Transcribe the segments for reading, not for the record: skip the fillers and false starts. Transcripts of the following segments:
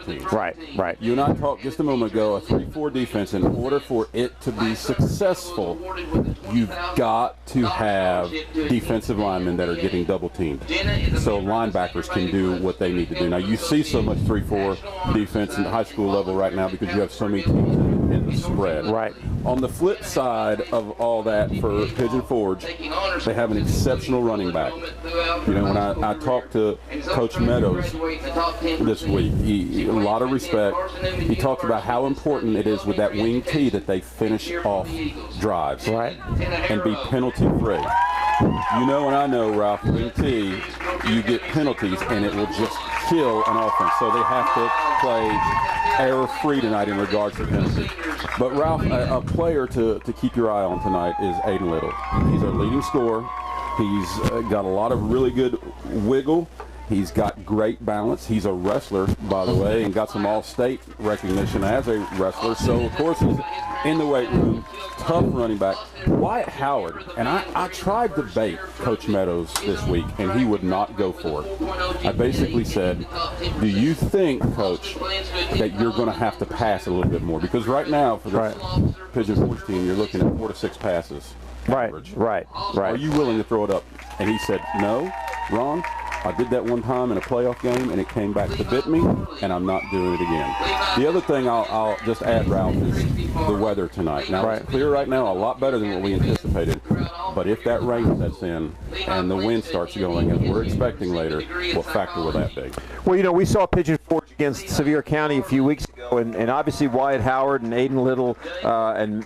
teams. Right. You and I talked just a moment ago, a 3-4 defense, in order for it to be successful, you've got to have defensive linemen that are getting double teamed. So linebackers can do what they need to do. Now, you see so much 3-4 defense in the high school level right now because you have so many teams in the spread. Right. On the flip side of all that for Pigeon Forge, they have an exceptional running back. You know, when I talked to Coach Meadows this week, a lot of respect. He talked about how important it is with that wing T that they finish off drives, right, and be penalty free. You know, and I know, Ralph, wing T, you get penalties and it will just kill an offense. So they have to play error-free tonight in regards to penalties. But Ralph, a player to keep your eye on tonight is Aiden Little. He's our leading scorer. He's got a lot of really good wiggle. He's got great balance. He's a wrestler, by the way, and got some all-state recognition as a wrestler. So, of course, he's in the weight room, tough running back. Wyatt Howard, and I tried to bait Coach Meadows this week, and he would not go for it. I basically said, do you think, Coach, that you're going to have to pass a little bit more? Because right now, for the Pigeon Forge team, you're looking at 4 to 6 passes. Average. Right. Are you willing to throw it up? And he said, no, Ron. I did that one time in a playoff game, and it came back to bit me, and I'm not doing it again. The other thing I'll just add, Ralph, is the weather tonight. Now, it's clear right now, a lot better than what we anticipated. But if that rain sets in and the wind starts going, as we're expecting later, what factor will that be? Well, you know, we saw Pigeon Forge against Sevier County a few weeks ago, and obviously Wyatt Howard and Aiden Little and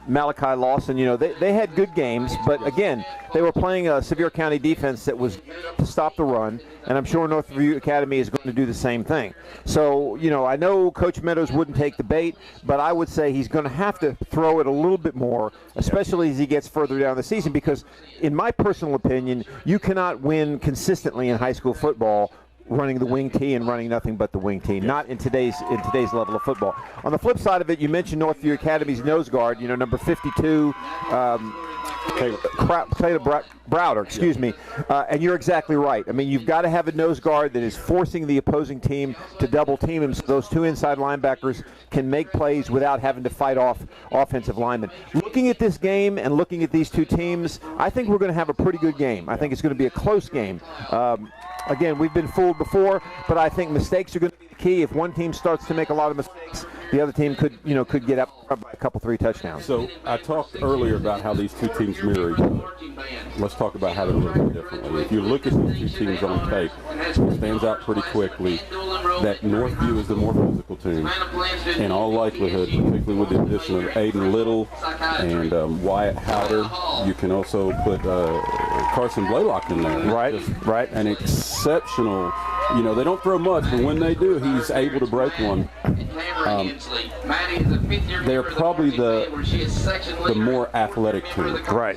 Malachi Lawson, you know, they had good games, but again, they were playing a Sevier County defense that was to stop the run, and I'm sure Northview Academy is going to do the same thing. So, you know, I know Coach Meadows wouldn't take the bait, but I would say he's going to have to throw it a little bit more, especially as he gets further down the season, because in my personal opinion, you cannot win consistently in high school football running the wing T and running nothing but the wing T, not in today's level of football. On the flip side of it, you mentioned Northview Academy's nose guard, you know, number 52, Clabough Browder, excuse me, and you're exactly right. I mean, you've got to have a nose guard that is forcing the opposing team to double team him so those two inside linebackers can make plays without having to fight off offensive linemen. Looking at this game and looking at these two teams, I think we're going to have a pretty good game. I think it's going to be a close game. Again, we've been fooled before, but I think mistakes are going to be the key. If one team starts to make a lot of mistakes, the other team could get up by a couple, 3 touchdowns. So I talked earlier about how these two teams mirror each other. Let's talk about how they're a little bit differently. If you look at these two teams on tape, it stands out pretty quickly that Northview is the more physical team. In all likelihood, particularly with the addition of Aiden Little and Wyatt Howder, you can also put Carson Blaylock in there. Right. An exceptional, you know, they don't throw much, but when they do, he's able to break one. They're probably the more athletic team. Right.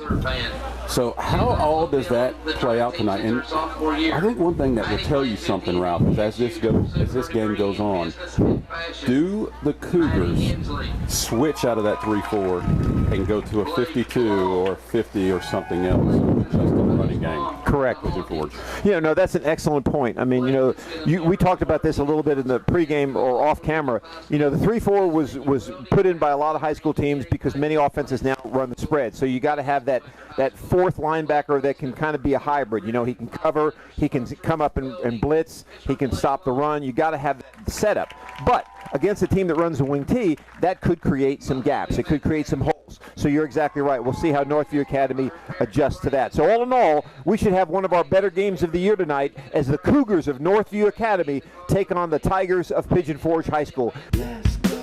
So how all does that play out tonight? And I think one thing that will tell you something, Ralph, is as this game goes on, do the Cougars switch out of that 3-4 and go to a 52 or 50 or something else with just a running game? Correct. Yeah, no, that's an excellent point. I mean, you know, we talked about this a little bit in the pregame or off camera. You know, the 3-4 was put in by a lot of high school teams because many offenses now run the spread. So you got to have that fourth linebacker that can kind of be a hybrid. You know, he can cover, he can come up and blitz, he can stop the run. You got to have the setup. But against a team that runs a wing T, that could create some gaps. It could create some holes. So you're exactly right. We'll see how Northview Academy adjusts to that. So all in all, we should have one of our better games of the year tonight as the Cougars of Northview Academy take on the Tigers of Pigeon Forge High School. Let's go.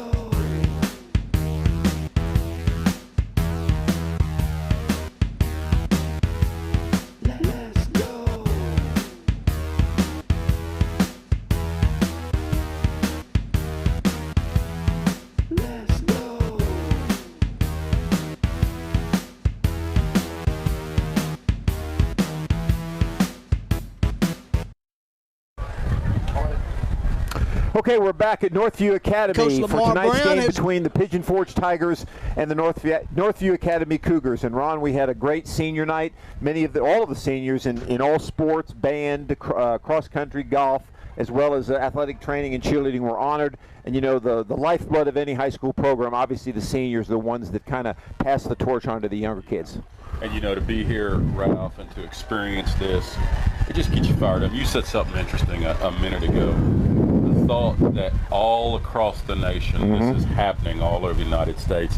Okay, we're back at Northview Academy for tonight's game between the Pigeon Forge Tigers and the Northview Academy Cougars. And Ron, we had a great senior night. All of the seniors in all sports, band, cross country, golf, as well as athletic training and cheerleading were honored. And, you know, the lifeblood of any high school program, obviously the seniors are the ones that kind of pass the torch on to the younger kids. And, you know, to be here, Ralph, and to experience this, it just gets you fired up. You said something interesting a minute ago. The thought that all across the nation, this is happening all over the United States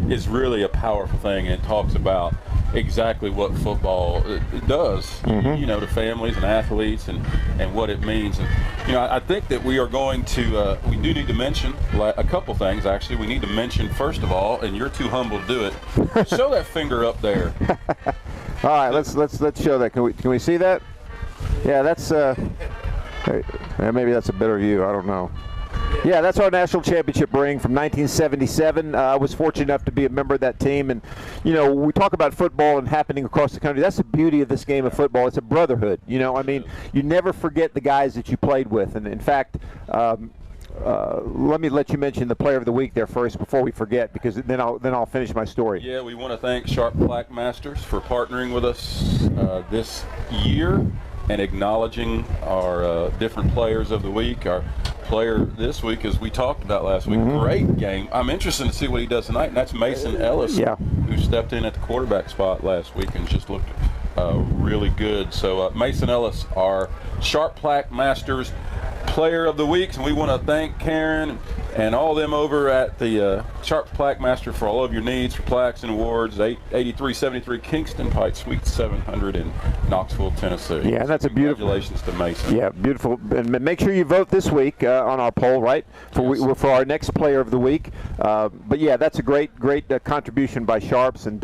is really a powerful thing, and it talks about exactly what football does, you know, to families and athletes, and what it means. And, you know, I think that we are going to, we do need to mention a couple things, actually. We need to mention, first of all, and you're too humble to do it, show that finger up there. All right, let's show that. Can we see that? Yeah, that's maybe that's a better view. I don't know. Yeah, that's our national championship ring from 1977. I was fortunate enough to be a member of that team. And, you know, we talk about football and happening across the country. That's the beauty of this game of football. It's a brotherhood. You know, I mean, you never forget the guys that you played with. And, in fact, let me let you mention the player of the week there first before we forget, because then I'll finish my story. Yeah, we want to thank Sharp Plaque Masters for partnering with us this year and acknowledging our different players of the week. Our player this week, as we talked about last week, great game. I'm interested to see what he does tonight, and that's Mason Ellis, who stepped in at the quarterback spot last week and just looked really good. So Mason Ellis, our Sharp Plaque Masters player of the week, and we want to thank Karen and all them over at the Sharp Plaque Master for all of your needs for plaques and awards. 8373 Kingston Pike, Suite 700 in Knoxville, Tennessee. Yeah, and that's a beautiful. Congratulations to Mason. Yeah, beautiful. And make sure you vote this week on our poll, right? For our next player of the week. But yeah, that's a great contribution by Sharps. And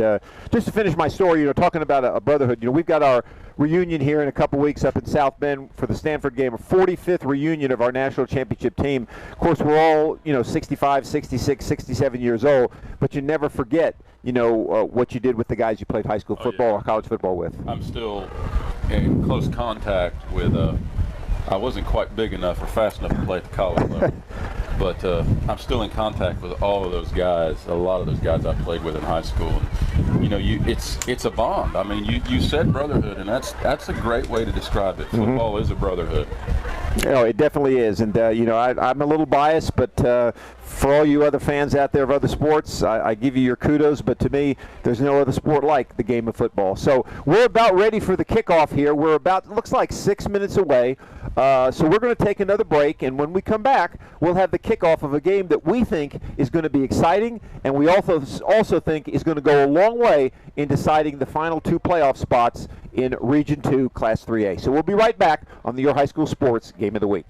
just to finish my story, you know, talking about a brotherhood. You know, we've got our reunion here in a couple weeks up in South Bend for the Stanford game, a 45th reunion of our national championship team. Of course, we're all, you know, 65, 66, 67 years old, but you never forget, you know, what you did with the guys you played high school football or college football with. I'm still in close contact with, I wasn't quite big enough or fast enough to play at the college level, but I'm still in contact with all of those guys, a lot of those guys I played with in high school. And, you know, it's a bond. I mean, you said brotherhood, and that's a great way to describe it. Football is a brotherhood. You know, it definitely is. And, you know, I'm a little biased, but for all you other fans out there of other sports, I give you your kudos, but to me, there's no other sport like the game of football. So we're about ready for the kickoff here. We're about, looks like 6 minutes away. So we're going to take another break, and when we come back, we'll have the kickoff of a game that we think is going to be exciting, and we also think is going to go a long way in deciding the final 2 playoff spots in Region 2 Class 3A. So we'll be right back on the Your High School Sports Game of the Week.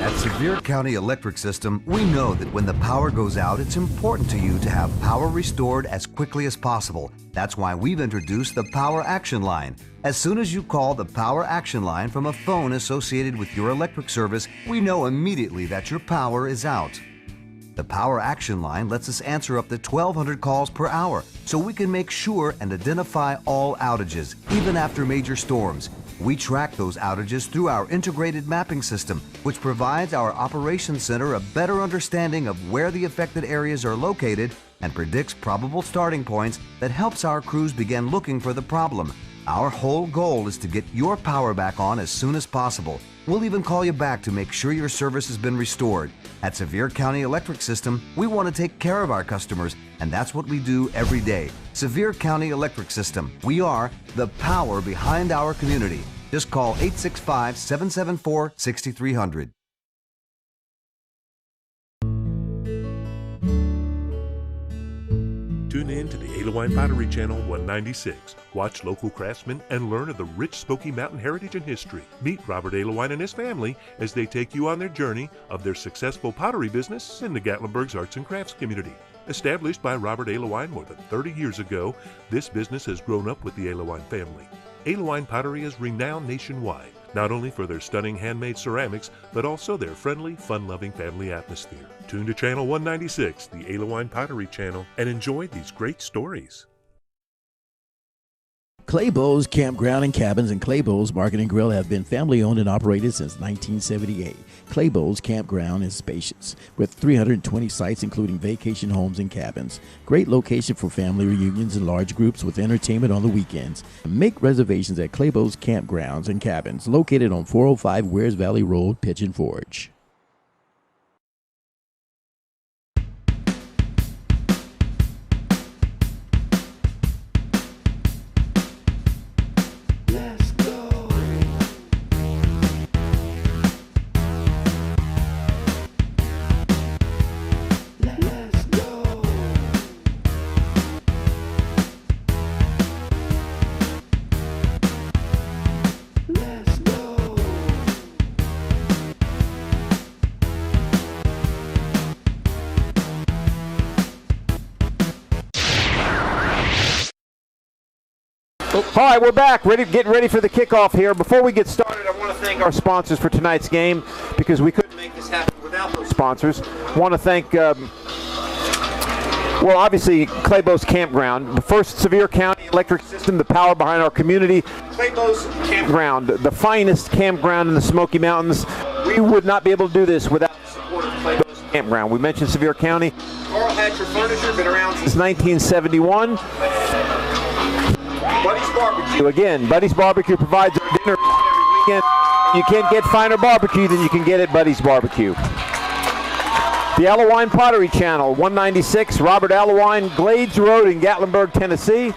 At Sevier County Electric System, we know that when the power goes out, it's important to you to have power restored as quickly as possible. That's why we've introduced the Power Action Line. As soon as you call the Power Action Line from a phone associated with your electric service, we know immediately that your power is out. The Power Action Line lets us answer up to 1,200 calls per hour, so we can make sure and identify all outages, even after major storms. We track those outages through our integrated mapping system, which provides our operations center a better understanding of where the affected areas are located and predicts probable starting points that helps our crews begin looking for the problem. Our whole goal is to get your power back on as soon as possible. We'll even call you back to make sure your service has been restored. At Sevier County Electric System, we want to take care of our customers, and that's what we do every day. Sevier County Electric System. We are the power behind our community. Just call 865-774-6300. Tune in to the Alewife Pottery Channel 196. Watch local craftsmen and learn of the rich Smoky Mountain heritage and history. Meet Robert Alewife and his family as they take you on their journey of their successful pottery business in the Gatlinburg's arts and crafts community. Established by Robert Alewife more than 30 years ago, this business has grown up with the Alewife family. Alewife Pottery is renowned nationwide. not only for their stunning handmade ceramics, but also their friendly, fun-loving family atmosphere. Tune to Channel 196, the Alewife Pottery Channel, and enjoy these great stories. Clabough's Campground and Cabins and Clabough's Market and Grill have been family-owned and operated since 1978. Clabough's Campground is spacious, with 320 sites including vacation homes and cabins. Great location for family reunions and large groups with entertainment on the weekends. Make reservations at Clabough's Campgrounds and Cabins, located on 405 Wears Valley Road, Pigeon Forge. All right, we're back, getting ready for the kickoff here. Before we get started, I want to thank our sponsors for tonight's game because we couldn't make this happen without those sponsors. I want to thank, obviously, Clabough's Campground, the first Sevier County electric system, the power behind our community. Clabough's Campground, the finest campground in the Smoky Mountains. We would not be able to do this without the support of Clabough's Campground. We mentioned Sevier County. Carl Hatcher Furniture, been around since 1971. Buddy's Barbecue. Again, Buddy's Barbecue provides our dinner every weekend. You can't get finer barbecue than you can get at Buddy's Barbecue. The Alewife Pottery Channel, 196 Robert Alewife, Glades Road in Gatlinburg, Tennessee.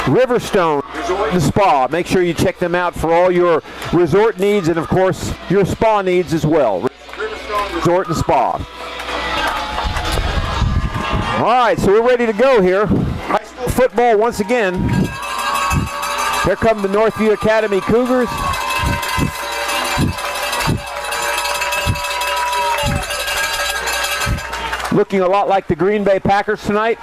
Riverstone Resort and Spa. Make sure you check them out for all your resort needs and, of course, your spa needs as well. Riverstone Resort and Spa. All right, so we're ready to go here. High school football once again. Here come the Northview Academy Cougars. Looking a lot like the Green Bay Packers tonight.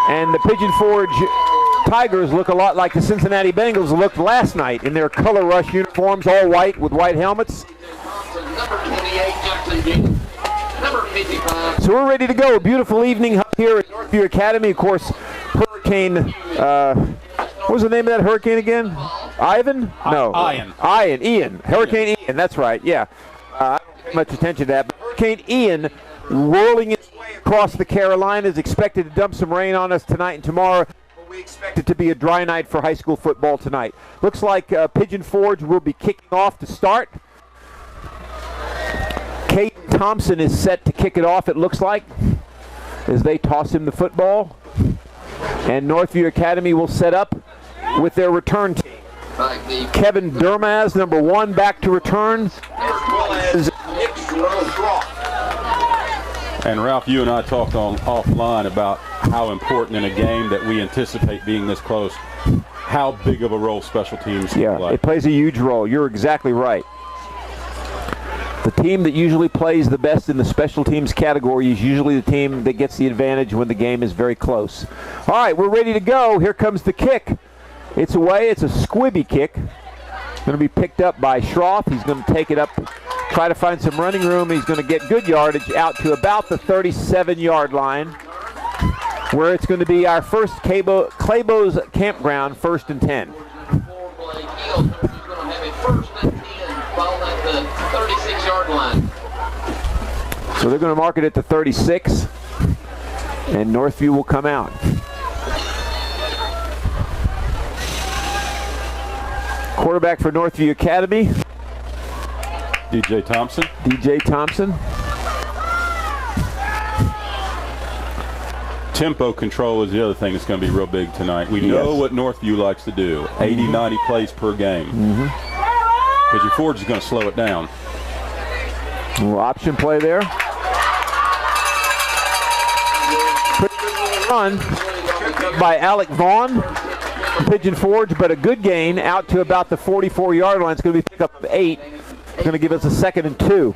And the Pigeon Forge Tigers look a lot like the Cincinnati Bengals looked last night in their color rush uniforms, all white with white helmets. So we're ready to go. A beautiful evening up here at Northview Academy. Of course, Hurricane, what was the name of that hurricane again? Ivan? No. Ian. Hurricane Ian, that's right, yeah. I don't pay much attention to that. But Hurricane Ian whirling its way across the Carolinas, expected to dump some rain on us tonight and tomorrow. But we expect it to be a dry night for high school football tonight. Looks like Pigeon Forge will be kicking off to start. Caden Thompson is set to kick it off, it looks like, as they toss him the football. And Northview Academy will set up with their return team. Kevin Durmaz, number 1, back to return, as well as Nick Schroff. And Ralph, you and I talked offline about how important in a game that we anticipate being this close, how big of a role special teams play. Yeah, it plays a huge role. You're exactly right. The team that usually plays the best in the special teams category is usually the team that gets the advantage when the game is very close. All right, we're ready to go. Here comes the kick. It's away. It's a squibby kick. Going to be picked up by Schroff. He's going to take it up, try to find some running room. He's going to get good yardage out to about the 37-yard line, where it's going to be our first Clabough's Campground, 1st and 10. So they're going to mark it at the 36, and Northview will come out. Quarterback for Northview Academy, DJ Thompson. Tempo control is the other thing that's going to be real big tonight. We know what Northview likes to do, 80, 90 plays per game. Pigeon Forge is going to slow it down. A little option play there. Run by Alec Vaughn, Pigeon Forge, but a good gain out to about the 44-yard line. It's going to be pick up 8. It's going to give us a 2nd and 2.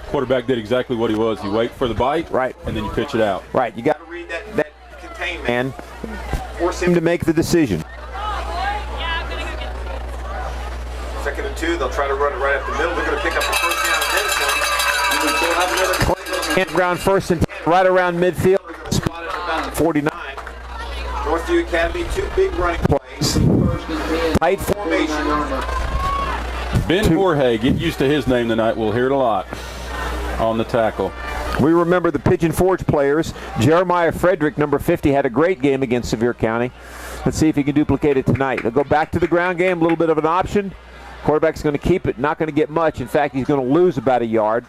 Quarterback did exactly what he was. You wait for the bite, right, and then you pitch it out. Right. You got to read that contain man, force him to make the decision. 2nd and 2. They'll try to run it right up the middle. They're going to pick up the first down and then some. They'll have another Campground 1st and 10 right around midfield. They're going to spot it at about 49. Northview Academy, 2 big running plays. Tight formation. Ben Jorge, get used to his name tonight. We'll hear it a lot on the tackle. We remember the Pigeon Forge players. Jeremiah Frederick, number 50, had a great game against Sevier County. Let's see if he can duplicate it tonight. They'll go back to the ground game, a little bit of an option. Quarterback's going to keep it, not going to get much. In fact, he's going to lose about a yard.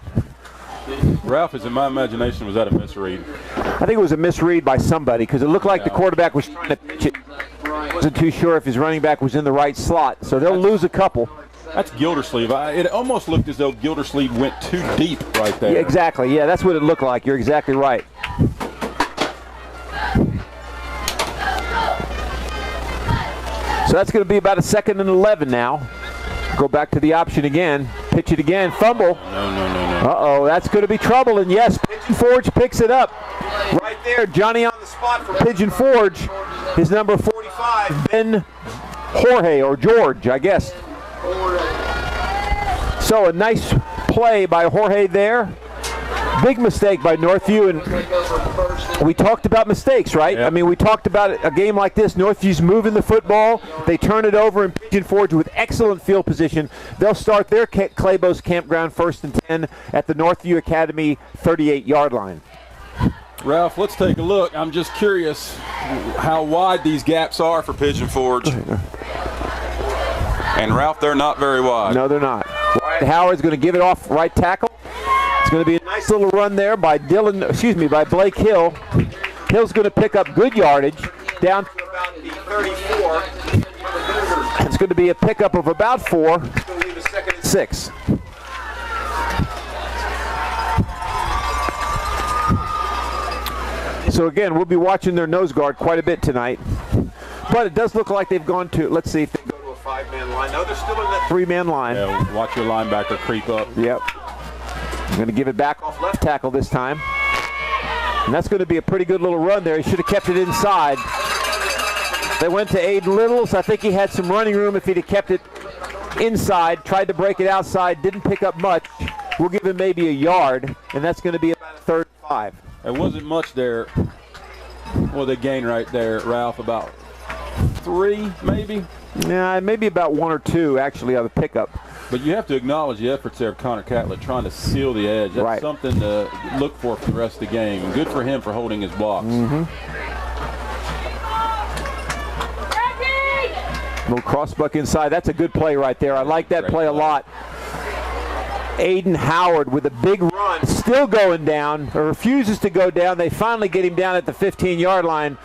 Ralph, is in my imagination, was that a misread? I think it was a misread by somebody because it looked like the quarterback was trying to pitch it. Wasn't too sure if his running back was in the right slot, so they'll lose a couple. That's Gildersleeve. It almost looked as though Gildersleeve went too deep right there. Yeah, exactly. Yeah, that's what it looked like. You're exactly right. So that's going to be about a 2nd and 11 now. Go back to the option again. Pitch it again. Fumble. No. Uh-oh, that's going to be trouble. And yes, Pigeon Forge picks it up. Right there, Johnny on the spot for Pigeon Forge. His number 45, Ben Jorge, or George, I guess. So a nice play by Jorge there. Big mistake by Northview, and we talked about mistakes, right? Yep. I mean, we talked about a game like this. Northview's moving the football. They turn it over, and Pigeon Forge with excellent field position. They'll start their Clabough's Campground 1st and 10 at the Northview Academy 38-yard line. Ralph, let's take a look. I'm just curious how wide these gaps are for Pigeon Forge. And Ralph, they're not very wide. No, they're not. Wyatt Howard's going to give it off right tackle. It's going to be a nice little run there by by Blake Hill. Hill's going to pick up good yardage down to about the 34. It's going to be a pickup of about 4. It's going to leave a 2nd and 6. So again, we'll be watching their nose guard quite a bit tonight. But it does look like they've gone to, let's see if they go to a 5-man line. No, they're still in that 3-man line. Yeah, watch your linebacker creep up. Yep. I'm going to give it back off left tackle this time. And that's going to be a pretty good little run there. He should have kept it inside. They went to Aiden Littles. I think he had some running room if he'd have kept it inside. Tried to break it outside. Didn't pick up much. We'll give him maybe a yard. And that's going to be about a 3rd and 5. There wasn't much there. Well, they gained right there, Ralph, about 3 maybe? Yeah, maybe about 1 or 2, actually, of a pickup. But you have to acknowledge the efforts there of Connor Catlett trying to seal the edge. That's right. Something to look for the rest of the game. And good for him for holding his blocks. Little crossbuck inside. That's a good play right there. I like that play a lot. Aiden Howard with a big run, still going down, or refuses to go down. They finally get him down at the 15-yard line.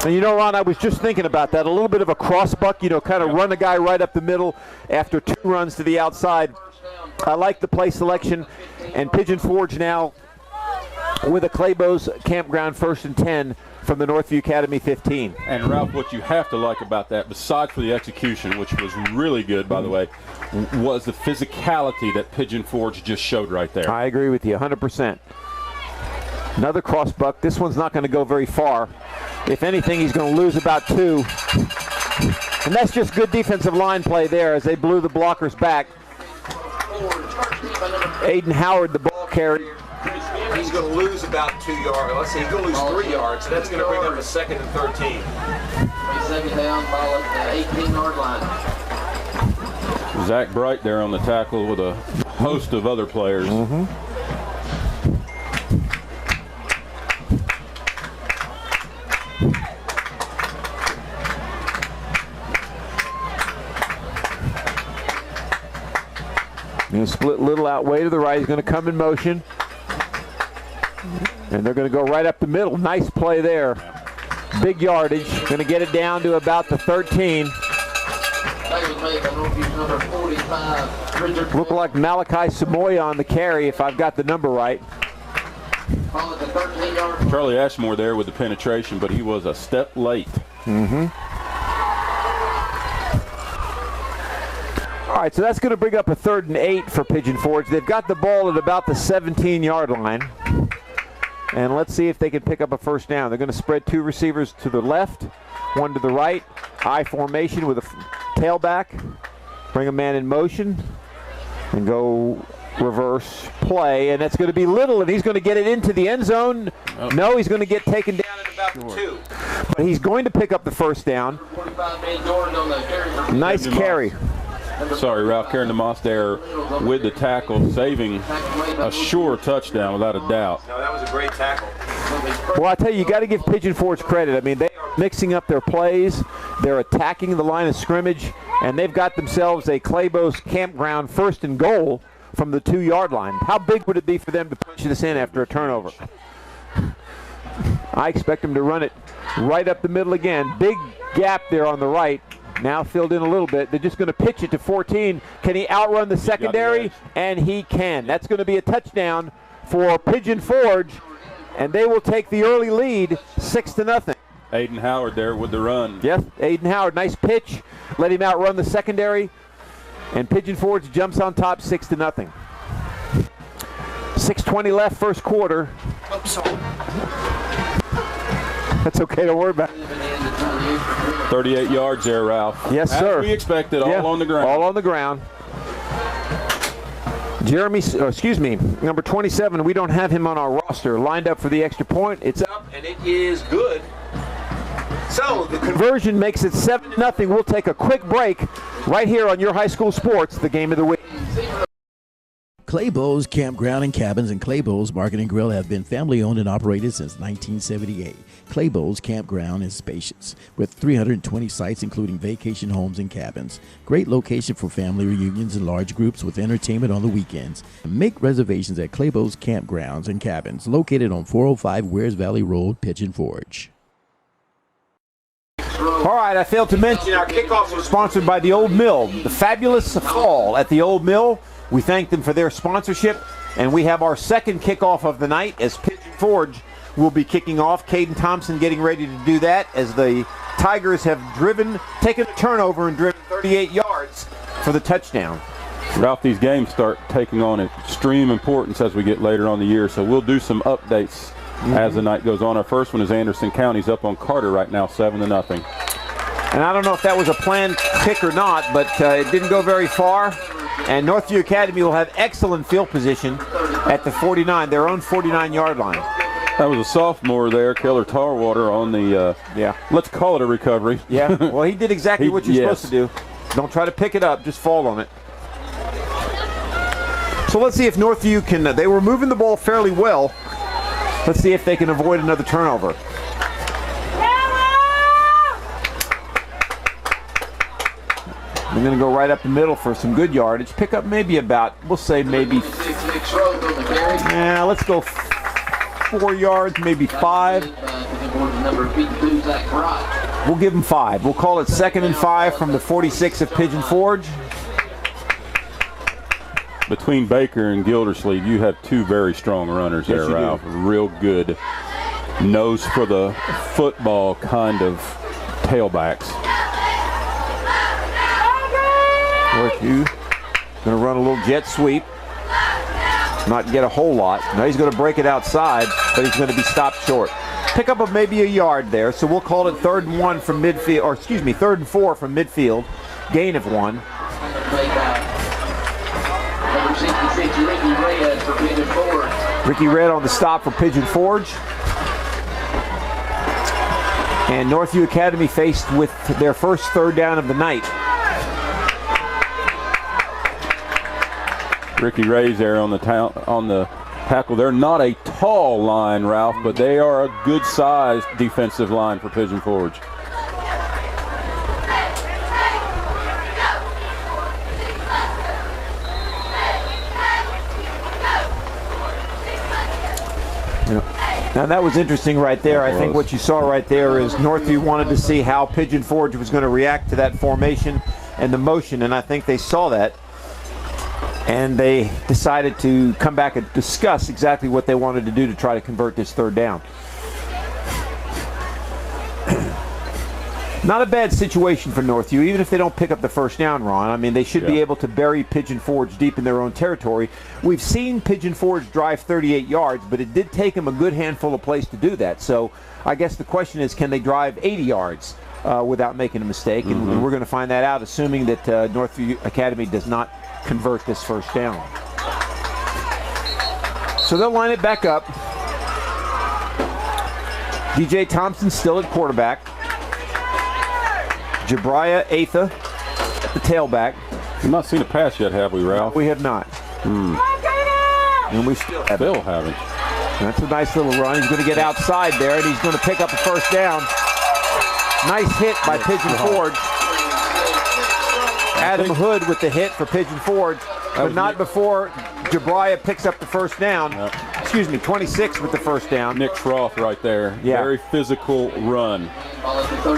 And you know, Ron, I was just thinking about that. A little bit of a crossbuck, kind of run a guy right up the middle after 2 runs to the outside. I like the play selection. And Pigeon Forge now with a Clabough's Campground 1st and 10 from the Northview Academy 15. And Ralph, what you have to like about that, besides for the execution, which was really good, by the way, was the physicality that Pigeon Forge just showed right there. I agree with you 100%. Another crossbuck. This one's not going to go very far. If anything, he's going to lose about 2. And that's just good defensive line play there as they blew the blockers back. Aiden Howard, the ball carrier. He's going to lose about 2 yards. Let's see, he's going to lose 3 yards. So that's going to bring up a 2nd and 13. 2nd down, ball at the 18-yard line. Zach Bright there on the tackle with a host of other players. Going to split Little out way to the right. He's going to come in motion. And they're going to go right up the middle. Nice play there. Big yardage. Going to get it down to about the 13. Look like Malachi Samoya on the carry if I've got the number right. Charlie Ashmore there with the penetration, but he was a step late. All right, so that's going to bring up a 3rd and 8 for Pigeon Forge. They've got the ball at about the 17-yard line. And let's see if they can pick up a 1st down. They're going to spread 2 receivers to the left, 1 to the right. I formation with a tailback. Bring a man in motion and go reverse play, and that's going to be Little, and he's going to get it into the end zone. No, he's going to get taken down at about the 2. But he's going to pick up the first down. Nice carry. Sorry, Ralph, carrying the Moss there with the tackle, saving a sure touchdown without a doubt. No, that was a great tackle. Well, I tell you, you got to give Pigeon Forge credit. I mean, they are mixing up their plays. They're attacking the line of scrimmage, and they've got themselves a Clabough's Campground 1st and goal from the 2-yard line. How big would it be for them to punch this in after a turnover? I expect them to run it right up the middle again. Big gap there on the right. Now filled in a little bit. They're just going to pitch it to 14. Can he outrun the secondary? And he can. That's going to be a touchdown for Pigeon Forge, and they will take the early lead 6-0. Aiden Howard there with the run. Yes, Aiden Howard. Nice pitch. Let him outrun the secondary. And Pigeon Forge jumps on top 6-0. 6:20 left, first quarter. Oops. That's okay, don't worry about it. 38 yards there, Ralph. Yes, sir. As we expected, all on the ground. All on the ground. Number 27, we don't have him on our roster. Lined up for the extra point. It's up, and it is good. So the conversion makes it 7-0. We'll take a quick break right here on Your High School Sports, the game of the week. Clabough's Campground and Cabins and Clabough's Market and Grill have been family-owned and operated since 1978. Clabough's Campground is spacious, with 320 sites including vacation homes and cabins. Great location for family reunions and large groups with entertainment on the weekends. Make reservations at Clabough's Campgrounds and Cabins, located on 405 Wears Valley Road, Pigeon Forge. All right, I failed to mention our kickoffs are sponsored by the Old Mill. The fabulous fall at the Old Mill. We thank them for their sponsorship, and we have our second kickoff of the night as Pigeon Forge will be kicking off. Caden Thompson getting ready to do that as the Tigers have taken a turnover and driven 38 yards for the touchdown. Ralph, these games start taking on extreme importance as we get later on the year, so we'll do some updates as the night goes on. Our first one is Anderson County's up on Carter right now, 7-0. And I don't know if that was a planned kick or not, but it didn't go very far. And Northview Academy will have excellent field position at the 49, their own 49-yard line. That was a sophomore there, Keller Tarwater, on the, let's call it a recovery. Yeah, well, he did exactly what you're supposed to do. Don't try to pick it up, just fall on it. So let's see if Northview can, they were moving the ball fairly well. Let's see if they can avoid another turnover. They're going to go right up the middle for some good yardage. Pick up maybe about, we'll say maybe, let's go 4 yards, maybe 5. We'll give them 5. We'll call it 2nd and 5 from the 46 of Pigeon Forge. Between Baker and Gildersleeve, you have two very strong runners there, Ralph. Real good nose for the football kind of tailbacks. Northview going to run a little jet sweep. Not get a whole lot. Now he's going to break it outside, but he's going to be stopped short. Pick up of maybe a yard there, so we'll call it 3rd and 1 from midfield, or 3rd and 4 from midfield. Gain of 1. Ricky Red on the stop for Pigeon Forge. And Northview Academy faced with their first 3rd down of the night. Ricky Ray's there on the tackle. They're not a tall line, Ralph, but they are a good-sized defensive line for Pigeon Forge. Now that was interesting right there. I think what you saw right there is Northview wanted to see how Pigeon Forge was going to react to that formation and the motion, and I think they saw that. And they decided to come back and discuss exactly what they wanted to do to try to convert this 3rd down. Not a bad situation for Northview, even if they don't pick up the first down, Ron. I mean, they should be able to bury Pigeon Forge deep in their own territory. We've seen Pigeon Forge drive 38 yards, but it did take them a good handful of plays to do that. So I guess the question is, can they drive 80 yards without making a mistake. And we're going to find that out, assuming that Northview Academy does not convert this first down. So they'll line it back up. DJ Thompson still at quarterback. Jabriah Atha at the tailback. We've not seen a pass yet, have we, Ralph? We have not. And we still haven't. That's a nice little run. He's going to get outside there, and he's going to pick up a first down. Nice hit by Pigeon Forge. Adam Hood with the hit for Pigeon Forge, but not before Jabriah picks up the first down. Excuse me, 26 with the first down. Nick Schroth right there. Yeah. Very physical run.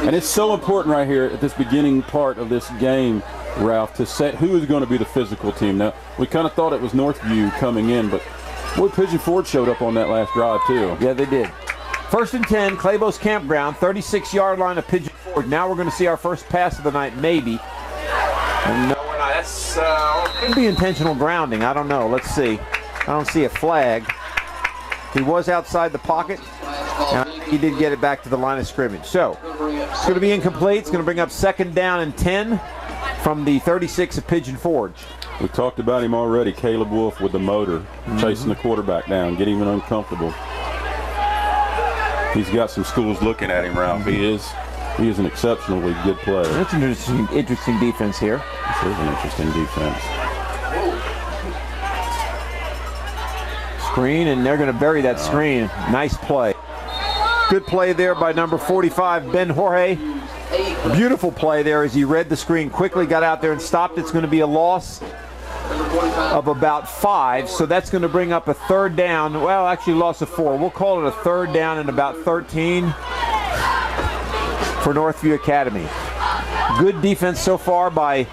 And it's so important right here at this beginning part of this game, Ralph, to set who is going to be the physical team. Now, we kind of thought it was Northview coming in, but boy, Pigeon Forge showed up on that last drive too. Yeah, they did. 1st and 10, Clabough's Campground, 36-yard line of Pigeon Forge. Now we're going to see our first pass of the night, maybe. And no, we're not. That's could be intentional grounding. I don't know. Let's see. I don't see a flag. He was outside the pocket, and he did get it back to the line of scrimmage. So it's going to be incomplete. It's going to bring up 2nd down and 10 from the 36 of Pigeon Forge. We talked about him already, Caleb Wolf with the motor, chasing the quarterback down, getting him uncomfortable. He's got some schools looking at him, Ralph. He is an exceptionally good player. That's an interesting defense here. This is an interesting defense. Screen, and they're going to bury that screen. Nice play. Good play there by number 45, Ben Jorge. Beautiful play there as he read the screen, quickly got out there and stopped. It's going to be a loss of about 5, so that's going to bring up a 3rd down. Well, actually loss of 4. We'll call it a 3rd down and about 13 for Northview Academy. Good defense so far by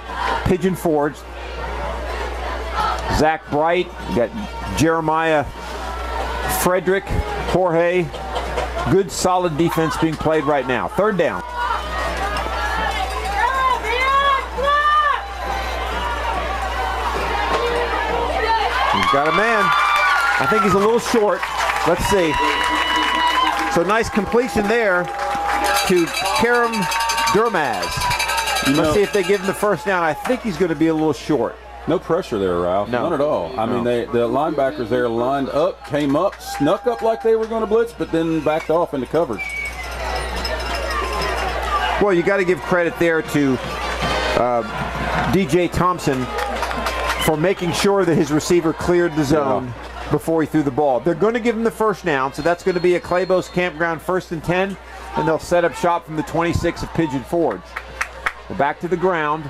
Pigeon Forge. Zach Bright, you got Jeremiah Frederick, Jorge. Good solid defense being played right now. 3rd down. He's got a man. I think he's a little short. Let's see. So nice completion there to Karam Durmaz. Let's see if they give him the first down. I think he's going to be a little short. No pressure there, Ralph. No. None at all. I mean, the linebackers there lined up, came up, snuck up like they were going to blitz, but then backed off into coverage. Well, you got to give credit there to DJ Thompson for making sure that his receiver cleared the zone before he threw the ball. They're going to give him the first down, so that's going to be a Clabough's Campground 1st and 10, and they'll set up shop from the 26 of Pigeon Forge. We're back to the ground.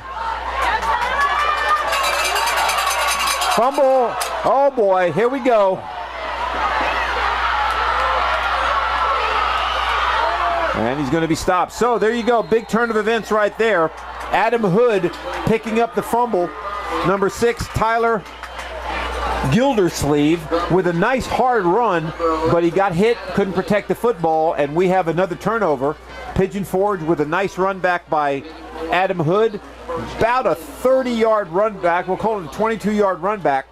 Fumble. Oh boy, here we go. And he's going to be stopped. So there you go, big turn of events right there. Adam Hood picking up the fumble. Number 6, Tyler Gildersleeve with a nice hard run, but he got hit, couldn't protect the football, and we have another turnover. Pigeon Forge with a nice run back by Adam Hood. About a 30-yard run back. We'll call it a 22-yard run back.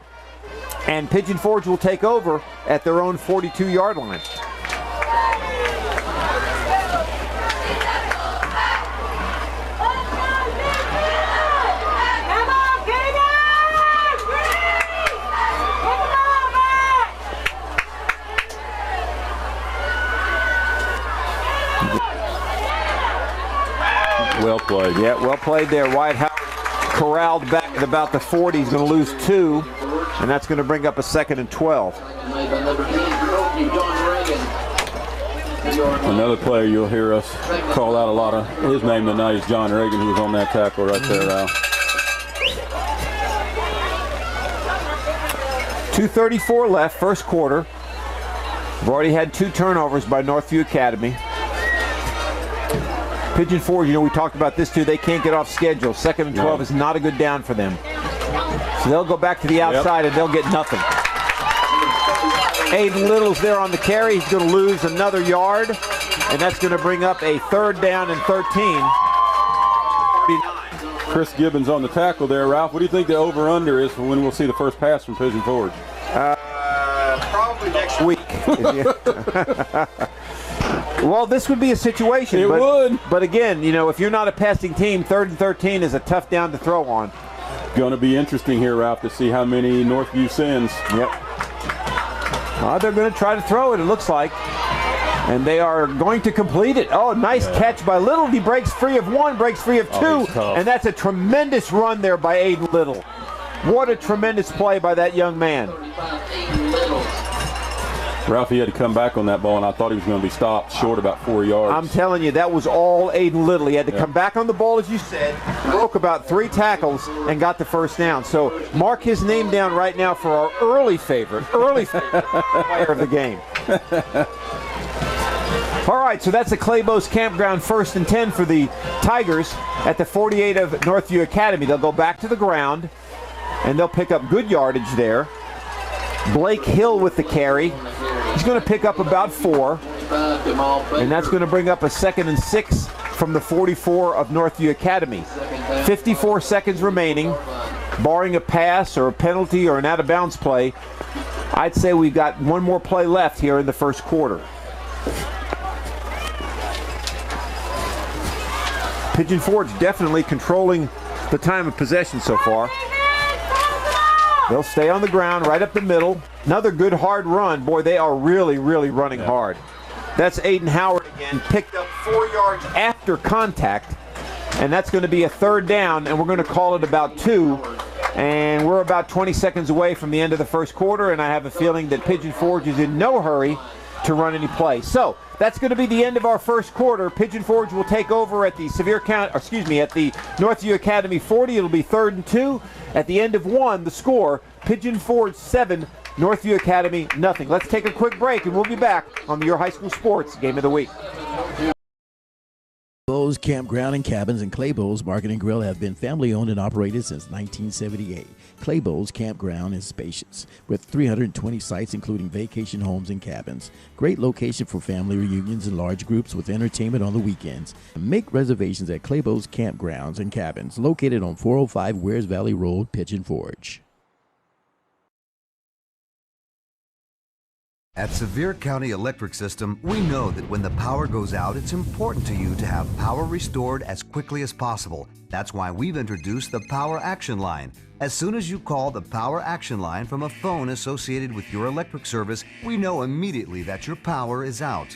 And Pigeon Forge will take over at their own 42-yard line. Well played. Yeah, well played there. Wyatt Howard corralled back at about the 40. He's going to lose 2, and that's going to bring up a 2nd and 12. Another player you'll hear us call out a lot of his name tonight is John Reagan, who was on that tackle right there, Al. 2:34 left, first quarter. We've already had 2 turnovers by Northview Academy. Pigeon Forge, we talked about this too. They can't get off schedule. 2nd and 12 is not a good down for them. So they'll go back to the outside and they'll get nothing. Aiden Little's there on the carry. He's going to lose another yard, and that's going to bring up a 3rd down and 13. Chris Gibbons on the tackle there, Ralph. What do you think the over-under is for when we'll see the first pass from Pigeon Forge? Probably next week. Well, this would be a situation. It would. But again, you know, if you're not a passing team, 3rd and 13 is a tough down to throw on. Going to be interesting here, Ralph, to see how many Northview sends. Yep. Well, they're going to try to throw it, it looks like. And they are going to complete it. Oh, nice catch by Little. He breaks free of one, breaks free of two. And that's a tremendous run there by Aiden Little. What a tremendous play by that young man. Ralph, he had to come back on that ball, and I thought he was going to be stopped short about 4 yards. I'm telling you, that was all Aiden Little. He had to come back on the ball, as you said, broke about 3 tackles, and got the first down. So mark his name down right now for our early favorite player of the game. All right, so that's the Clabough's Campground 1st and 10 for the Tigers at the 48 of Northview Academy. They'll go back to the ground, and they'll pick up good yardage there. Blake Hill with the carry. He's going to pick up about 4, and that's going to bring up a 2nd and 6 from the 44 of Northview Academy. 54 seconds remaining, barring a pass or a penalty or an out-of-bounds play. I'd say we've got one more play left here in the first quarter. Pigeon Forge definitely controlling the time of possession so far. They'll stay on the ground right up the middle. Another good hard run. Boy, they are really, really running hard. That's Aiden Howard again, picked up 4 yards after contact, and that's going to be a 3rd down, and we're going to call it about 2. And we're about 20 seconds away from the end of the first quarter, and I have a feeling that Pigeon Forge is in no hurry to run any play. So that's going to be the end of our first quarter. Pigeon Forge will take over at the at the Northview Academy 40. It'll be 3rd and 2. At the end of 1, the score, Pigeon Forge 7, Northview Academy nothing. Let's take a quick break, and we'll be back on Your High School Sports Game of the Week. Clabough's Campground and Cabins and Clabough's Market and Grill have been family-owned and operated since 1978. Clabough's Campground is spacious, with 320 sites including vacation homes and cabins. Great location for family reunions and large groups with entertainment on the weekends. Make reservations at Clabough's Campgrounds and Cabins, located on 405 Wears Valley Road, Pigeon Forge. At Sevier County Electric System, we know that when the power goes out, it's important to you to have power restored as quickly as possible. That's why we've introduced the Power Action Line. As soon as you call the Power Action Line from a phone associated with your electric service, we know immediately that your power is out.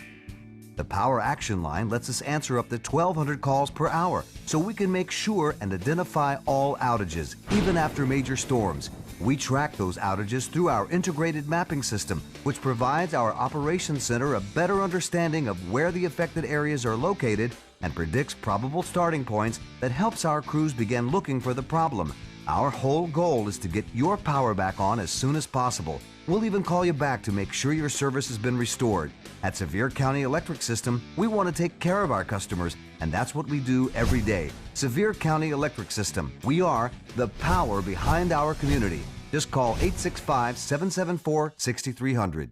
The Power Action Line lets us answer up to 1,200 calls per hour, so we can make sure and identify all outages, even after major storms. We track those outages through our integrated mapping system, which provides our operations center a better understanding of where the affected areas are located and predicts probable starting points that helps our crews begin looking for the problem. Our whole goal is to get your power back on as soon as possible. We'll even call you back to make sure your service has been restored. At Sevier County Electric System, we want to take care of our customers, and that's what we do every day. Sevier County Electric System. We are the power behind our community. Just call 865-774-6300.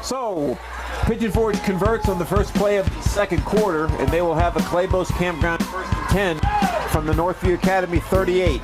So, Pigeon Forge converts on the first play of the second quarter, and they will have a Clabough's Campground 1st and 10 from the Northview Academy 38.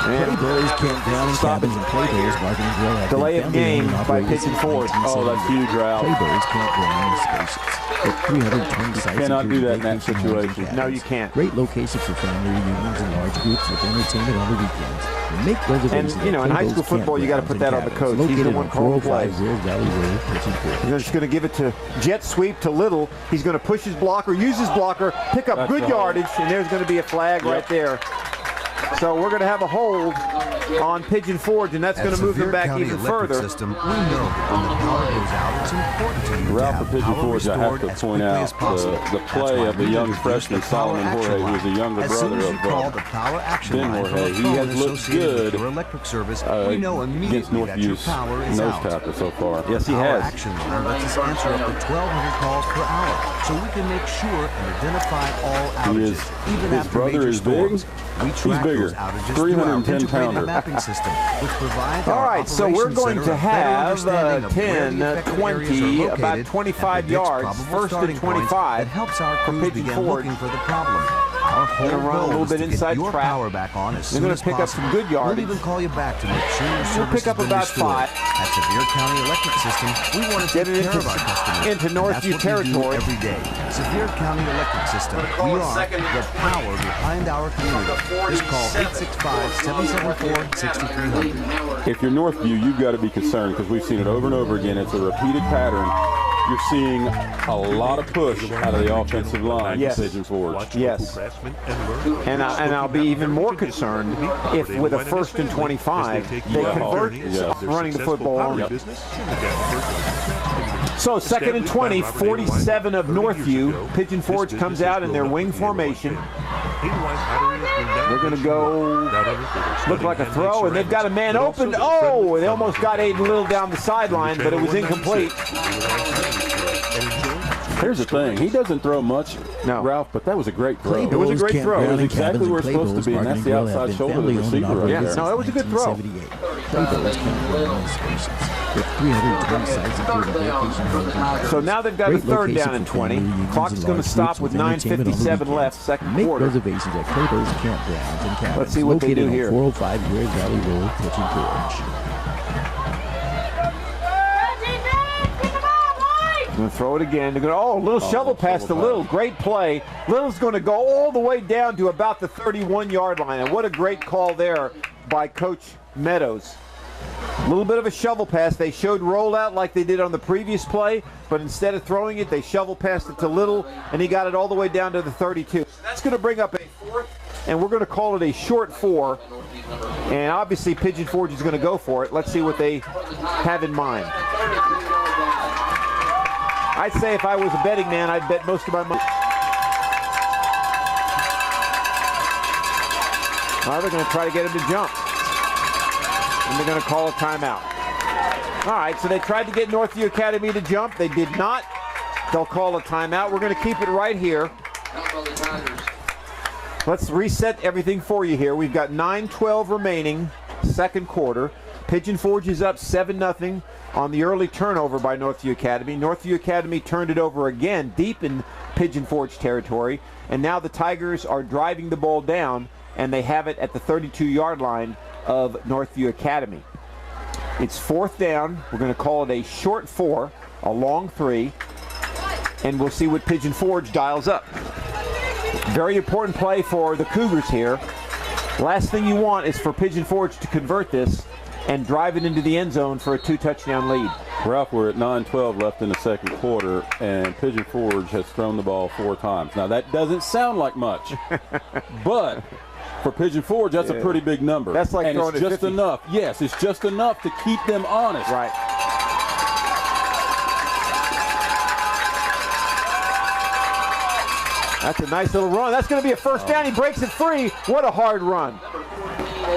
Clabough's Campground and Cabins and Clabough's Market and Grill have delay been of game by family-owned Pigeon Forge. Oh, that's huge, Ralph. Clabough's Campground is spacious, with 320 sites. Cannot do that in that including vacation homes and situation. cabins. No, you can't. Great location for family reunions and large groups with entertainment on the weekends. And make reservations. And, you know, in high school football, you got to put that on the coach. He's the one calling the plays. Wears Valley Road, Pigeon Forge. He's just going to give it to jet sweep to Little. He's going to push his blocker, use his blocker, pick up good yardage, and there's going to be a flag right there. So we're going to have a hold on Pigeon Forge, and that's going to move them back even further. System, we know that when the power goes out, it's important to you Ralph, to for have Pigeon power Forge, I have to restored as point quickly out as possible. the play of the young freshman Solomon Jorge, who is a younger As soon brother as you call the of Power Action Ben Line from Jorge. a He phone has looked associated good with your electric service, we know against immediately that your Northview's power is nose out. tackle so far. Yes, he Power has. Action Line lets us answer up to 1,200 calls per hour, so we can make sure and identify all outages, even his after brother major is big. storms. We track bigger. those outages through our 310 integrated pounder. mapping system, which provides All our right, so we're operations going center to a better have understanding of where 10, the affected areas are 20, located about and 25 predicts yards, probable first and starting points 25 that helps our for crews Pigeon begin Forge. looking for the problem. Our whole Gonna run a goal little is bit to get inside your track. power back on as They're soon gonna as pick up possible. some good yardage. We'll even call you back to make sure your We'll service pick up has been about restored. 5. At Sevier County Electric System, we want to Get take it care of our customers. into and Northview that's what we do territory. every day. Sevier County Electric System. We are the power behind our community. Just call 865-774-6300. If you're Northview, you've got to be concerned because we've seen it over and over again. It's a repeated pattern. You're seeing a lot of push out of the offensive line. Yes. Pigeon Forge. Yes. And I'll be even more concerned if with a 1st and 25, they convert running the football on. So 2nd and 20, 47 of Northview. Pigeon Forge comes out in their wing formation. They're going to go look like a throw, and they've got a man open. Oh, they almost got Aiden Little down the sideline, but it was incomplete. Here's the thing. He doesn't throw much, No. Ralph, but that was a great throw. It was a great throw. It was exactly where it's supposed to be, and that's the outside shoulder of the receiver right Yeah, there. no, that was a good throw. So now they've got a 3rd down and 20. Clock's going to stop with 9:57 left, second Make quarter. reservations at Clabough's Campgrounds and Cabins. Let's see what they do located here. on 405 Great Valley Road, Pigeon Forge. Going to throw it again. They're going to, a little shovel pass to Little. Great play. Little's going to go all the way down to about the 31-yard line. And what a great call there by Coach Meadows. A little bit of a shovel pass. They showed rollout like they did on the previous play, but instead of throwing it, they shovel passed it to Little, and he got it all the way down to the 32. That's going to bring up a 4th, and we're going to call it a short 4. And obviously Pigeon Forge is going to go for it. Let's see what they have in mind. I'd say if I was a betting man, I'd bet most of my money. Now they're going to try to get him to jump. And they're going to call a timeout. All right, so they tried to get Northview Academy to jump. They did not. They'll call a timeout. We're going to keep it right here. Let's reset everything for you here. We've got 9:12 remaining, second quarter. Pigeon Forge is up 7-0 on the early turnover by Northview Academy. Northview Academy turned it over again deep in Pigeon Forge territory, and now the Tigers are driving the ball down, and they have it at the 32-yard line of Northview Academy. It's 4th down. We're going to call it a short 4, a long 3, and we'll see what Pigeon Forge dials up. Very important play for the Cougars here. Last thing you want is for Pigeon Forge to convert this and drive it into the end zone for a 2-touchdown lead. Ralph, we're at 9:12 left in the second quarter, and Pigeon Forge has thrown the ball 4 times. Now, that doesn't sound like much, but for Pigeon Forge, that's a pretty big number. That's like and throwing it's it just 50. enough. Yes, it's just enough to keep them honest. Right. That's a nice little run. That's going to be a first down. He breaks it free. What a hard run.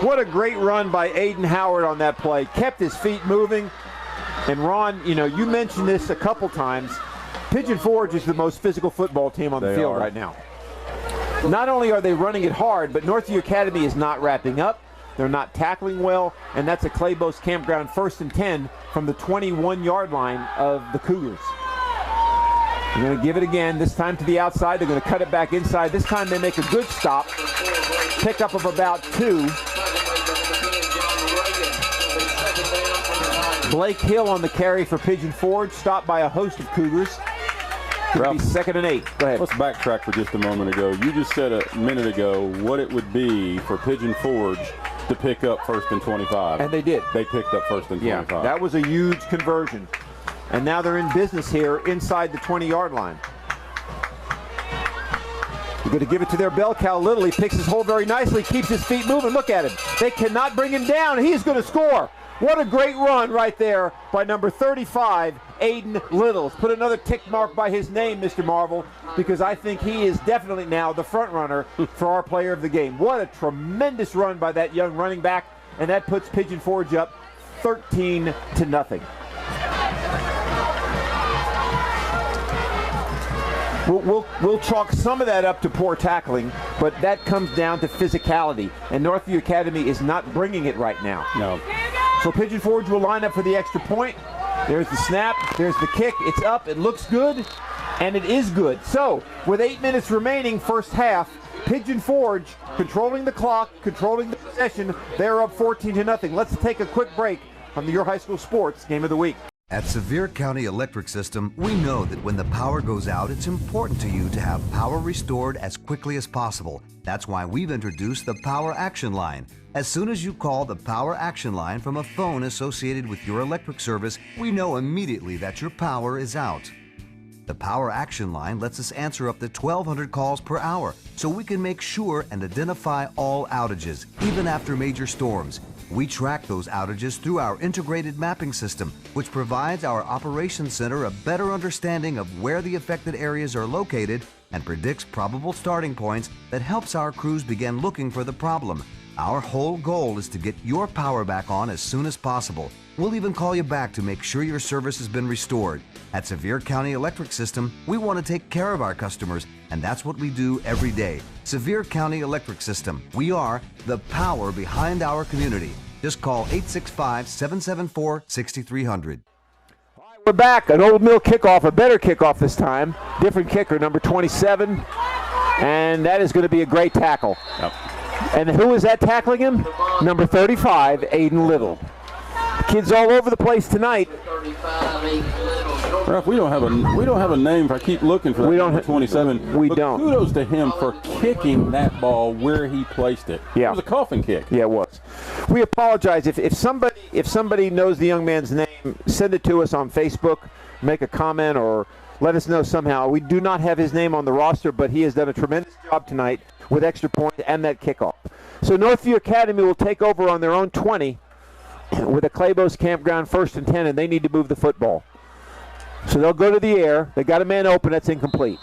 What a great run by Aiden Howard on that play. Kept his feet moving. And Ron, you mentioned this a couple times. Pigeon Forge is the most physical football team on the field right now. Not only are they running it hard, but Northview Academy is not wrapping up. They're not tackling well, and that's a Clabough Campground 1st and 10 from the 21-yard line of the Cougars. They're going to give it again, this time to the outside. They're going to cut it back inside. This time they make a good stop. Pickup of about 2. Blake Hill on the carry for Pigeon Forge, stopped by a host of Cougars. Could be 2nd and 8. Go ahead. Let's backtrack for just a moment ago. You just said a minute ago what it would be for Pigeon Forge to pick up 1st and 25. And they did. They picked up 1st and 25. Yeah, that was a huge conversion. And now they're in business here inside the 20-yard line. They're going to give it to their bell cow, Little. He picks his hole very nicely, keeps his feet moving. Look at him. They cannot bring him down. He's going to score. What a great run right there by number 35, Aiden Littles. Put another tick mark by his name, Mr. Marvel, because I think he is definitely now the front runner for our player of the game. What a tremendous run by that young running back, and that puts Pigeon Forge up 13-0. We'll chalk some of that up to poor tackling, but that comes down to physicality, and Northview Academy is not bringing it right now. No. So Pigeon Forge will line up for the extra point. There's the snap. There's the kick. It's up. It looks good. and it is good. So, with 8 minutes remaining, first half, Pigeon Forge controlling the clock, controlling the possession. They're up 14-0. Let's take a quick break on the Your High School Sports Game of the Week. At Sevier County Electric System, we know that when the power goes out, it's important to you to have power restored as quickly as possible. That's why we've introduced the Power Action Line. As soon as you call the Power Action Line from a phone associated with your electric service, we know immediately that your power is out. The Power Action Line lets us answer up to 1,200 calls per hour, so we can make sure and identify all outages, even after major storms. We track those outages through our integrated mapping system, which provides our operations center a better understanding of where the affected areas are located and predicts probable starting points that helps our crews begin looking for the problem. Our whole goal is to get your power back on as soon as possible. We'll even call you back to make sure your service has been restored. At Sevier County Electric System, we want to take care of our customers, and that's what we do every day. Sevier County Electric System. We are the power behind our community. Just call 865-774-6300. We're back. An Old Mill kickoff, a better kickoff this time. Different kicker, number 27, and that is going to be a great tackle. Yep. And who is that tackling him? Number 35, Aiden Little. Kids all over the place tonight. Ralph, we don't have a name. If I keep looking for that, we don't number 27. We but don't. Kudos to him for kicking that ball where he placed it. Yeah. It was a coffin kick. Yeah, it was. We apologize if somebody knows the young man's name. Send it to us on Facebook. Make a comment or let us know somehow. We do not have his name on the roster, but he has done a tremendous job tonight with extra points and that kickoff. So Northview Academy will take over on their own 20 with a Clabough's Campground 1st and 10, and they need to move the football. So they'll go to the air. They got a man open. That's incomplete.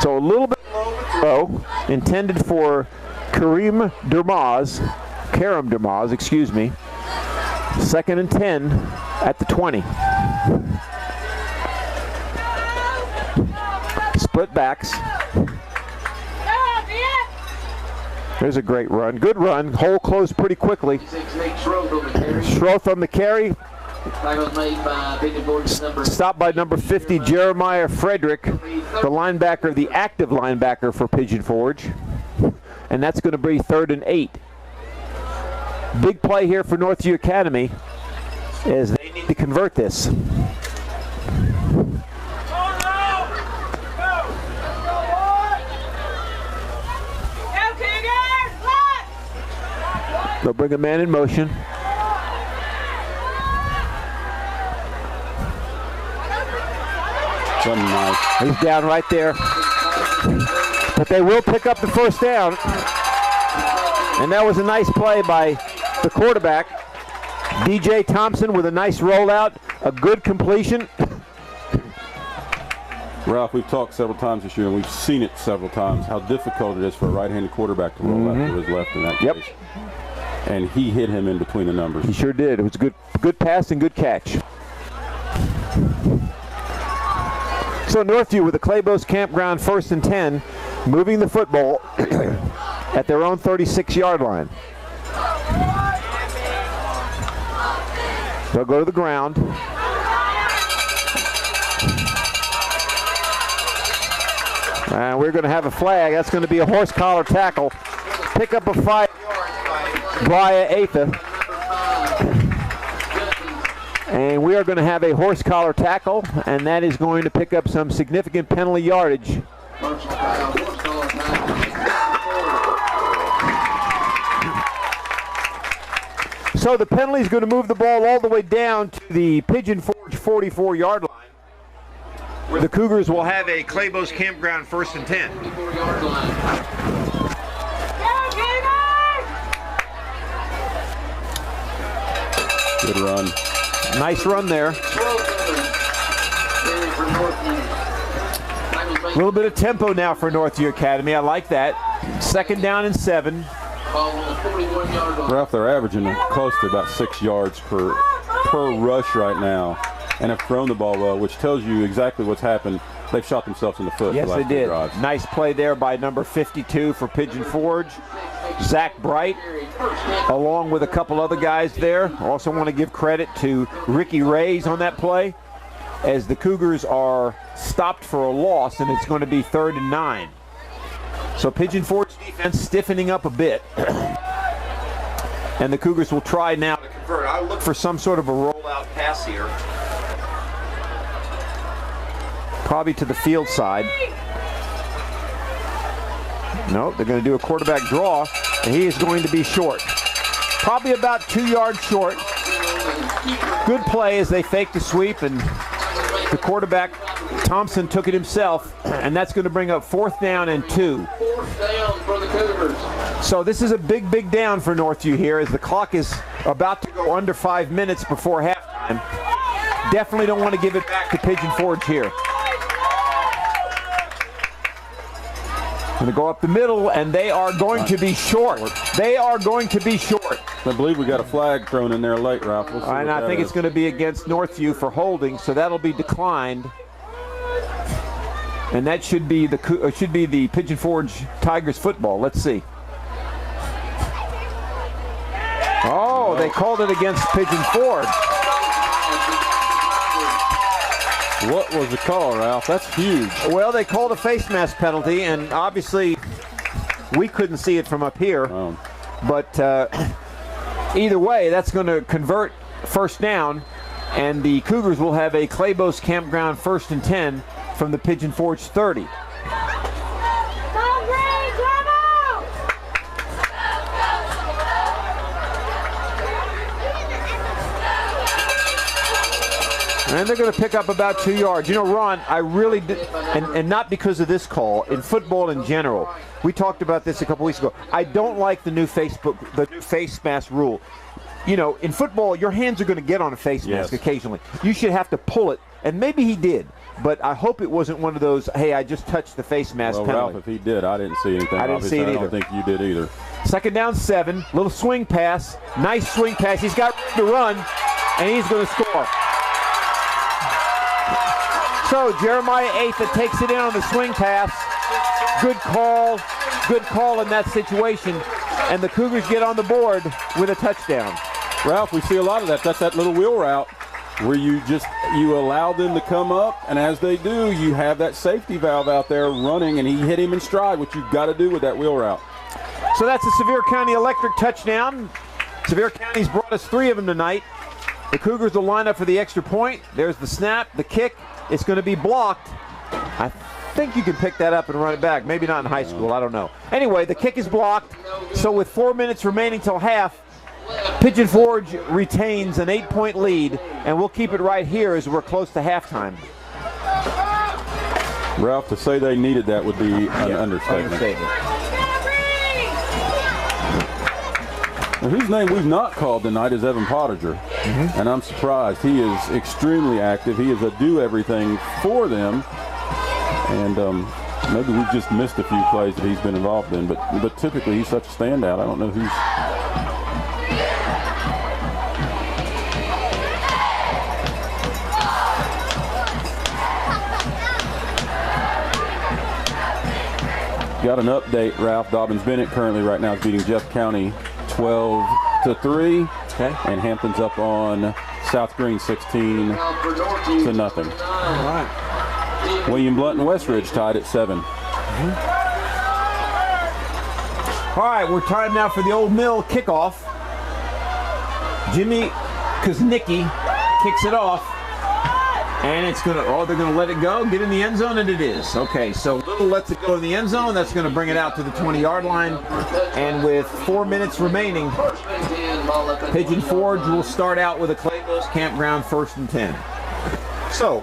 So a little bit low, intended for Karim Dermaz, excuse me. 2nd and 10 at the 20. Split backs. There's a great run. Good run. Hole closed pretty quickly. Schroth on the carry. Stopped by number 50, Jeremiah Frederick, the linebacker, the active linebacker for Pigeon Forge. And that's going to be 3rd and 8. Big play here for Northview Academy as they need to convert this. They'll bring a man in motion. Nice. He's down right there. But they will pick up the first down. And that was a nice play by the quarterback, DJ Thompson, with a nice rollout, a good completion. Ralph, we've talked several times this year, and we've seen it several times, how difficult it is for a right-handed quarterback to roll out to his left in that case. And he hit him in between the numbers. He sure did. It was a good pass and good catch. So Northview with the Clabough's Campground 1st and 10, moving the football at their own 36-yard line. They'll go to the ground. And we're going to have a flag. That's going to be a horse collar tackle. Pick up a 5 Bria Atha. And we are going to have a horse collar tackle, and that is going to pick up some significant penalty yardage. So the penalty is going to move the ball all the way down to the Pigeon Forge 44-yard line, where the Cougars will have a Clabough's Campground 1st and 10. Good run. Nice run there. A little bit of tempo now for Northview Academy. I like that. 2nd down and 7. Ralph, they're averaging close to about 6 yards per rush right now, and have thrown the ball well, which tells you exactly what's happened. They've shot themselves in the foot. Yes, the they last few did. drives. Nice play there by number 52 for Pigeon Forge. Zach Bright, along with a couple other guys there. Also want to give credit to Ricky Reyes on that play, as the Cougars are stopped for a loss, and it's going to be 3rd and 9. So Pigeon Forge defense stiffening up a bit. And the Cougars will try now to convert. I'll look for some sort of a rollout pass here. Probably to the field side. No, they're going to do a quarterback draw, and he is going to be short. Probably about 2 yards short. Good play as they fake the sweep, and the quarterback, Thompson, took it himself, and that's going to bring up 4th down and 2. 4th down for the Cougars. So this is a big down for Northview here, as the clock is about to go under 5 minutes before halftime. Definitely don't want to give it back to Pigeon Forge here. Going to go up the middle, and they are going to be short. They are going to be short. I believe we got a flag thrown in there late, Ralph. We'll And I think it's going to be against Northview for holding, so that'll be declined. And that should be the Pigeon Forge Tigers football. Let's see. Oh, they called it against Pigeon Forge. What was the call, Ralph? That's huge. Well, they called a face mask penalty, and obviously we couldn't see it from up here. Oh. But either way, that's going to convert 1st down, and the Cougars will have a Clabough's Campground 1st and 10 from the Pigeon Forge 30. And they're going to pick up about 2 yards. You know, Ron, I really did, and not because of this call, in football in general. We talked about this a couple weeks ago. I don't like the new face mask rule. You know, in football, your hands are going to get on a face mask occasionally. You should have to pull it, and maybe he did. But I hope it wasn't one of those, hey, I just touched the face mask penalty. Ralph, if he did, I didn't see anything. I didn't see it either. I don't think you did either. 2nd down 7, little swing pass, nice swing pass. He's got to run, and he's going to score. So Jeremiah Atha takes it in on the swing pass. Good call in that situation. And the Cougars get on the board with a touchdown. Ralph, we see a lot of that. That's that little wheel route where you allow them to come up, and as they do, you have that safety valve out there running, and he hit him in stride, which you've got to do with that wheel route. So that's a Sevier County Electric touchdown. Sevier County's brought us 3 of them tonight. The Cougars will line up for the extra point. There's the snap, the kick. It's going to be blocked. I think you can pick that up and run it back. Maybe not in high school. I don't know. Anyway, the kick is blocked. So with 4 minutes remaining till half, Pigeon Forge retains an 8-point lead, and we'll keep it right here as we're close to halftime. Ralph, to say they needed that would be an understatement. Now, whose name we've not called tonight is Evan Pottinger, and I'm surprised. He is extremely active. He is a do-everything for them, and maybe we've just missed a few plays that he's been involved in, but typically he's such a standout. I don't know who's... Got an update, Ralph. Dobbins-Bennett currently right now is beating Jeff County 12-3, and Hampton's up on South Green 16-0. All right. William Blunt and Westridge tied at 7. All right, we're timed now for the Old Mill kickoff. Jimmy Kuznicki kicks it off. And it's going to, they're going to let it go, get in the end zone, and it is. Okay, so Little lets it go in the end zone. That's going to bring it out to the 20-yard line. And with 4 minutes remaining, Pigeon Forge will start out with a Clabough's Campground 1st and 10. So,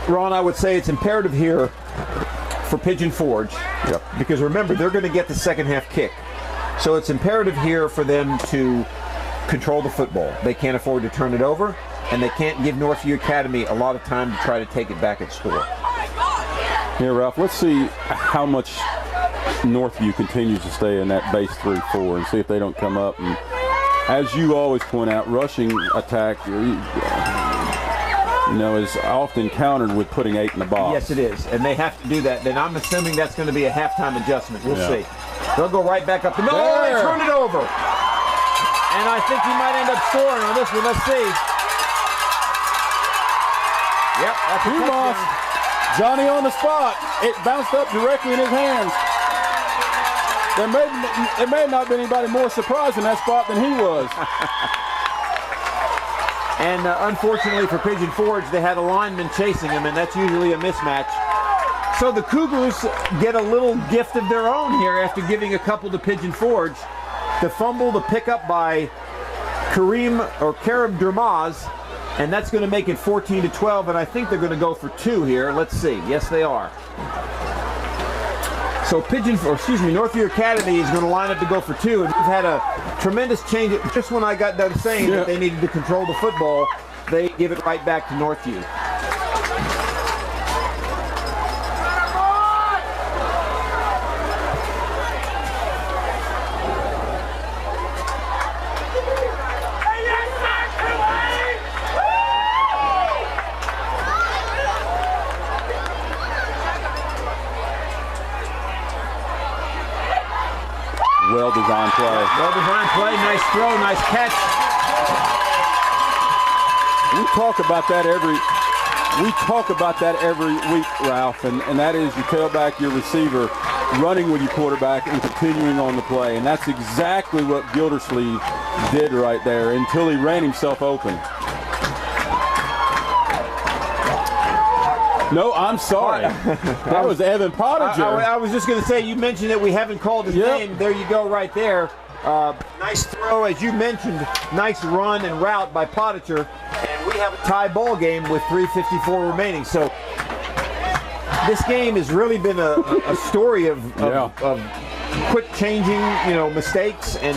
Ron, I would say it's imperative here for Pigeon Forge. Yep. Because remember, they're going to get the second half kick. So it's imperative here for them to control the football. They can't afford to turn it over, and they can't give Northview Academy a lot of time to try to take it back and score. Yeah, Ralph, let's see how much Northview continues to stay in that base 3-4 and see if they don't come up. And as you always point out, rushing attack, is often countered with putting 8 in the box. Yes, it is, and they have to do that. Then I'm assuming that's going to be a halftime adjustment. We'll see. They'll go right back up. No, they turn it over. And I think he might end up scoring on this one. Let's see. Yep, that's a touchdown. Johnny on the spot. It bounced up directly in his hands. There may not have been anybody more surprised in that spot than he was. And unfortunately for Pigeon Forge, they had a lineman chasing him, and that's usually a mismatch. So the Cougars get a little gift of their own here after giving a couple to Pigeon Forge. The fumble, the pickup by Karim Durmaz, and that's going to make it 14-12, and I think they're going to go for 2 here. Let's see. Yes, they are. So Northview Academy is going to line up to go for 2, and we've had a tremendous change. Just when I got done saying that they needed to control the football, they give it right back to Northview. Well-designed play. Well-designed play. Nice throw. Nice catch. We talk about that every week, Ralph, and that is you tail back your receiver, running with your quarterback and continuing on the play. And that's exactly what Gildersleeve did right there until he ran himself open. No, I'm sorry. That was Evan Pottinger. I was just going to say, you mentioned that we haven't called his name. There you go right there. Nice throw, as you mentioned. Nice run and route by Pottinger. And we have a tie ball game with 3:54 remaining. So this game has really been a story of quick changing, mistakes, and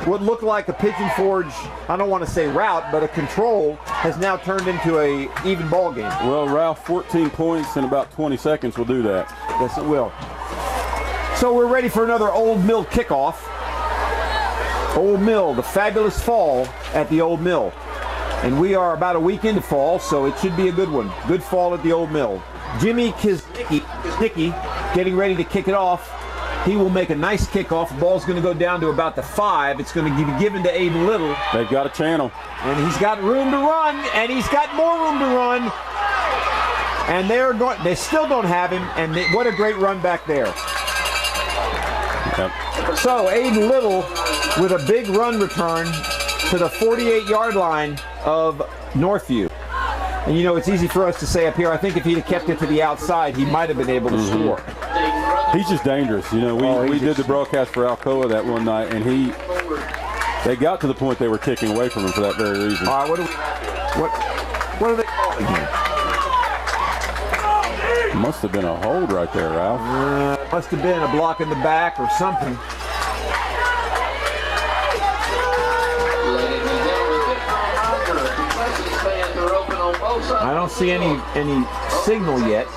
what looked like a Pigeon Forge, I don't want to say route, but a control has now turned into a even ball game. Well, Ralph, 14 points in about 20 seconds will do that. Yes, it will. So we're ready for another Old Mill kickoff. Old Mill, the fabulous fall at the Old Mill. And we are about a week into fall, so it should be a good one. Good fall at the Old Mill. Jimmy Kiznicki getting ready to kick it off. He will make a nice kickoff. The ball's going to go down to about the 5. It's going to be given to Aiden Little. They've got a channel. And he's got room to run, and he's got more room to run. And they still don't have him, and what a great run back there. Yep. So Aiden Little with a big run return to the 48-yard line of Northview. And it's easy for us to say up here, I think if he'd have kept it to the outside, he might have been able to score. He's just dangerous. We did the broadcast for Alcoa that one night, and they got to the point they were kicking away from him for that very reason. All right, what are they calling here? Must have been a hold right there, Ralph. Must have been a block in the back or something. I don't see any signal yet.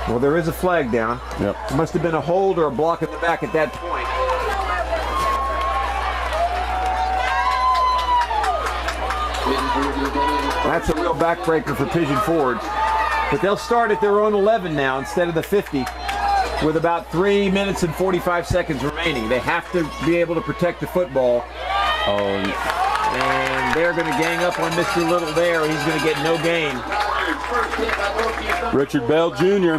Well, there is a flag down. Yep. It must have been a hold or a block in the back at that point. That's a real backbreaker for Pigeon Forge. But they'll start at their own 11 now instead of the 50 with about 3 minutes and 45 seconds remaining. They have to be able to protect the football. And they're going to gang up on Mr. Little there. He's going to get no gain. Richard Bell Jr.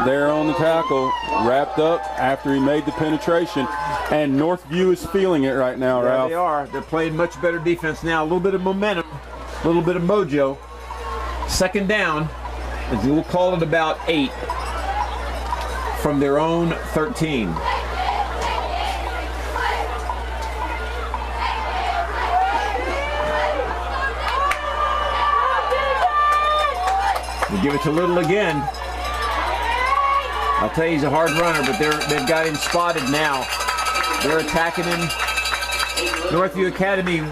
there on the tackle, wrapped up after he made the penetration. And Northview is feeling it right now, Ralph. They are. They're playing much better defense now. A little bit of momentum, a little bit of mojo. Second down, as we'll call it about 8 from their own 13. We give it to Little again. I'll tell you, he's a hard runner, but they've got him spotted now. They're attacking him. Northview Academy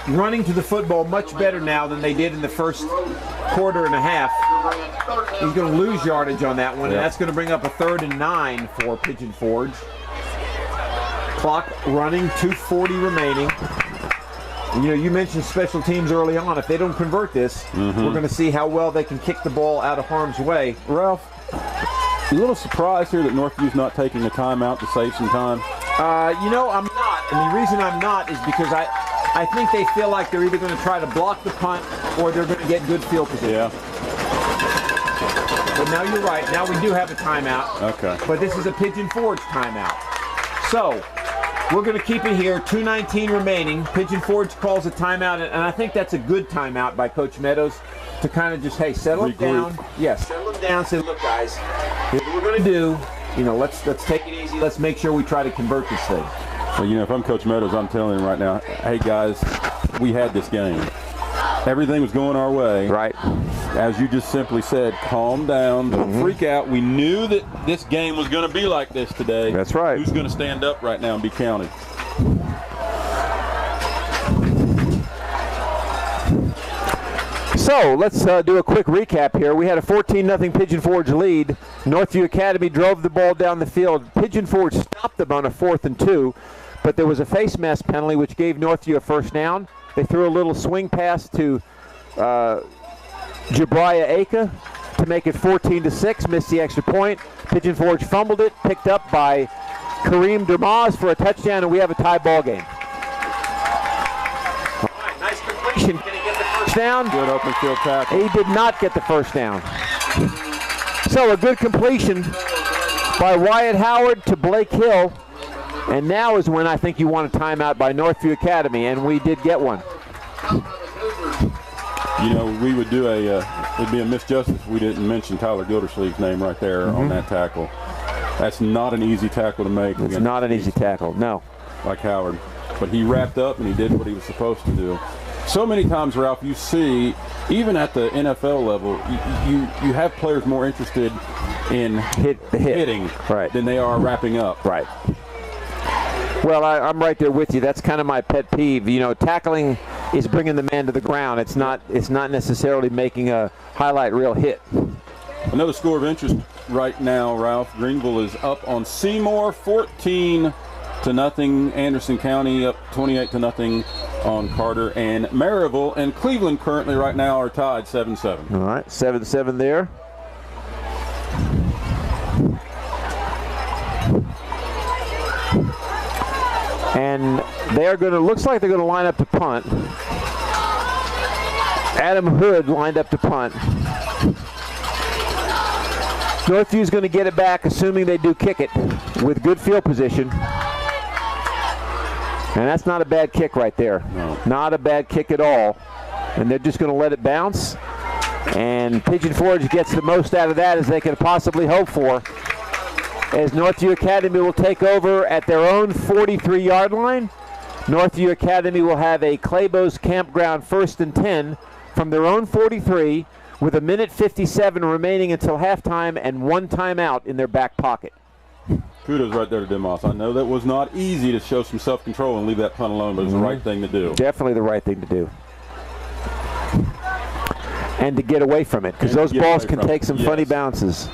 running to the football much better now than they did in the first quarter and a half. He's going to lose yardage on that one, and that's going to bring up a 3rd and 9 for Pigeon Forge. Clock running, 2:40 remaining. You mentioned special teams early on. If they don't convert this, we're going to see how well they can kick the ball out of harm's way. Ralph, You a little surprised here that Northview's not taking a timeout to save some time? You know, I'm not. And the reason I'm not is because I think they feel like they're either going to try to block the punt or they're going to get good field position. Yeah. But now you're right. Now we do have a timeout. Okay. But this is a Pigeon Forge timeout. So we're going to keep it here. 2:19 remaining. Pigeon Forge calls a timeout, and I think that's a good timeout by Coach Meadows to kind of just, hey, settle it down. Yes, settle it down. Say, look, guys, here's what we're going to do. You know, let's take it easy. Let's make sure we try to convert this thing. Well, you know, if I'm Coach Meadows, I'm telling him right now, hey, guys, we had this game. Everything was going our way. Right. As you just simply said, calm down, don't freak out. We knew that this game was going to be like this today. That's right. Who's going to stand up right now and be counted? So let's do a quick recap here. We had a 14-0 Pigeon Forge lead. Northview Academy drove the ball down the field. Pigeon Forge stopped them on a 4th and 2, but there was a face mask penalty which gave Northview a first down. They threw a little swing pass to Jabriah Aka to make it 14-6, missed the extra point. Pigeon Forge fumbled it, picked up by Kareem Dermaz for a touchdown, and we have a tie ball game. All right, nice completion. Can he get the first down? Good open field tackle. He did not get the first down. So a good completion by Wyatt Howard to Blake Hill. And now is when I think you want a timeout by Northview Academy, and we did get one. You know, we would do it'd be a misjustice if we didn't mention Tyler Gildersleeve's name right there on that tackle. That's not an easy tackle to make. It's not an easy tackle, no. Like Howard. But he wrapped up and he did what he was supposed to do. So many times, Ralph, you see, even at the NFL level, you have players more interested in hitting than they are wrapping up. Right. Well, I'm right there with you. That's kind of my pet peeve. You know, tackling is bringing the man to the ground. It's not necessarily making a highlight reel hit. Another score of interest right now, Ralph. Greenville is up on Seymour, 14-0. Anderson County up 28-0 on Carter, and Maryville and Cleveland currently right now are tied 7-7. All right, 7-7 there. And they're going to, looks like they're going to line up to punt. Adam Hood lined up to punt. Northview's going to get it back, assuming they do kick it with good field position. And that's not a bad kick right there. No. Not a bad kick at all. And they're just going to let it bounce. And Pigeon Forge gets the most out of that as they can possibly hope for, as Northview Academy will take over at their own 43-yard line. Northview Academy will have a Clabough's Campground 1st and 10 from their own 43 with 1:57 remaining until halftime and one timeout in their back pocket. Kudos right there to Demas. I know that was not easy to show some self-control and leave that punt alone, but it's the right thing to do. Definitely the right thing to do. And to get away from it, because those balls can take some funny bounces.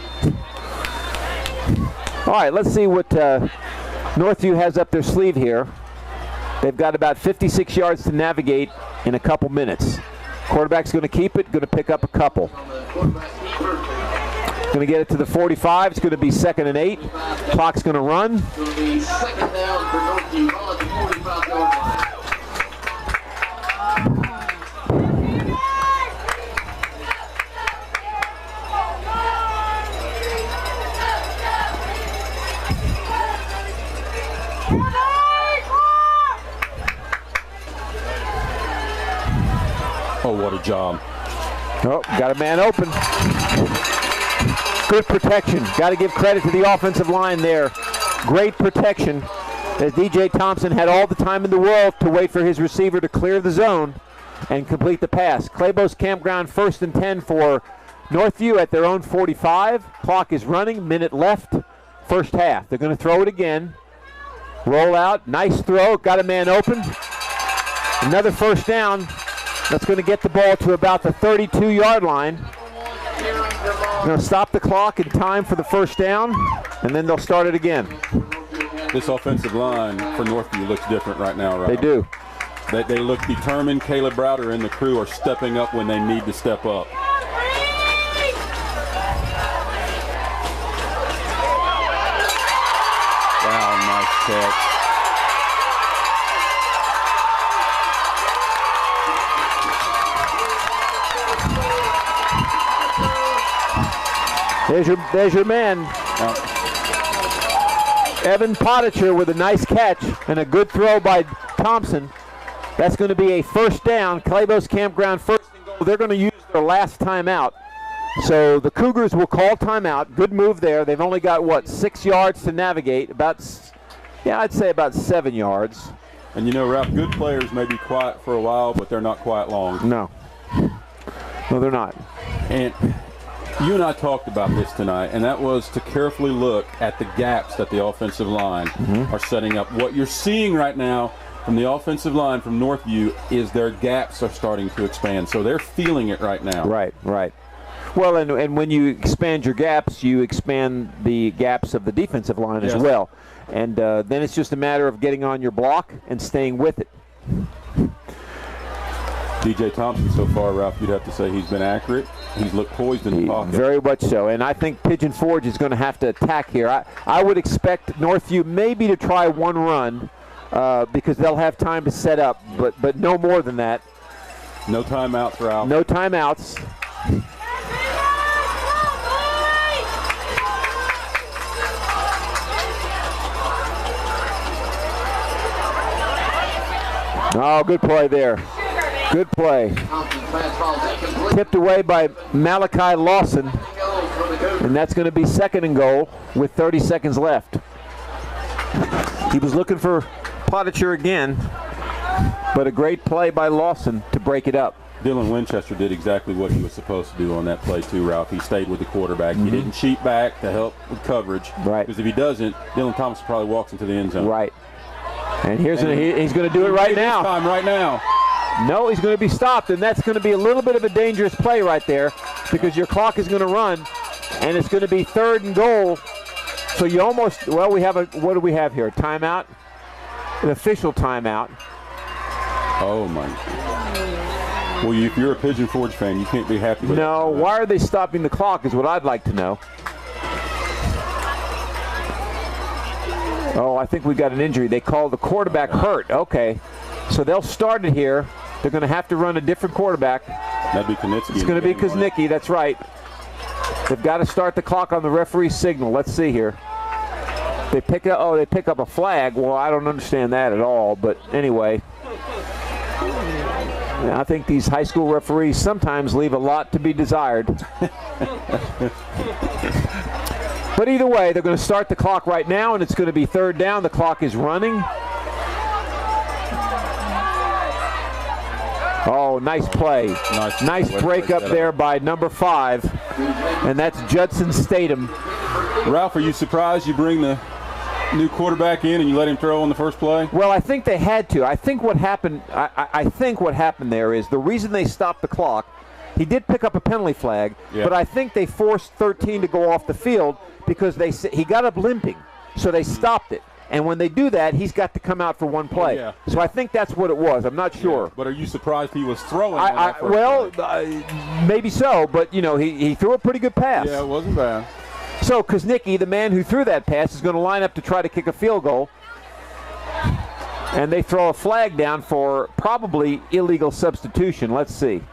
All right, let's see what Northview has up their sleeve here. They've got about 56 yards to navigate in a couple minutes. Quarterback's going to keep it, going to pick up a couple. Going to get it to the 45. It's going to be 2nd and 8. Clock's going to run. It's going to be 2nd down for Northview on the 45-yard line. Oh, what a job. Oh, got a man open. Good protection. Got to give credit to the offensive line there. Great protection, as DJ Thompson had all the time in the world to wait for his receiver to clear the zone and complete the pass. Clabough's Campground 1st and 10 for Northview at their own 45. Clock is running, minute left, first half. They're going to throw it again. Roll out, nice throw, got a man open. Another first down. That's going to get the ball to about the 32-yard line. Going to stop the clock in time for the first down, and then they'll start it again. This offensive line for Northview looks different right now, right? They do. They look determined. Caleb Browder and the crew are stepping up when they need to step up. catch. There's your man. Evan Potticher with a nice catch and a good throw by Thompson. That's going to be a first down. Clabough's Campground first and goal. They're going to use their last timeout. So the Cougars will call timeout. Good move there. They've only got, what, 6 yards to navigate. I'd say about 7 yards. And you know, Ralph, good players may be quiet for a while, but they're not quiet long. No, they're not. And you and I talked about this tonight, and that was to carefully look at the gaps that the offensive line are setting up. What you're seeing right now from the offensive line from Northview is their gaps are starting to expand. So they're feeling it right now. Right. Well, and when you expand your gaps, you expand the gaps of the defensive line as well. And then it's just a matter of getting on your block and staying with it. DJ Thompson so far, Ralph, you'd have to say he's been accurate. He's looked poised in the pocket. Very much so. And I think Pigeon Forge is going to have to attack here. I would expect Northview maybe to try one run because they'll have time to set up, but no more than that. No timeouts, Ralph. No timeouts. Oh, good play there. Good play. Tipped away by Malachi Lawson. And that's going to be second and goal with 30 seconds left. He was looking for Potticher again, but a great play by Lawson to break it up. Dylan Winchester did exactly what he was supposed to do on that play too, Ralph. He stayed with the quarterback. He didn't cheat back to help with coverage. Right. Because if he doesn't, Dylan Thompson probably walks into the end zone. Right. And he's going to do it right now. Time right now. No, he's going to be stopped, and that's going to be a little bit of a dangerous play right there because your clock is going to run, and it's going to be third and goal. So you almost, well, what do we have here? Timeout? An official timeout. Oh, my. Well, if you're a Pigeon Forge fan, you can't be happy with No, why are they stopping the clock is what I'd like to know. Oh, I think we got an injury. They called the quarterback hurt. Okay. So they'll start it here. They're going to have to run a different quarterback. That'd be Knitsky. It's going to be Kuznicki. That's right. They've got to start the clock on the referee's signal. Let's see here. They pick up a flag. Well, I don't understand that at all. But anyway, I think these high school referees sometimes leave a lot to be desired. But either way, they're going to start the clock right now, and it's going to be third down. The clock is running. Oh, nice play. Nice break up there by number 5, and that's Judson Statham. Ralph, are you surprised you bring the new quarterback in and you let him throw on the first play? Well, I think they had to. I think what happened there is the reason they stopped the clock, he did pick up a penalty flag, but I think they forced 13 to go off the field because he got up limping, so they stopped it. And when they do that, he's got to come out for one play. Yeah. So I think that's what it was. I'm not sure. Yeah. But are you surprised he was throwing? Maybe so. But, he threw a pretty good pass. Yeah, it wasn't bad. So Kuznicki, the man who threw that pass, is going to line up to try to kick a field goal. And they throw a flag down for probably illegal substitution. Let's see.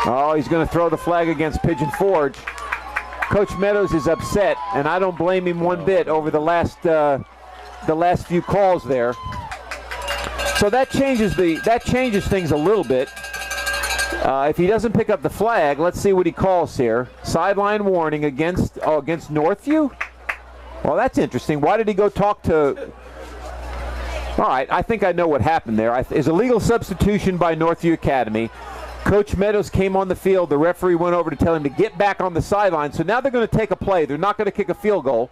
Oh, he's going to throw the flag against Pigeon Forge. Coach Meadows is upset, and I don't blame him one bit over the last few calls there. So that changes things a little bit. If he doesn't pick up the flag, let's see what he calls here. Sideline warning against Northview? Well, that's interesting. Why did he go talk to... All right, I think I know what happened there. It's a legal substitution by Northview Academy. Coach Meadows came on the field. The referee went over to tell him to get back on the sideline. So now they're going to take a play. They're not going to kick a field goal.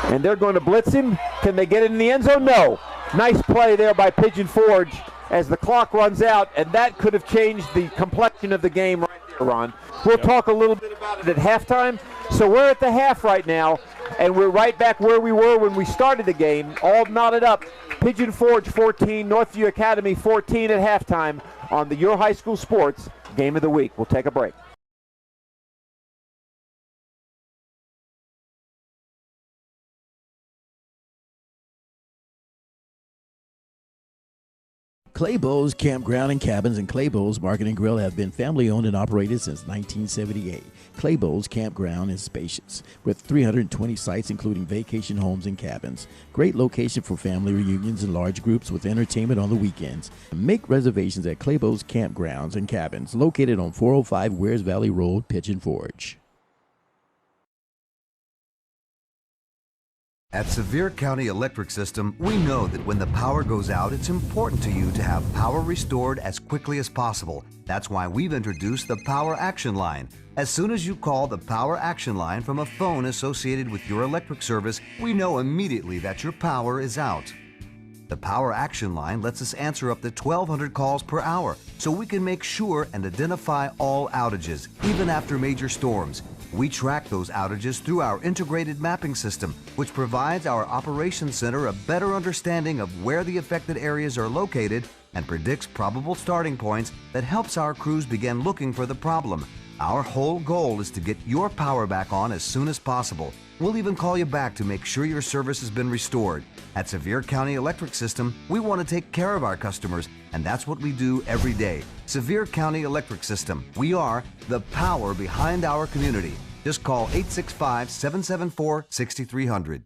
And they're going to blitz him. Can they get it in the end zone? No. Nice play there by Pigeon Forge as the clock runs out, and that could have changed the complexion of the game right there, Ron. We'll talk a little bit about it at halftime. So we're at the half right now, and we're right back where we were when we started the game, all knotted up. Pigeon Forge 14, Northview Academy 14 at halftime on the Your High School Sports Game of the Week. We'll take a break. Clabough's Campground and Cabins and Clabough's Market and Grill have been family owned and operated since 1978. Clabough's Campground is spacious, with 320 sites including vacation homes and cabins. Great location for family reunions and large groups with entertainment on the weekends. Make reservations at Clabough's Campgrounds and Cabins, located on 405 Wears Valley Road, Pigeon Forge. At Sevier County Electric System, we know that when the power goes out, it's important to you to have power restored as quickly as possible. That's why we've introduced the Power Action Line. As soon as you call the Power Action Line from a phone associated with your electric service, we know immediately that your power is out. The Power Action Line lets us answer up to 1,200 calls per hour, so we can make sure and identify all outages, even after major storms. We track those outages through our integrated mapping system, which provides our operations center a better understanding of where the affected areas are located and predicts probable starting points that helps our crews begin looking for the problem. Our whole goal is to get your power back on as soon as possible. We'll even call you back to make sure your service has been restored. At Sevier County Electric System, we want to take care of our customers, and that's what we do every day. Sevier County Electric System. We are the power behind our community. Just call 865-774-6300.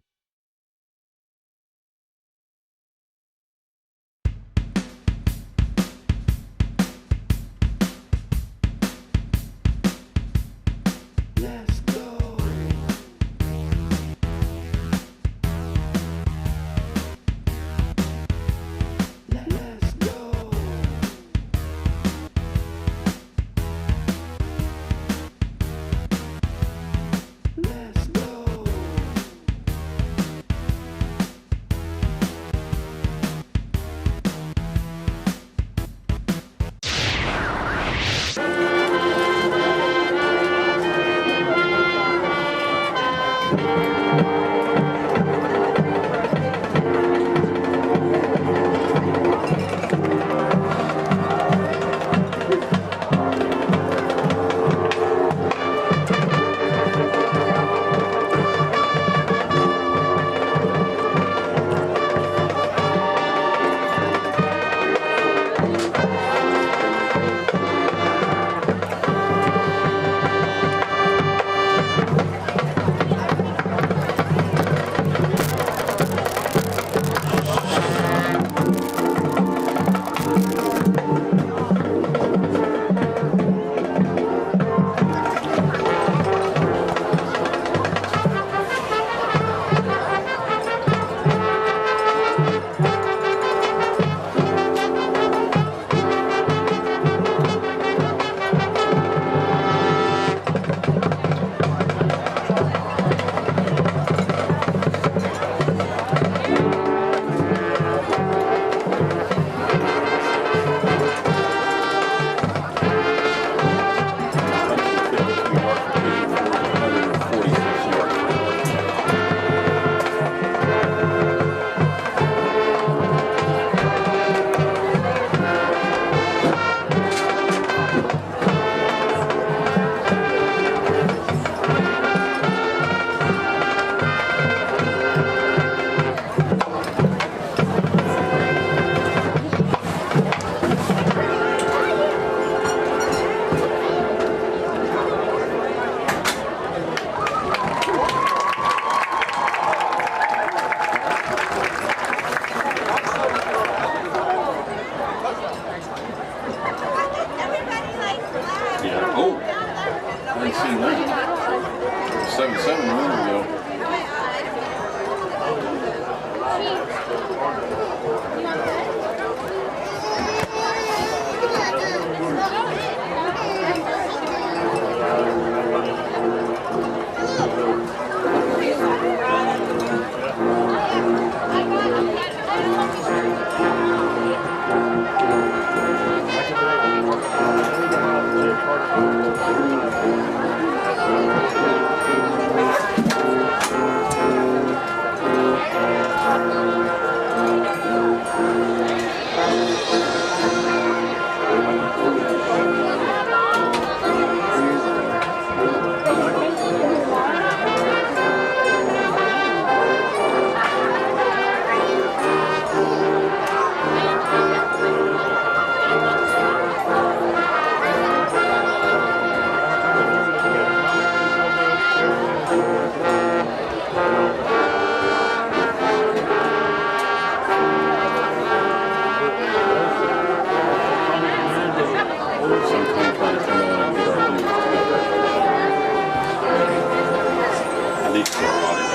sore body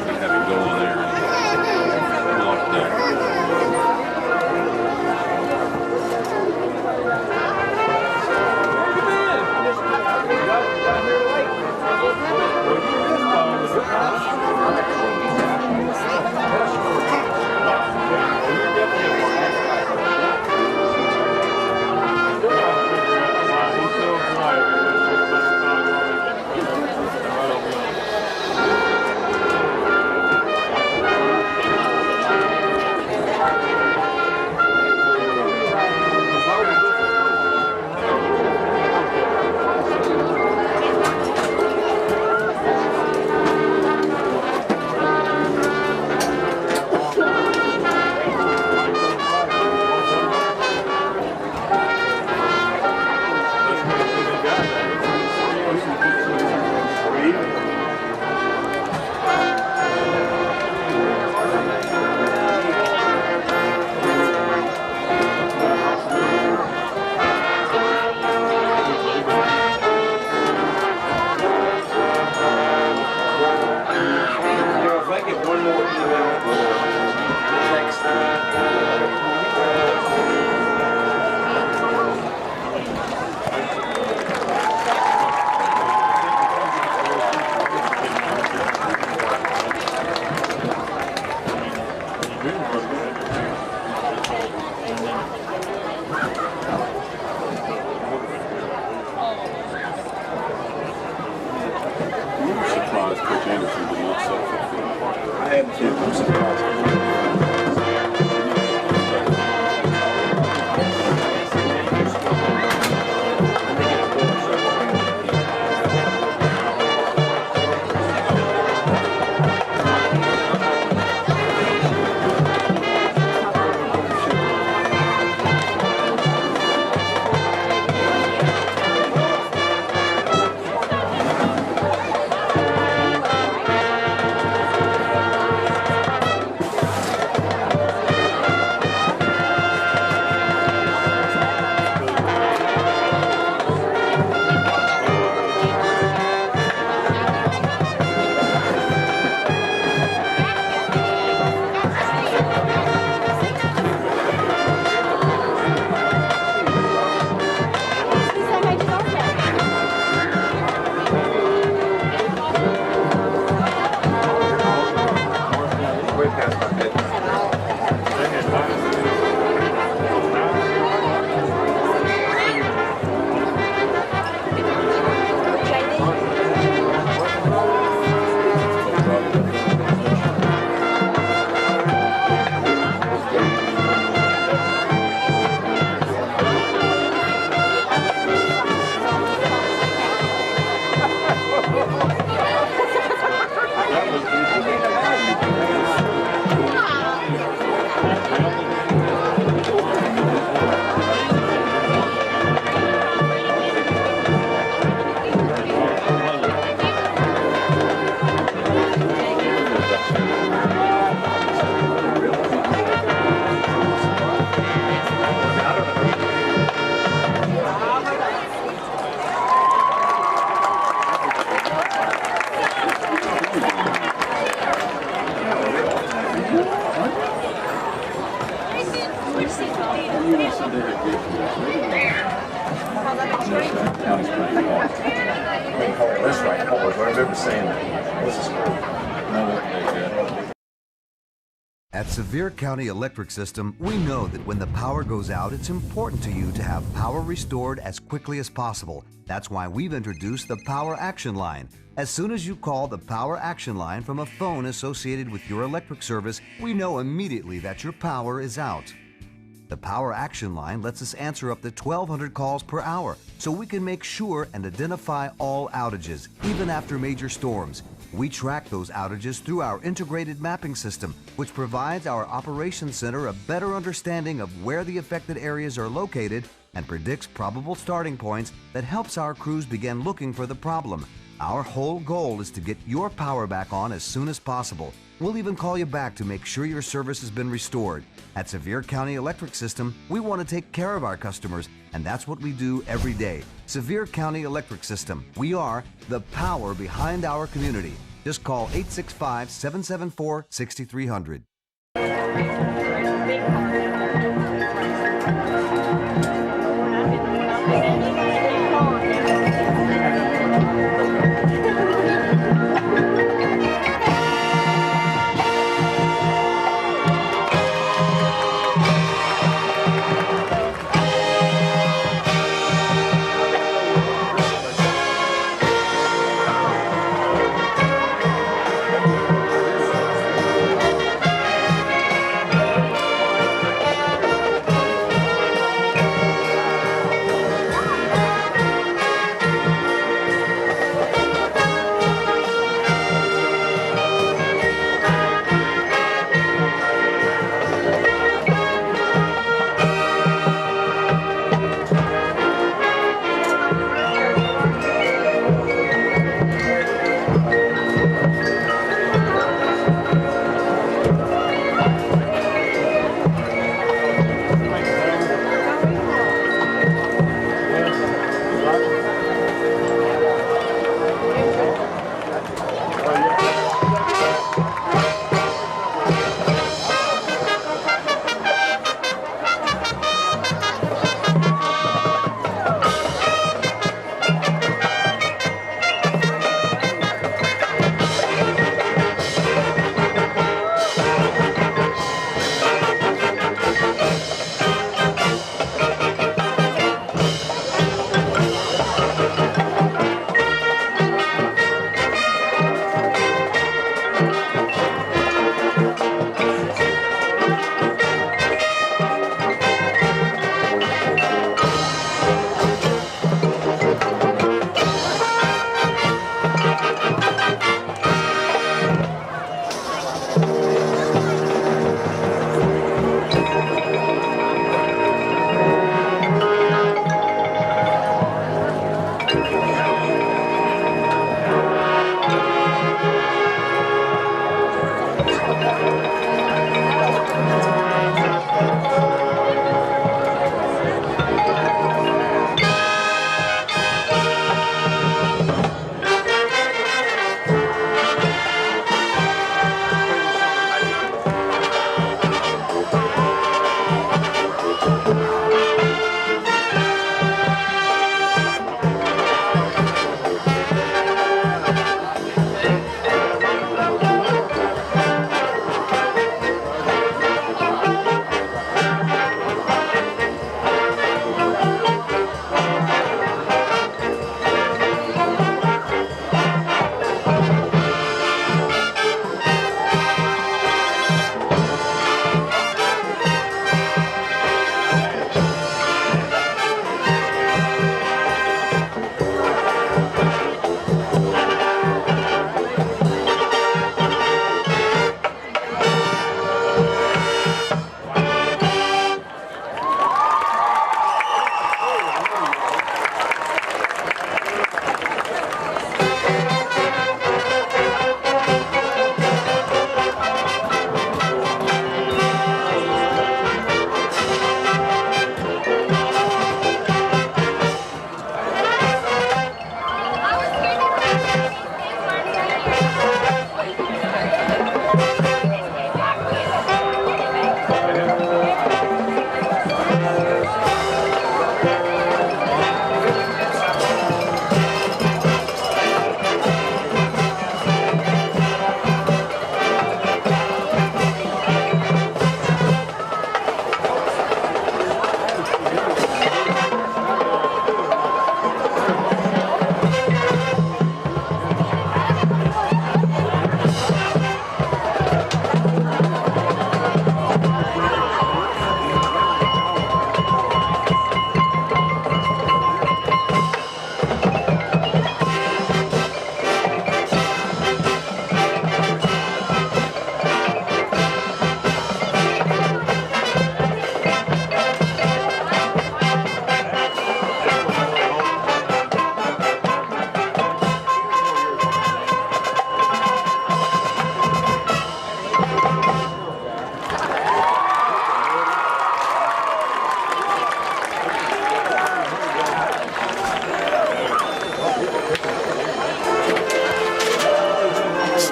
and have him go in there and lock it down. At Sevier County Electric System, we know that when the power goes out, it's important to you to have power restored as quickly as possible. That's why we've introduced the Power Action Line. As soon as you call the Power Action Line from a phone associated with your electric service, we know immediately that your power is out. The Power Action Line lets us answer up to 1,200 calls per hour, so we can make sure and identify all outages, even after major storms. We track those outages through our integrated mapping system, which provides our operations center a better understanding of where the affected areas are located and predicts probable starting points that helps our crews begin looking for the problem. Our whole goal is to get your power back on as soon as possible. We'll even call you back to make sure your service has been restored. At Sevier County Electric System, we want to take care of our customers, and that's what we do every day. Sevier County Electric System, we are the power behind our community. Just call 865-774-6300.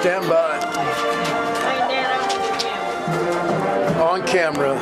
Stand by. On camera.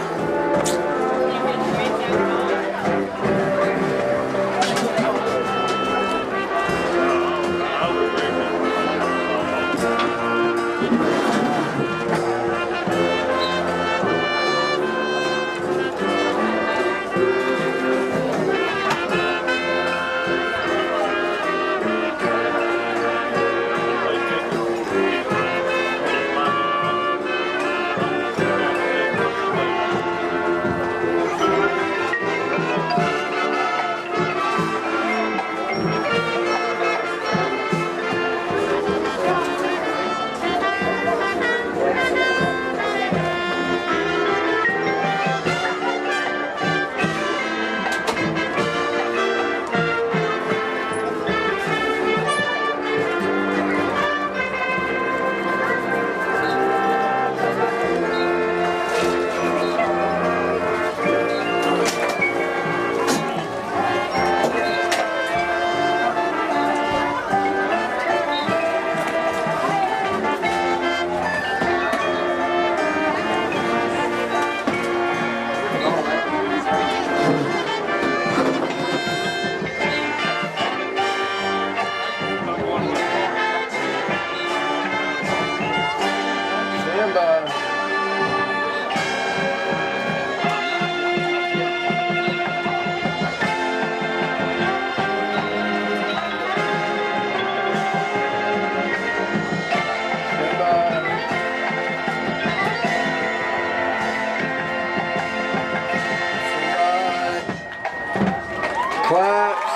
Claps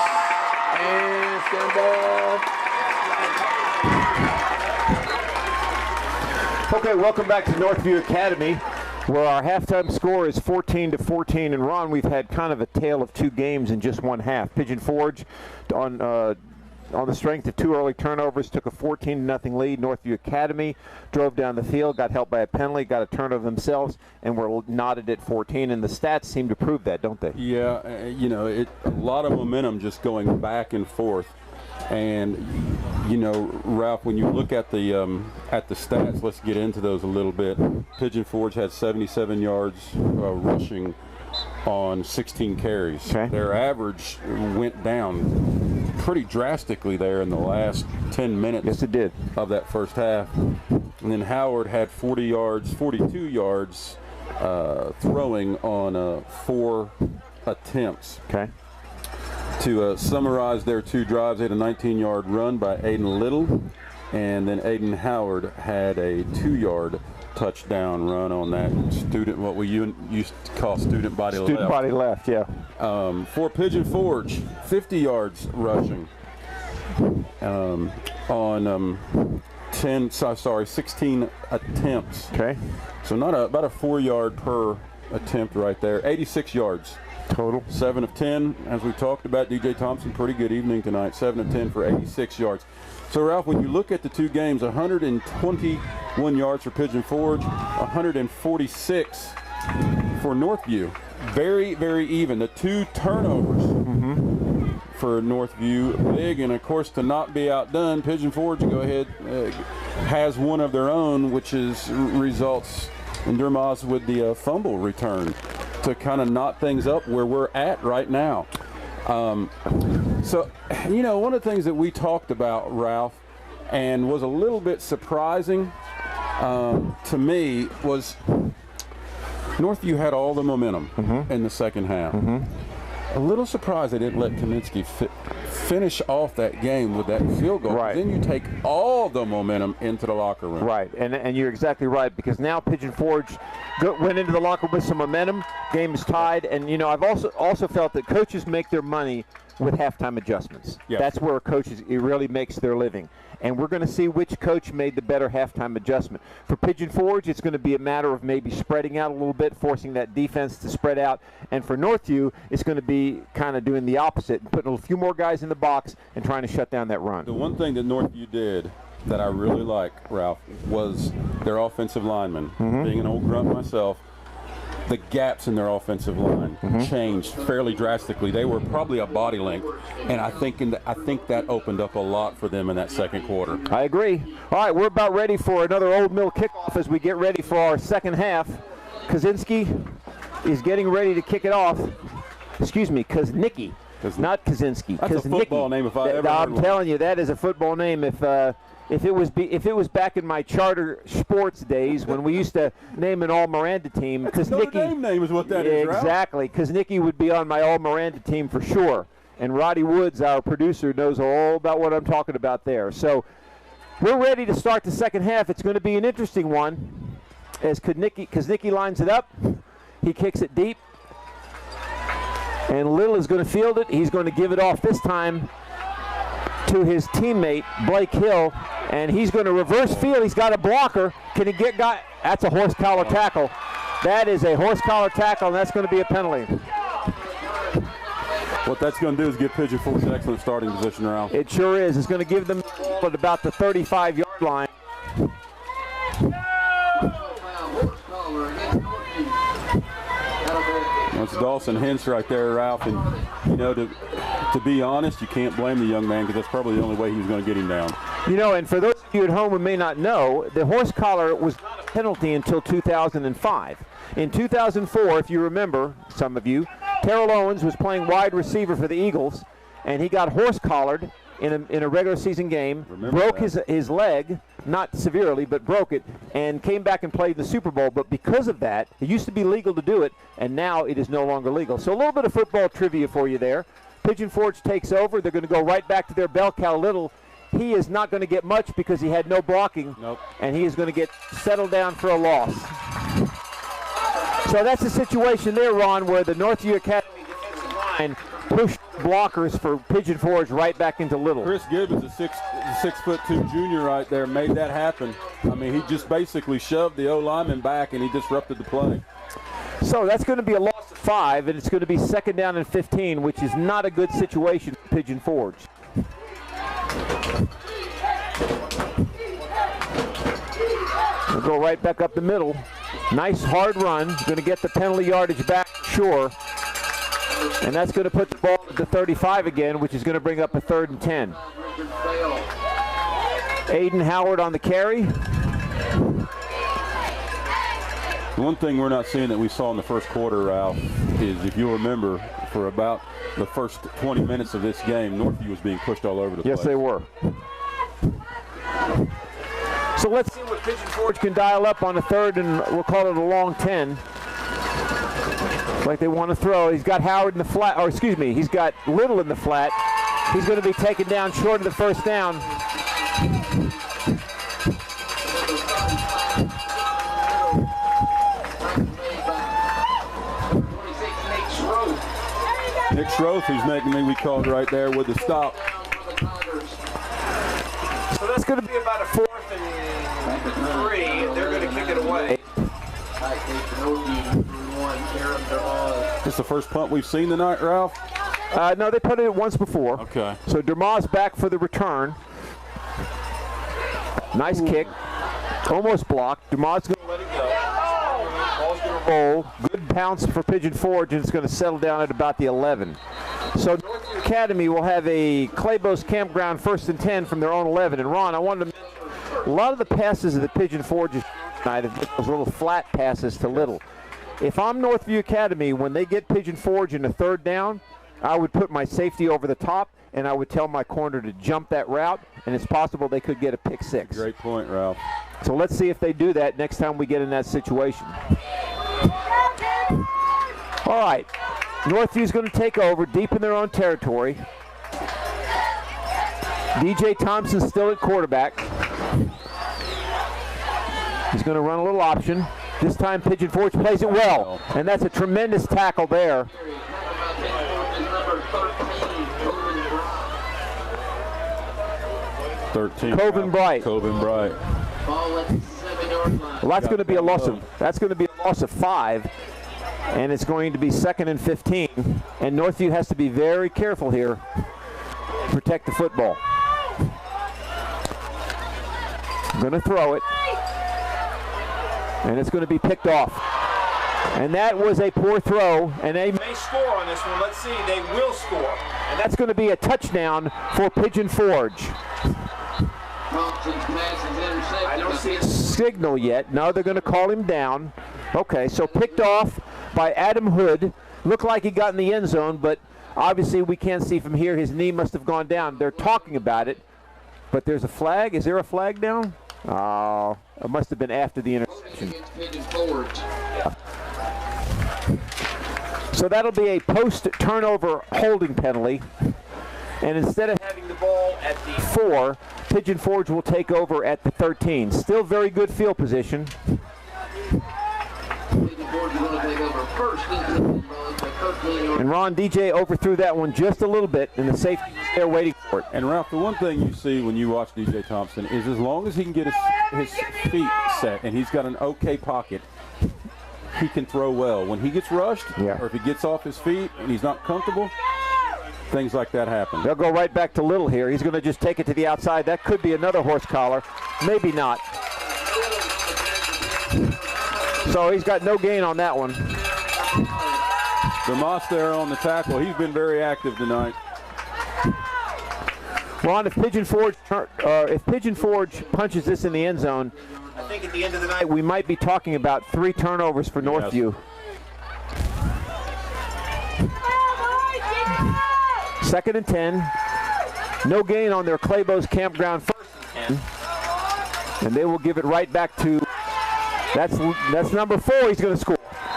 and stand by. Okay, welcome back to Northview Academy, where our halftime score is 14-14. And Ron, we've had kind of a tale of two games in just one half. Pigeon Forge on the strength of two early turnovers took a 14-0 lead. Northview Academy drove down the field, got helped by a penalty, got a turnover themselves, and were knotted at 14. And the stats seem to prove that, don't they? Yeah, you know, a lot of momentum just going back and forth. And you know, Ralph, when you look at the stats, let's get into those a little bit. Pigeon Forge had 77 yards rushing on 16 carries. Okay. Their average went down pretty drastically there in the last 10 minutes. Yes, it did. Of that first half. And then Howard had 42 yards throwing on 4 attempts. Okay. To summarize their two drives, they had a 19-yard run by Aiden Little, and then Aiden Howard had a 2-yard touchdown run on that student, what we used to call student body left. Student body left, yeah. For Pigeon Forge, 50 yards rushing on 16 attempts. Okay. So about a 4-yard per attempt right there. 86 yards. Total. 7 of 10, as we talked about. DJ Thompson, pretty good evening tonight. 7 of 10 for 86 yards. So, Ralph, when you look at the two games, 121 yards for Pigeon Forge, 146 for Northview. Very, very even. The 2 turnovers for Northview, big. And, of course, to not be outdone, Pigeon Forge, go ahead, has one of their own, which results in Dermaz with the fumble return to kind of knot things up where we're at right now. So, you know, one of the things that we talked about, Ralph, and was a little bit surprising to me was Northview had all the momentum in the second half. A little surprised they didn't let Kaminsky finish off that game with that field goal. Right. Then you take all the momentum into the locker room. Right, and you're exactly right, because now Pigeon Forge went into the locker room with some momentum. Game is tied, and you know, I've also felt that coaches make their money with halftime adjustments. Yes. That's where coaches, it really makes their living. And we're going to see which coach made the better halftime adjustment. For Pigeon Forge, it's going to be a matter of maybe spreading out a little bit, forcing that defense to spread out. And for Northview, it's going to be kind of doing the opposite, putting a few more guys in the box and trying to shut down that run. The one thing that Northview did that I really like, Ralph, was their offensive linemen. Being an old grunt myself, the gaps in their offensive line changed fairly drastically. They were probably a body length, and I think that opened up a lot for them in that second quarter. I agree. All right, we're about ready for another Old Mill kickoff as we get ready for our second half. Kaczynski is getting ready to kick it off. Excuse me, Kaznicki, not Kaczynski. That's a football name if I ever heard I'm one. telling you, that is a football name. If it was back in my charter sports days when we used to name an All Miranda team, Notre Dame name is what that is, right? Exactly. Kaznicki would be on my All Miranda team for sure. And Roddy Woods, our producer, knows all about what I'm talking about there. So we're ready to start the second half. It's going to be an interesting one as Kaznicki lines it up. He kicks it deep. And Little is going to field it. He's going to give it off this time to his teammate, Blake Hill. And he's going to reverse field. He's got a blocker. Can he get guy? That's a horse collar tackle. That is a horse collar tackle, and that's going to be a penalty. What that's going to do is give Pigeon Forge an excellent starting position around. It sure is. It's going to give them the ball at about the 35-yard line. That's Dawson Hintz right there, Ralph. And, you know, to be honest, you can't blame the young man because that's probably the only way he was going to get him down. You know, and for those of you at home who may not know, the horse collar was not a penalty until 2005. In 2004, if you remember, some of you, Terrell Owens was playing wide receiver for the Eagles, and he got horse collared in a regular season game, broke his leg, not severely, but broke it, and came back and played the Super Bowl. But because of that, it used to be legal to do it, and now it is no longer legal. So a little bit of football trivia for you there. Pigeon Forge takes over. They're going to go right back to their bell cow. Little. He is not going to get much because he had no blocking, and he is going to get settled down for a loss. So that's the situation there, Ron, where the Northview Academy defensive line pushed blockers for Pigeon Forge right back into Little. Chris Gibbons, a 6'2" junior right there, made that happen. I mean, he just basically shoved the O-lineman back, and he disrupted the play. So that's going to be a loss of 5, and it's going to be 2nd down and 15, which is not a good situation for Pigeon Forge. We'll go right back up the middle. Nice hard run. Going to get the penalty yardage back, sure. And that's going to put the ball at the 35 again, which is going to bring up a 3rd and 10. Aiden Howard on the carry. One thing we're not seeing that we saw in the first quarter, Ralph, is if you remember, for about the first 20 minutes of this game, Northview was being pushed all over the place. Yes, they were. So let's see what Pigeon Forge can dial up on a 3rd, and we'll call it a long 10. Like they want to throw. He's got Howard in the flat, or excuse me, he's got Little in the flat. He's going to be taken down short of the 1st down. Nick Schroth, who's making me, we called right there with the stop. So that's going to be about a 4th and 3, and they're going to kick it away. This the first punt we've seen tonight, Ralph? No, they punted it once before. Okay. So Dermaugh's back for the return. Nice kick. Almost blocked. Dermaugh's going to let it go. Ball's going to roll. Good bounce for Pigeon Forge, and it's going to settle down at about the 11. So Northview Academy will have a Clabough's Campground 1st and 10 from their own 11. And Ron, I wanted to mention, a lot of the passes of the Pigeon Forge tonight have been those little flat passes to Little. If I'm Northview Academy, when they get Pigeon Forge in a 3rd down, I would put my safety over the top, and I would tell my corner to jump that route, and it's possible they could get a pick 6. Great point, Ralph. So let's see if they do that next time we get in that situation. All right, Northview's going to take over deep in their own territory. DJ Thompson's still at quarterback. He's going to run a little option. This time Pigeon Forge plays it well, and that's a tremendous tackle there. Coven Bright. Coven Bright. Well, that's going to be a loss of 5, and it's going to be 2nd and 15. And Northview has to be very careful here to protect the football. Going to throw it, and it's going to be picked off. And that was a poor throw, and they may score on this one. Let's see, they will score. And that's going to be a touchdown for Pigeon Forge. I don't see a signal yet. No, they're going to call him down. Okay, so picked off by Adam Hood. Looked like he got in the end zone, but obviously we can't see from here. His knee must have gone down. They're talking about it, but there's a flag. Is there a flag down? Oh, it must have been after the interception. So that'll be a post-turnover holding penalty. And instead of having the ball at the 4, Pigeon Forge will take over at the 13. Still very good field position. And Ron DJ overthrew that one just a little bit, and the safety was there waiting for it. And Ralph, the one thing you see when you watch DJ Thompson is as long as he can get his feet set and he's got an okay pocket, he can throw well. When he gets rushed, or if he gets off his feet and he's not comfortable, things like that happen. They'll go right back to Little here. He's going to just take it to the outside. That could be another horse collar. Maybe not. So he's got no gain on that one. DeMoss there on the tackle. He's been very active tonight. Ron, if Pigeon Forge punches this in the end zone, I think at the end of the night we might be talking about 3 turnovers for Northview. Second and 10. No gain on their Clabough's Campground first and 10. And they will give it right back to, that's number 4 he's going to score.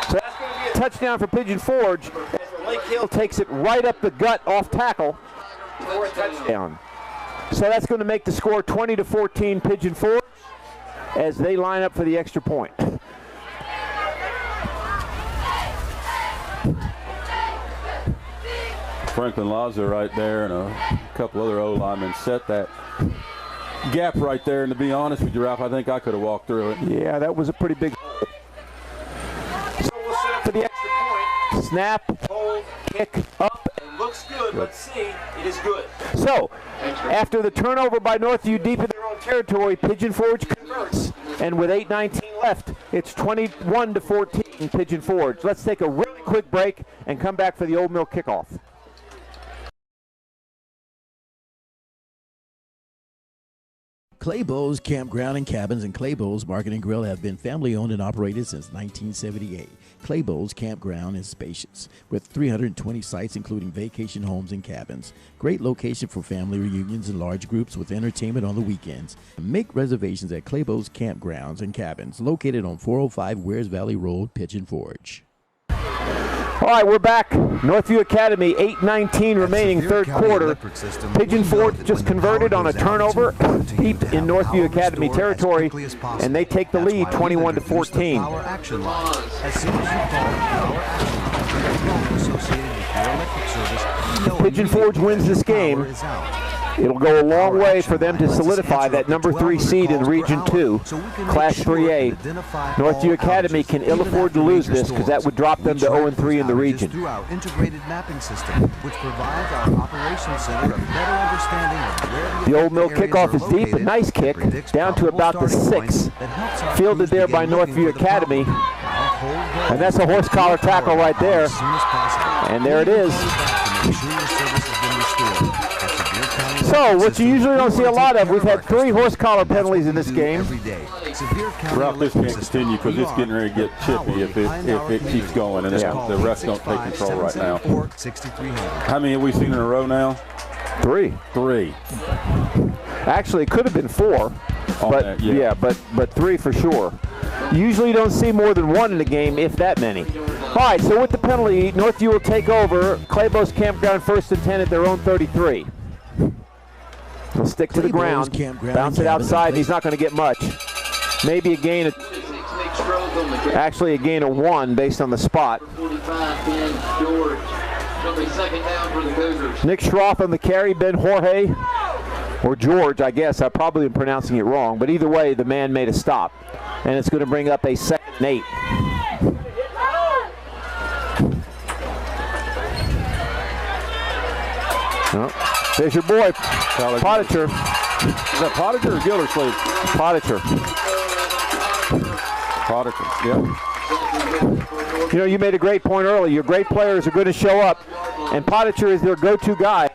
So that's going to be a touchdown for Pigeon Forge as Lake Hill takes it right up the gut off tackle for a touchdown. So that's going to make the score 20-14 Pigeon Forge as they line up for the extra point. Franklin Laza right there and a couple other O-linemen set that gap right there. And to be honest with you, Ralph, I think I could have walked through it. Yeah, that was a pretty big hole. So we'll set up for the extra point. Snap, hold, kick, up, and looks good. Let's see, it is good. So, after the turnover by Northview deep in their own territory, Pigeon Forge converts. And with 8:19 left, it's 21-14 Pigeon Forge. Let's take a really quick break and come back for the Old Mill kickoff. Clabough's Campground and Cabins and Clabough's Market and Grill have been family-owned and operated since 1978. Clabough's Campground is spacious, with 320 sites including vacation homes and cabins. Great location for family reunions and large groups with entertainment on the weekends. Make reservations at Clabough's Campgrounds and Cabins, located on 405 Wears Valley Road, Pigeon Forge. All right, we're back. Northview Academy, 8:19 remaining, third quarter. Pigeon Forge just converted on a turnover deep in Northview Academy territory, and they take the lead 21-14. Pigeon Forge wins this game. It'll go a long way for them to solidify that number 3 seed in Region 2, Class 3A. Northview Academy can ill afford to lose this because that would drop them to 0-3 in the region. The Old Mill kickoff is deep, a nice kick, down to about the 6. Fielded there by Northview Academy. And that's a horse collar tackle right there. And there it is. So, what you usually don't see a lot of, we've had 3 horse collar penalties in this game. Ralph, this can't continue because it's getting ready to get chippy if it keeps going, and the refs don't take control right now. How many have we seen in a row now? 3. 3. Actually, it could have been 4, but yeah, but 3 for sure. Usually you don't see more than 1 in a game, if that many. All right, so with the penalty, Northview will take over Clabough's Campground first and 10 at their own 33. He'll stick to the ground, bounce it outside, and he's not going to get much. Maybe a gain of, actually a gain of 1 based on the spot. Nick Schroff on the carry, Ben Jorge, or George, I guess. I probably am pronouncing it wrong, but either way, the man made a stop. And it's going to bring up a 2nd and 8. Oh, there's your boy, Potticher. Is that Potticher or Gildersleeve? Potticher. Potticher, yep. You know, you made a great point earlier. Your great players are going to show up, and Potticher is their go-to guy,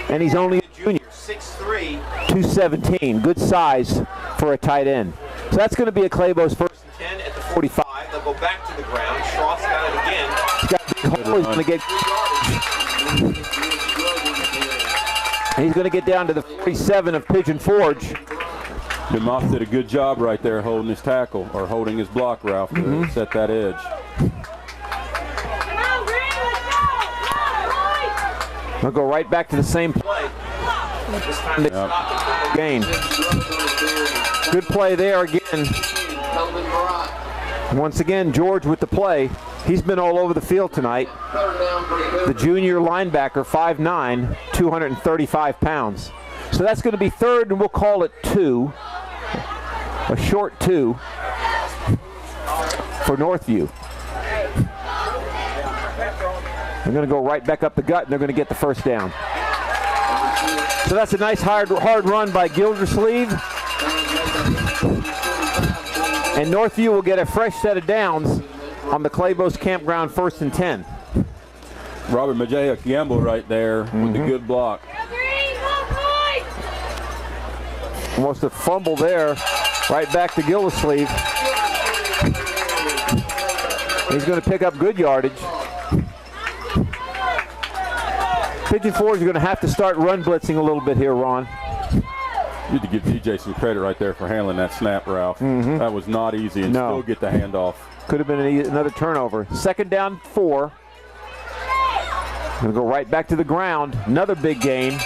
and he's only a junior, 6'3", 217. Good size for a tight end. So that's going to be a Clabough's 1st and 10 at the 45. They'll go back to the ground. Schroff's got it again. He's got a big hole. He's going to get. He's going to get down to the 47 of Pigeon Forge. DeMoss did a good job right there holding his tackle, or holding his block, Ralph, to set that edge. We'll go right back to the same play. This time they stop the game. Good play there again. Once again, George with the play. He's been all over the field tonight. The junior linebacker, 5'9", 235 pounds. So that's going to be 3rd, and we'll call it 2. A short 2 for Northview. They're going to go right back up the gut, and they're going to get the 1st down. So that's a nice hard run by Gildersleeve. And Northview will get a fresh set of downs on the Clabough's Campground 1st and 10. Robert Majaya Gamble right there with the good block. Almost a fumble there. Right back to Gildersleeve. He's going to pick up good yardage. Pigeon Forge is going to have to start run blitzing a little bit here, Ron. You need to give DJ some credit right there for handling that snap, Ralph. That was not easy, and still get the handoff. Could have been another turnover. 2nd down, 4. Going to go right back to the ground. Another big gain.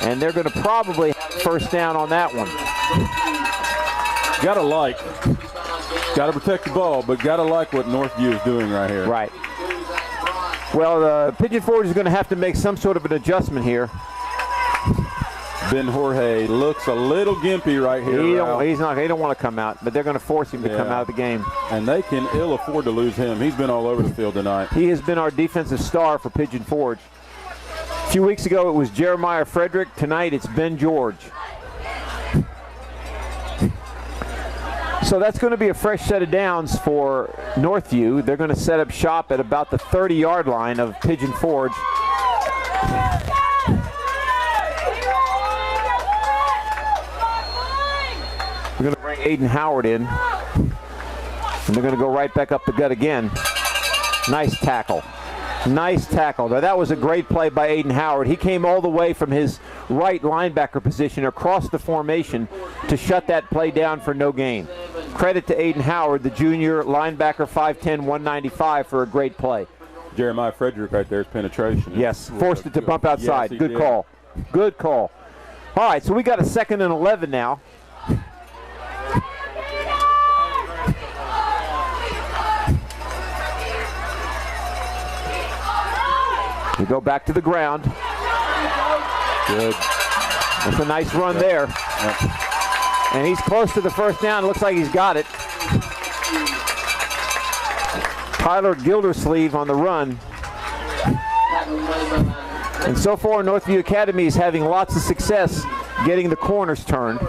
And they're going to probably have 1st down on that one. Gotta protect the ball, but gotta like what Northview is doing right here. Right. Well, Pigeon Forge is going to have to make some sort of an adjustment here. Ben Jorge looks a little gimpy right here. He don't want to come out, but they're going to force him to come out of the game. And they can ill afford to lose him. He's been all over the field tonight. He has been our defensive star for Pigeon Forge. A few weeks ago it was Jeremiah Frederick. Tonight it's Ben George. So that's going to be a fresh set of downs for Northview. They're going to set up shop at about the 30-yard line of Pigeon Forge. We're going to bring Aiden Howard in. And they're going to go right back up the gut again. Nice tackle. Nice tackle. Now, that was a great play by Aiden Howard. He came all the way from his right linebacker position across the formation to shut that play down for no gain. Credit to Aiden Howard, the junior linebacker, 5'10", 195, for a great play. Jeremiah Frederick right there's penetration. Yes, forced it to bump outside. Yes, good call. Good call. All right, so we got a 2nd and 11 now. We go back to the ground. Good. That's a nice run there. Yep. And he's close to the 1st down. Looks like he's got it. Tyler Gildersleeve on the run. And so far, Northview Academy is having lots of success getting the corners turned.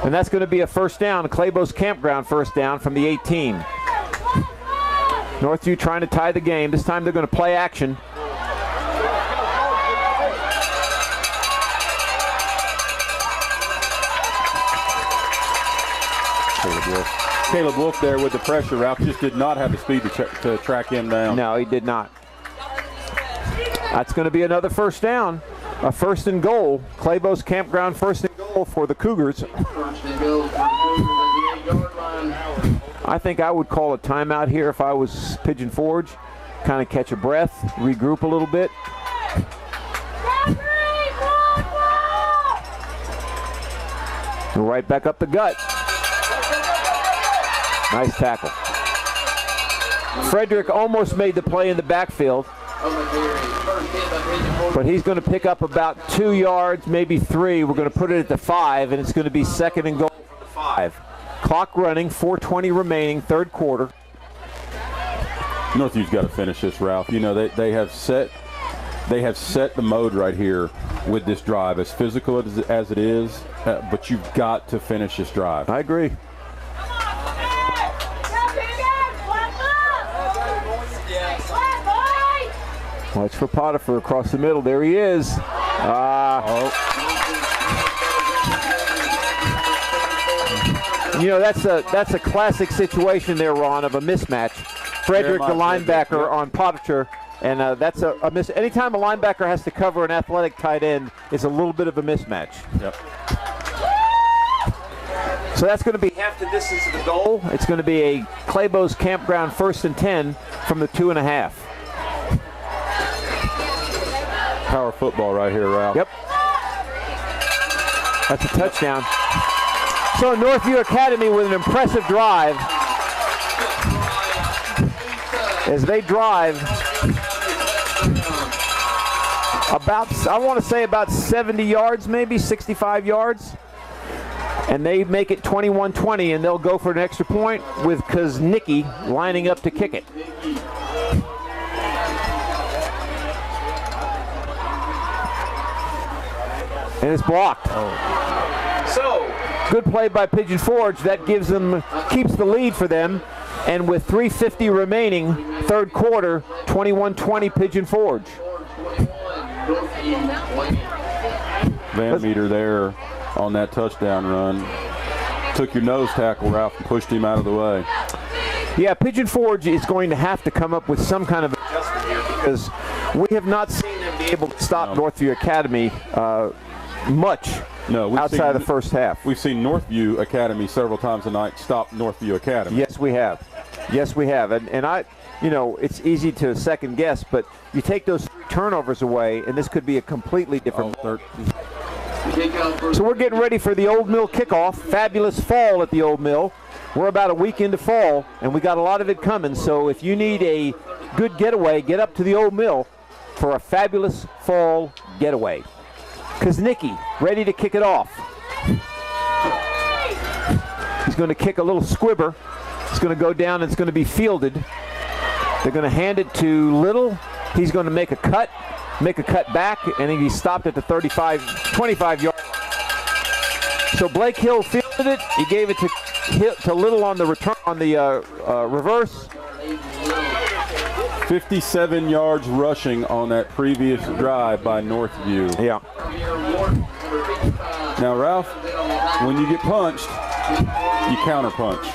And that's going to be a 1st down, Clabough's Campground 1st down from the 18. Northview trying to tie the game. This time they're going to play action. Caleb Wolf there with the pressure. Ralph just did not have the speed to track him down. No, he did not. That's going to be another 1st down. A 1st and goal. Clabough's Campground 1st and goal for the Cougars. I think I would call a timeout here if I was Pigeon Forge. Kind of catch a breath, regroup a little bit. And right back up the gut. Nice tackle. Frederick almost made the play in the backfield, but he's going to pick up about 2 yards, maybe 3. We're going to put it at the 5, and it's going to be 2nd and goal from the 5. Clock running, 4:20 remaining, 3rd quarter. Northview's got to finish this, Ralph. You know, they have set the mode right here with this drive, as physical as it is, but you've got to finish this drive. I agree. Watch for Potiphar across the middle. There he is. You know, that's a classic situation there, Ron, of a mismatch. Frederick, the linebacker, on Potiphar, and that's a miss. Anytime a linebacker has to cover an athletic tight end, it's a little bit of a mismatch. Yep. So that's going to be half the distance of the goal. It's going to be a Clabough's Campground 1st and 10 from the 2.5. Power football right here, Ralph. Yep. That's a touchdown. So Northview Academy with an impressive drive. As they drive about, I want to say about 70 yards, maybe 65 yards. And they make it 21-20, and they'll go for an extra point with Kuznicki lining up to kick it. And it's blocked. So, good play by Pigeon Forge. That gives them, keeps the lead for them. And with 3:50 remaining, third quarter, 21-20 Pigeon Forge. Van Meter there on that touchdown run. Took your nose tackle, Ralph, and pushed him out of the way. Yeah, Pigeon Forge is going to have to come up with some kind of adjustment here because we have not seen them be able to stop Northview Academy much outside of the first half. We've seen Northview Academy several times tonight stop Northview Academy. Yes, we have. Yes, we have. And I, you know, it's easy to second guess, but you take those 3 turnovers away, and this could be a completely different ball. So we're getting ready for the Old Mill kickoff. Fabulous fall at the Old Mill. We're about a week into fall, and we got a lot of it coming. So if you need a good getaway, get up to the Old Mill for a fabulous fall getaway. Kuznicki ready to kick it off. He's going to kick a little squibber. It's going to go down and it's going to be fielded. They're going to hand it to Little. He's going to make a cut back, and he stopped at the 25 yard. So Blake Hill fielded it. He gave it to Little on the return, on the reverse. 57 yards rushing on that previous drive by Northview. Yeah. Now, Ralph, when you get punched, you counter punch.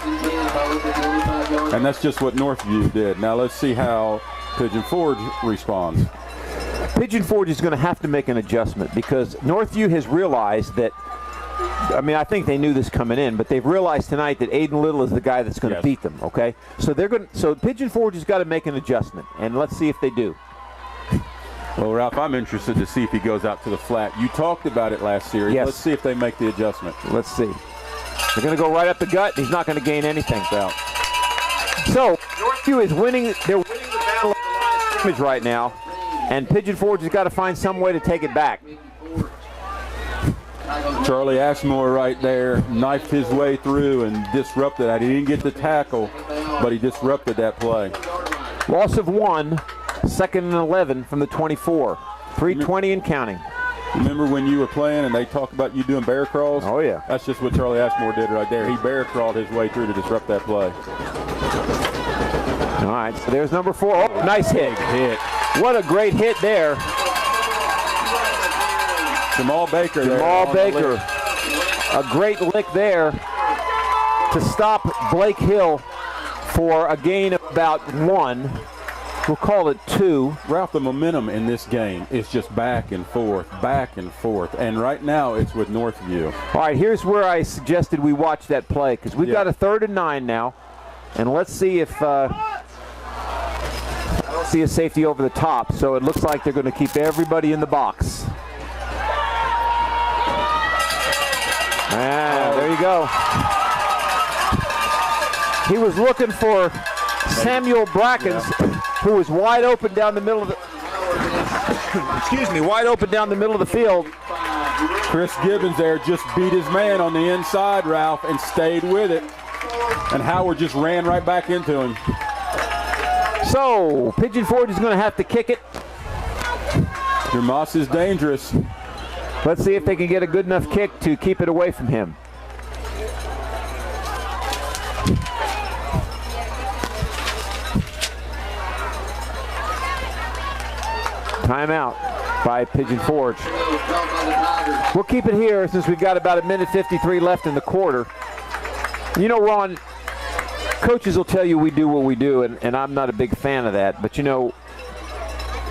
And that's just what Northview did. Now let's see how Pigeon Forge responds. Pigeon Forge is going to have to make an adjustment because Northview has realized that, I mean, I think they knew this coming in, but they've realized tonight that Aiden Little is the guy that's going to beat them, okay? So so Pigeon Forge has got to make an adjustment, and let's see if they do. Well, Ralph, I'm interested to see if he goes out to the flat. You talked about it last series. Yes. Let's see if they make the adjustment. Let's see. They're going to go right up the gut. He's not going to gain anything. So Northview is winning. They're winning the battle of the line of scrimmage right now, and Pigeon Forge has got to find some way to take it back. Charlie Ashmore right there knifed his way through and disrupted that. He didn't get the tackle, but he disrupted that play. Loss of 1, 2nd and 11 from the 24. 3:20 and counting. Remember when you were playing and they talked about you doing bear crawls? Oh, yeah. That's just what Charlie Ashmore did right there. He bear crawled his way through to disrupt that play. All right, so there's number 4. Oh, nice hit. What a great hit there. Jamal Baker there. Jamal Baker. A great lick there to stop Blake Hill for a gain of about 1. We'll call it 2. Ralph, the momentum in this game is just back and forth. And right now it's with Northview. All right, here's where I suggested we watch that play because we've got a 3rd and 9 now. And let's see if I don't see a safety over the top. So it looks like they're going to keep everybody in the box. There you go. He was looking for Samuel Brackens, who was wide open down the middle of the wide open down the middle of the field. Chris Gibbons there just beat his man on the inside, Ralph, and stayed with it. And Howard just ran right back into him. So Pigeon Forge is going to have to kick it. Your Moss is dangerous. Let's see if they can get a good enough kick to keep it away from him. Timeout by Pigeon Forge. We'll keep it here since we've got about 1:53 left in the quarter. You know, Ron, coaches will tell you we do what we do, and I'm not a big fan of that. But, you know,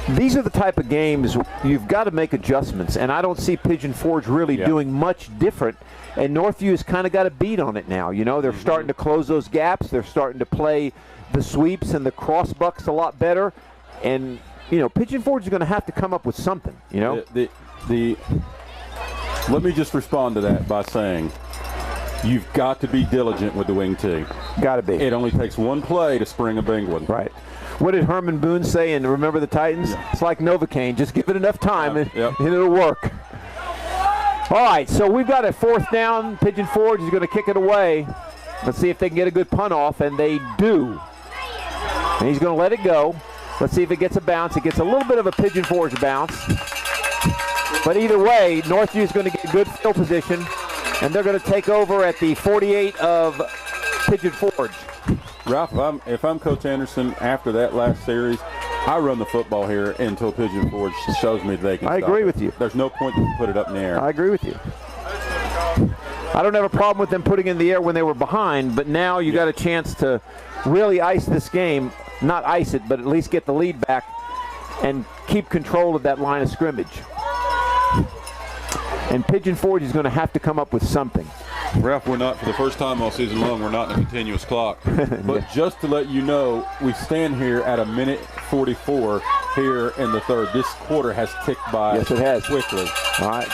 these are the type of games you've got to make adjustments, and I don't see Pigeon Forge really doing much different. And Northview has kind of got a beat on it now. You know, they're starting to close those gaps. They're starting to play the sweeps and the cross bucks a lot better. And, you know, Pigeon Forge is going to have to come up with something, you know. Let me just respond to that by saying you've got to be diligent with the wing tee. Got to be. It only takes one play to spring a big one. Right. What did Herman Boone say in Remember the Titans? Yeah. It's like Novocaine. Just give it enough time and it'll work. All right, so we've got a 4th down. Pigeon Forge is going to kick it away. Let's see if they can get a good punt off, and they do. And he's going to let it go. Let's see if it gets a bounce. It gets a little bit of a Pigeon Forge bounce. But either way, Northview is going to get good field position, and they're going to take over at the 48 of Pigeon Forge. Ralph, if I'm Coach Anderson after that last series, I run the football here until Pigeon Forge shows me they can I stop agree it. with you. There's no point to put it up in the air. I agree with you. I don't have a problem with them putting it in the air when they were behind, but now you got a chance to really ice this game. Not ice it, but at least get the lead back and keep control of that line of scrimmage. And Pigeon Forge is going to have to come up with something. Ralph, we're not, for the first time all season long, we're not in a continuous clock. But just to let you know, we stand here at 1:44 here in the third. This quarter has ticked by yes, it has. Quickly. All right.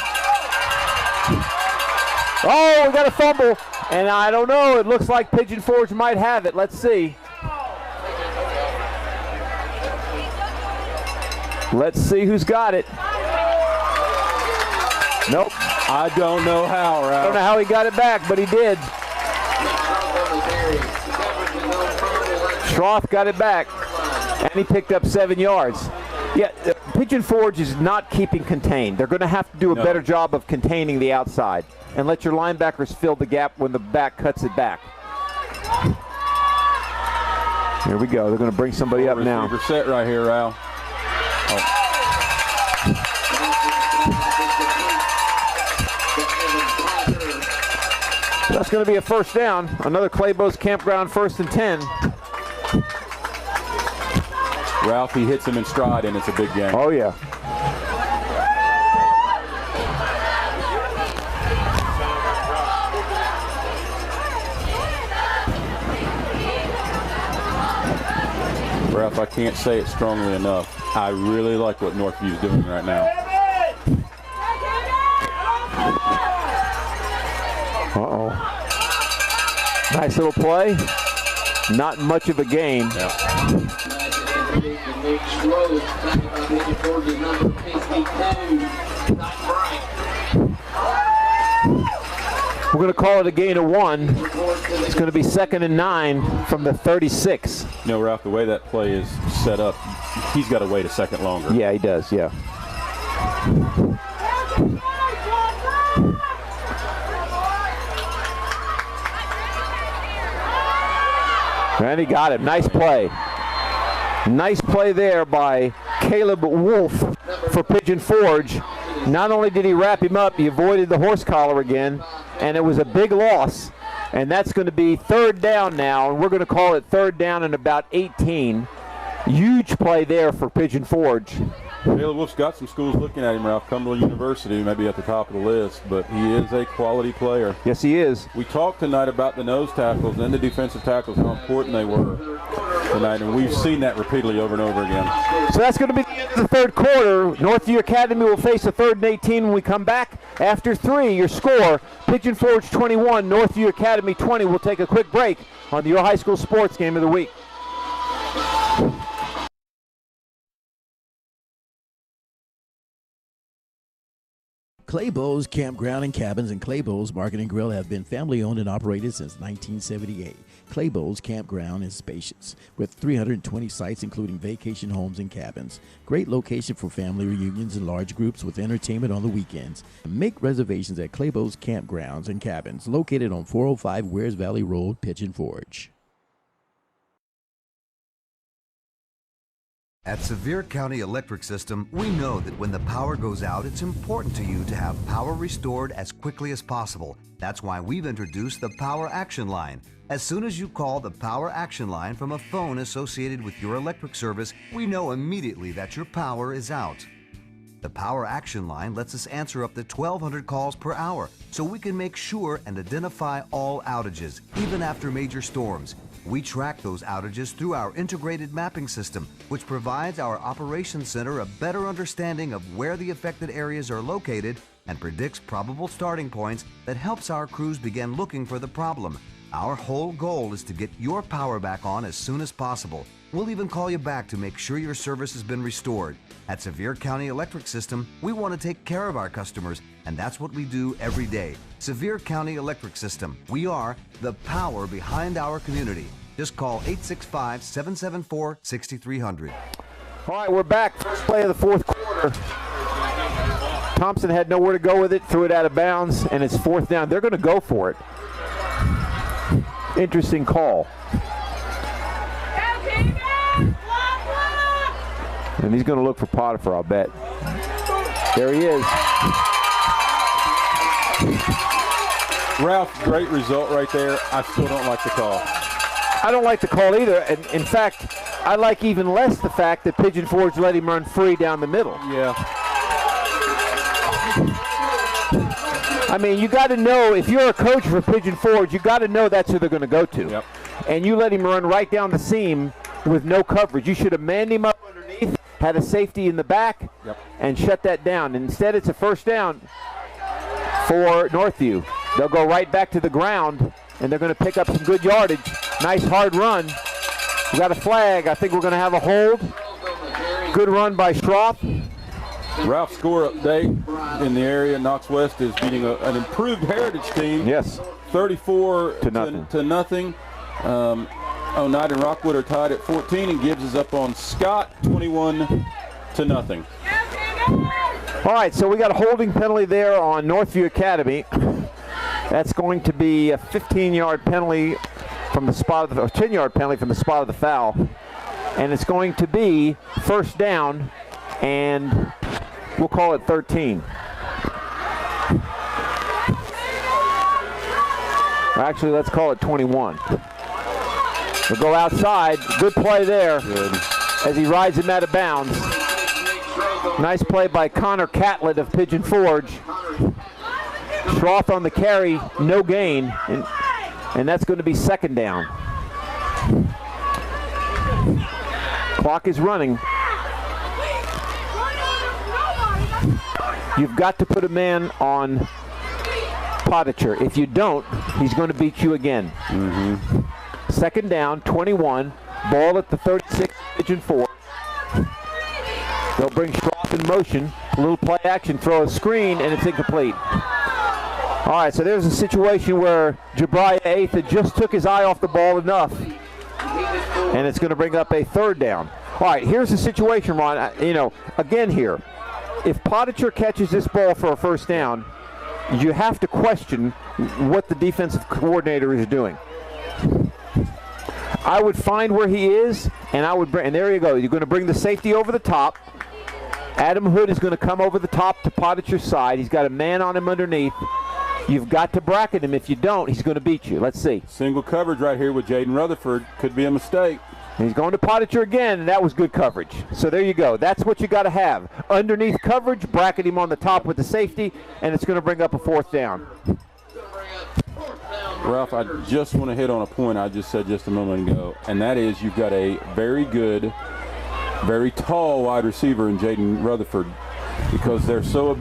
Oh, we got a fumble, and I don't know. It looks like Pigeon Forge might have it. Let's see. Let's see who's got it. Nope. I don't know how, Ralph. I don't know how he got it back, but he did. Schroth got it back, and he picked up 7 yards. Yeah, Pigeon Forge is not keeping contained. They're going to have to do a better job of containing the outside and let your linebackers fill the gap when the back cuts it back. Here we go. They're going to bring somebody up now. Receiver set right here, Ralph. That's going to be a 1st down. Another Clabough's Campground 1st and 10. Ralph, he hits him in stride, and it's a big game. Oh, yeah. Ralph, I can't say it strongly enough. I really like what Northview's doing right now. Uh-oh. Nice little play. Not much of a game. We're going to call it a gain of 1. It's going to be 2nd and 9 from the 36. You know, Ralph, the way that play is set up, he's got to wait a second longer. Yeah, he does, yeah. And he got him. Nice play. Nice play there by Caleb Wolf for Pigeon Forge. Not only did he wrap him up, he avoided the horse collar again, and it was a big loss. And that's going to be 3rd down now, and we're going to call it 3rd down and about 18. Huge play there for Pigeon Forge. Caleb Wolf's got some schools looking at him, Ralph. Cumberland University, maybe at the top of the list, but he is a quality player. Yes, he is. We talked tonight about the nose tackles and the defensive tackles, how important they were tonight, and we've seen that repeatedly over and over again. So that's going to be the end of the 3rd quarter. Northview Academy will face a 3rd and 18 when we come back. After 3, your score, Pigeon Forge 21, Northview Academy 20. We'll take a quick break on the Your High School Sports Game of the Week. Clabough's Campground and Cabins and Clabough's Market and Grill have been family owned and operated since 1978. Clabough's Campground is spacious, with 320 sites including vacation homes and cabins. Great location for family reunions and large groups with entertainment on the weekends. Make reservations at Clabough's Campgrounds and Cabins, located on 405 Wears Valley Road, Pigeon Forge. At Sevier County Electric System, we know that when the power goes out, it's important to you to have power restored as quickly as possible. That's why we've introduced the Power Action Line. As soon as you call the Power Action Line from a phone associated with your electric service, we know immediately that your power is out. The Power Action Line lets us answer up to 1,200 calls per hour, so we can make sure and identify all outages, even after major storms. We track those outages through our integrated mapping system, which provides our operations center a better understanding of where the affected areas are located and predicts probable starting points that helps our crews begin looking for the problem. Our whole goal is to get your power back on as soon as possible. We'll even call you back to make sure your service has been restored. At Sevier County Electric System, we want to take care of our customers, and that's what we do every day. Sevier County Electric System. We are the power behind our community. Just call 865-774-6300. All right, we're back. First play of the fourth quarter. Thompson had nowhere to go with it, threw it out of bounds, and it's fourth down. They're going to go for it. Interesting call. And he's going to look for Potiphar, I'll bet. There he is. Ralph, great result right there. I still don't like the call. I don't like the call either. And in fact, I like even less the fact that Pigeon Forge let him run free down the middle. Yeah. I mean, you got to know, if you're a coach for Pigeon Forge, you got to know that's who they're going to go to. Yep. And you let him run right down the seam with no coverage. You should have manned him up underneath, had a safety in the back, and shut that down. And instead, it's a first down for Northview. They'll go right back to the ground, and they're going to pick up some good yardage. Nice hard run. We got a flag. I think we're going to have a hold. Good run by Schroth. Ralph's score update in the area. Knox West is beating an improved Heritage team. Yes. 34 to nothing. Oneida and Rockwood are tied at 14, and Gibbs is up on Scott 21 to nothing. All right, so we got a holding penalty there on Northview Academy. That's going to be a 15-yard penalty from the spot of the 10-yard penalty from the spot of the foul, and it's going to be first down, and we'll call it 13. Actually, let's call it 21. We'll go outside. Good play there. Good. As he rides him out of bounds. Nice play by Connor Catlett of Pigeon Forge. Schroth on the carry, no gain, and that's going to be second down. Clock is running. You've got to put a man on Potticher. If you don't, he's going to beat you again. Second down, 21. Ball at the 36, Pigeon Forge. They'll bring Schroth in motion. A little play action, throw a screen, and it's incomplete. All right, so there's a situation where Jabriah Atha just took his eye off the ball enough, and it's going to bring up a third down. All right, here's the situation, Ron. Again here, if Potticher catches this ball for a first down, you have to question what the defensive coordinator is doing. I would find where he is, and I would bring, and there you go. You're going to bring the safety over the top. Adam Hood is going to come over the top to Potticher's side. He's got a man on him underneath. You've got to bracket him. If you don't, he's going to beat you. Let's see. Single coverage right here with Jaden Rutherford. Could be a mistake. He's going to Potticher again, and that was good coverage. So there you go. That's what you got to have. Underneath coverage, bracket him on the top with the safety, and it's going to bring up a fourth down. Ralph, I just want to hit on a point I just said just a moment ago, and that is you've got a very good, very tall wide receiver in Jaden Rutherford, because they're so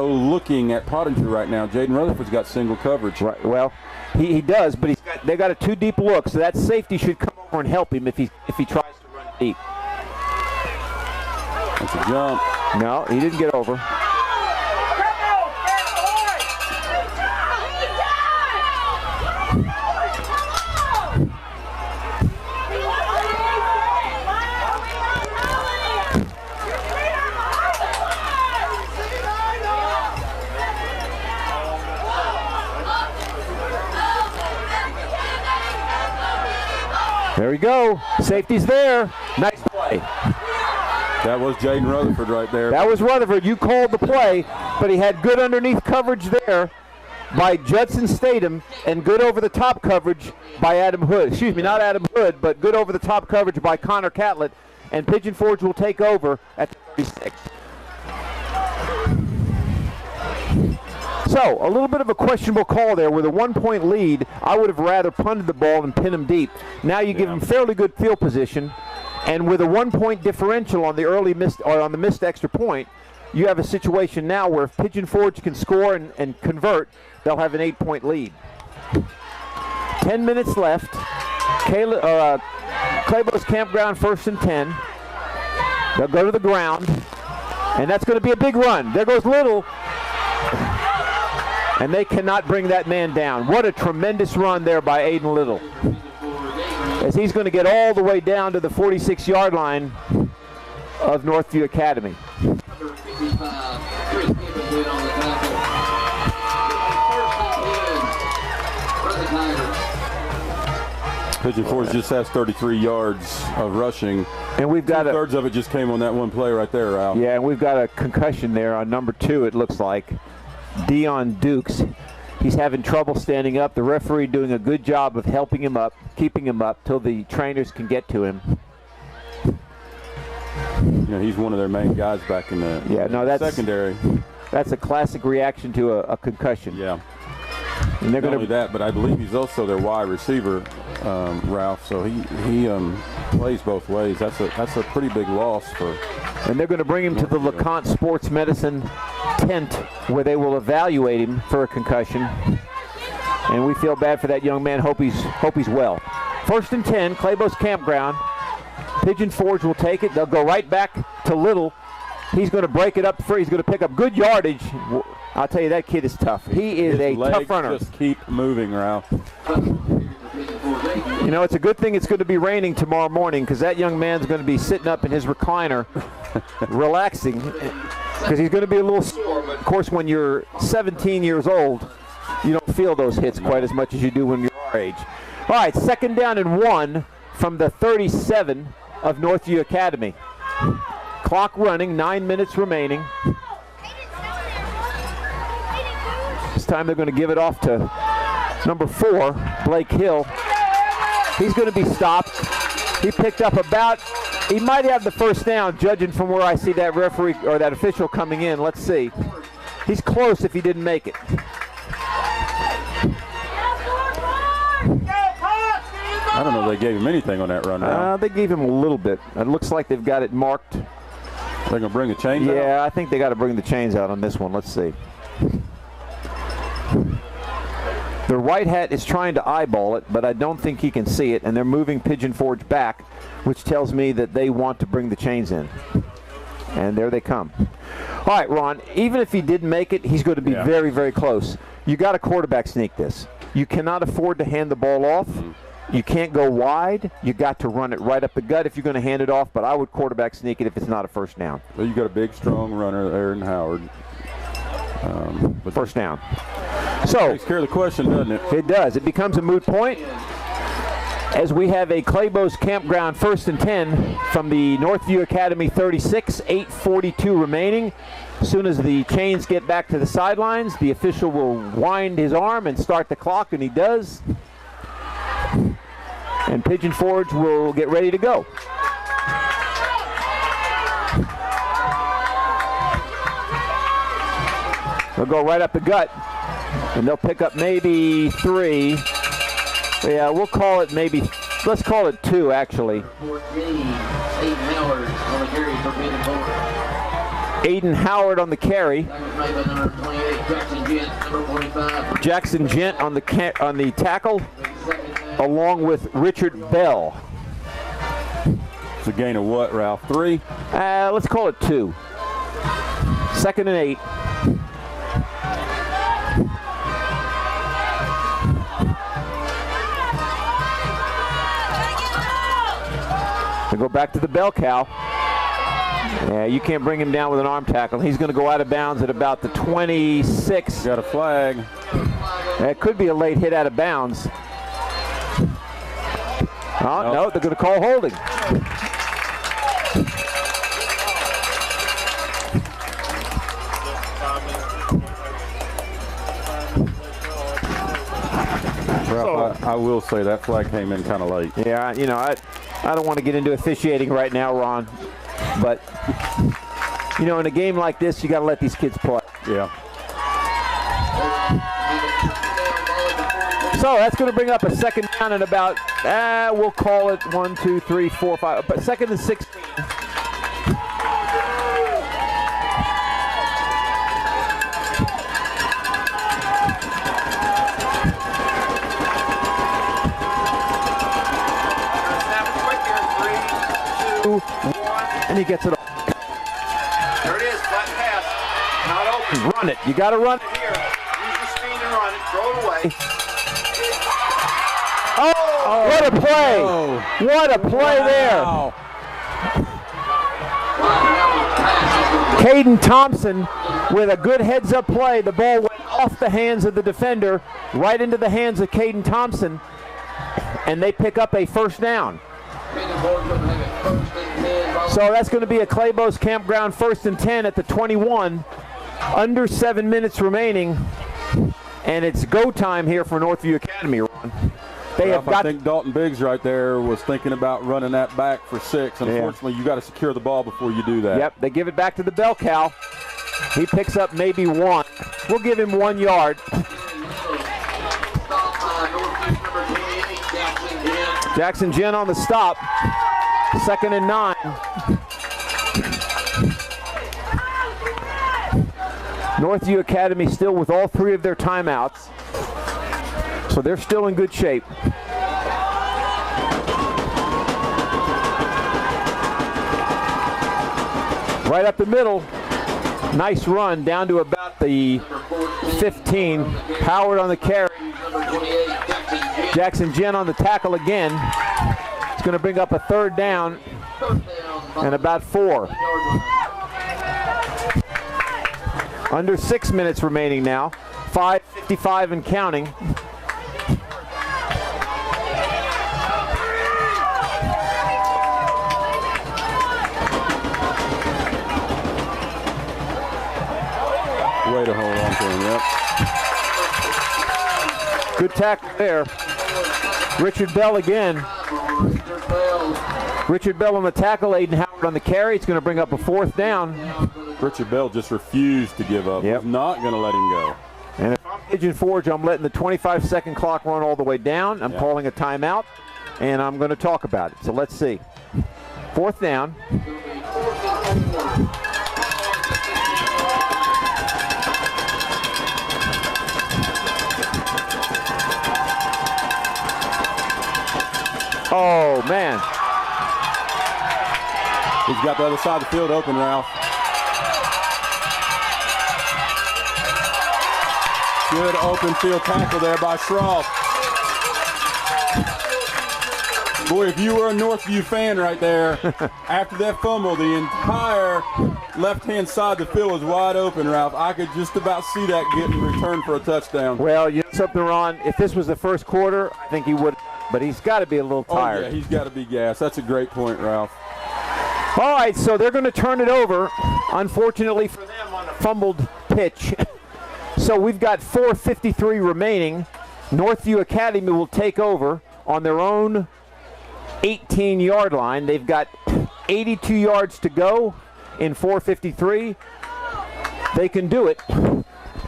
looking at Pottinger right now. Jaden Rutherford's got single coverage. Right. Well, he does, but they got a too deep look, so that safety should come over and help him if he tries to run deep. That's a jump. No, he didn't get over. There we go. Safety's there. Nice play. That was Jaden Rutherford right there. That was Rutherford. You called the play, but he had good underneath coverage there by Judson Statham and good over-the-top coverage by Adam Hood. Excuse me, not Adam Hood, but good over-the-top coverage by Connor Catlett. And Pigeon Forge will take over at the 36. So, a little bit of a questionable call there. With a 1-point lead, I would have rather punted the ball and pinned him deep. Now you give him fairly good field position, and with a 1-point differential on the on the missed extra point, you have a situation now where if Pigeon Forge can score and convert, they'll have an 8-point lead. 10 minutes left. Clabough's Campground 1st and 10. They'll go to the ground, and that's going to be a big run. There goes Little. And they cannot bring that man down. What a tremendous run there by Aiden Little, as he's going to get all the way down to the 46-yard line of Northview Academy. Pigeon Forge just has 33 yards of rushing. And we've got two-thirds of it just came on that one play right there, Ralph. Yeah, and we've got a concussion there on number 2, it looks like. Dion Dukes. He's having trouble standing up. The referee doing a good job of helping him up, keeping him up till the trainers can get to him. You know, he's one of their main guys back in the secondary. That's a classic reaction to a concussion. Yeah. And they're Not only that, but I believe he's also their wide receiver, Ralph. So he plays both ways. That's a pretty big loss for. And they're going to bring him to the LeConte Sports Medicine tent where they will evaluate him for a concussion. And we feel bad for that young man. Hope he's well. 1st and 10, Clabough's Campground. Pigeon Forge will take it. They'll go right back to Little. He's going to break it up free. He's going to pick up good yardage. I'll tell you, that kid is tough. He is a tough runner. Just keep moving, Ralph. You know, it's a good thing it's going to be raining tomorrow morning, because that young man's going to be sitting up in his recliner relaxing, because he's going to be a little sore. But of course, when you're 17 years old, you don't feel those hits quite as much as you do when you're our age. All right, 2nd down and 1 from the 37 of Northview Academy. Clock running, 9 minutes remaining. This time they're going to give it off to number 4, Blake Hill. He's going to be stopped. He picked up he might have the first down, judging from where I see that referee or that official coming in. Let's see. He's close if he didn't make it. I don't know if they gave him anything on that run now. They gave him a little bit. It looks like they've got it marked. They're going to bring the chains out? Yeah, I think they got to bring the chains out on this one. Let's see. The right hat is trying to eyeball it, but I don't think he can see it, and they're moving Pigeon Forge back, which tells me that they want to bring the chains in. And there they come. All right, Ron, even if he didn't make it, he's going to be very, very close. You got to quarterback sneak this. You cannot afford to hand the ball off. You can't go wide. You got to run it right up the gut if you're going to hand it off, but I would quarterback sneak it if it's not a first down. Well, you got a big, strong runner there in Howard. First down. So takes care of the question, doesn't it? It does. It becomes a moot point as we have a Clabough's Campground 1st and 10 from the Northview Academy 36, 8:42 remaining. As soon as the chains get back to the sidelines, the official will wind his arm and start the clock, and he does. And Pigeon Forge will get ready to go. They'll go right up the gut, and they'll pick up maybe 3. Yeah, we'll call it let's call it 2, actually. Aiden Howard on the carry. Jackson Gent on the tackle, along with Richard Bell. It's a gain of what, Ralph? 3? Let's call it 2. 2nd and 8. They go back to the bell cow. Yeah, you can't bring him down with an arm tackle. He's going to go out of bounds at about the 26. Got a flag. That could be a late hit out of bounds. Oh, no, they're going to call holding. Ralph, I will say that flag came in kind of late. Yeah, you know, I don't want to get into officiating right now, Ron, but, you know, in a game like this, you got to let these kids play. Yeah. So that's going to bring up a second down and about, we'll call it 1, 2, 3, 4, 5, but second and 16. And he gets it off. There it is, flat pass. Not open. Run it. You got to run it. Here. Use your speed and run it. Throw it away. Oh, what a play. Oh. What a play Wow. there. Caden Thompson with a good heads-up play. The ball went off the hands of the defender, right into the hands of Caden Thompson, and they pick up a first down. So that's going to be a Clabough's Campground 1st and 10 at the 21. Under 7 minutes remaining, and it's go time here for Northview Academy, Ron. They have got. I think Dalton Biggs right there was thinking about running that back for 6. Unfortunately, you got to secure the ball before you do that. Yep, they give it back to the bell cow. He picks up maybe 1. We'll give him 1 yard. Jackson Jen on the stop. 2nd and 9. Northview Academy still with all 3 of their timeouts. So they're still in good shape. Right up the middle. Nice run down to about the 15. Howard on the carry. Jackson Jen on the tackle again. It's going to bring up a 3rd down and about 4. Under 6 minutes remaining now. 5:55 and counting. Way to hold on to him, yep. Good tackle there. Richard Bell again. Richard Bell on the tackle, Aiden Howard on the carry. It's going to bring up a 4th down. Richard Bell just refused to give up. Yep. He's not going to let him go. And if I'm Pigeon Forge, I'm letting the 25-second clock run all the way down. I'm calling a timeout, and I'm going to talk about it. So let's see. 4th down. Oh, man. He's got the other side of the field open, Ralph. Good open field tackle there by Schroff. Boy, if you were a Northview fan right there, after that fumble, the entire left-hand side of the field was wide open, Ralph. I could just about see that getting returned for a touchdown. Well, you know something, Ron? If this was the first quarter, I think he would, but he's got to be a little tired. Oh, yeah, he's got to be gassed. That's a great point, Ralph. All right, so they're going to turn it over, unfortunately for them, on a fumbled pitch. So we've got 4:53 remaining. Northview Academy will take over on their own 18-yard line. They've got 82 yards to go in 4:53. They can do it,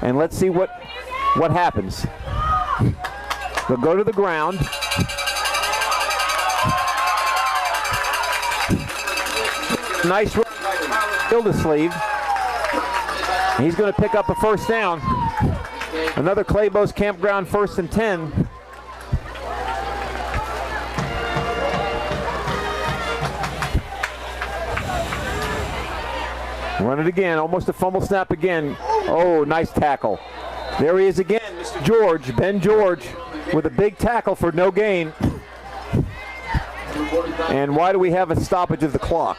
and let's see what happens. They'll go to the ground. Nice run by Gildersleeve. He's going to pick up a 1st down. Another Clabough's Campground 1st and 10. Run it again, almost a fumble snap again. Oh, nice tackle. There he is again, Mr. George, Ben George, with a big tackle for no gain. And why do we have a stoppage of the clock?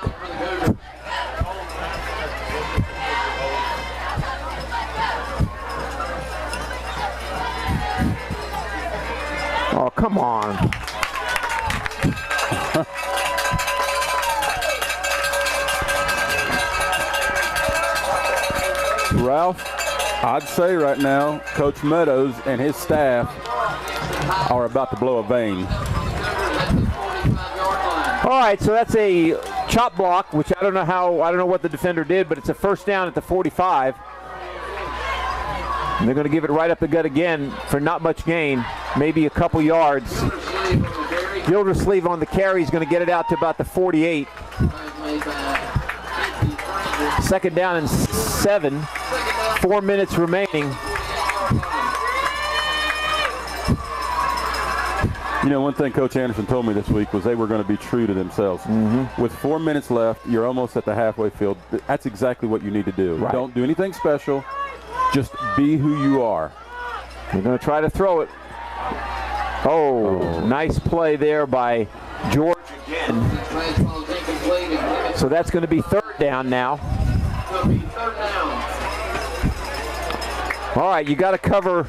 Oh, come on. Ralph, I'd say right now, Coach Meadows and his staff are about to blow a vein. All right, so that's a chop block, which I don't know what the defender did, but it's a first down at the 45. And they're going to give it right up the gut again for not much gain, maybe a couple yards. Gildersleeve on the carry is going to get it out to about the 48. Second down and 7. 4 minutes remaining. You know, one thing Coach Anderson told me this week was they were going to be true to themselves. With 4 minutes left, you're almost at the halfway field. That's exactly what you need to do. Right. Don't do anything special. Just be who you are. They're going to try to throw it. Oh, nice play there by George again. So that's going to be third down now. All right, you got to cover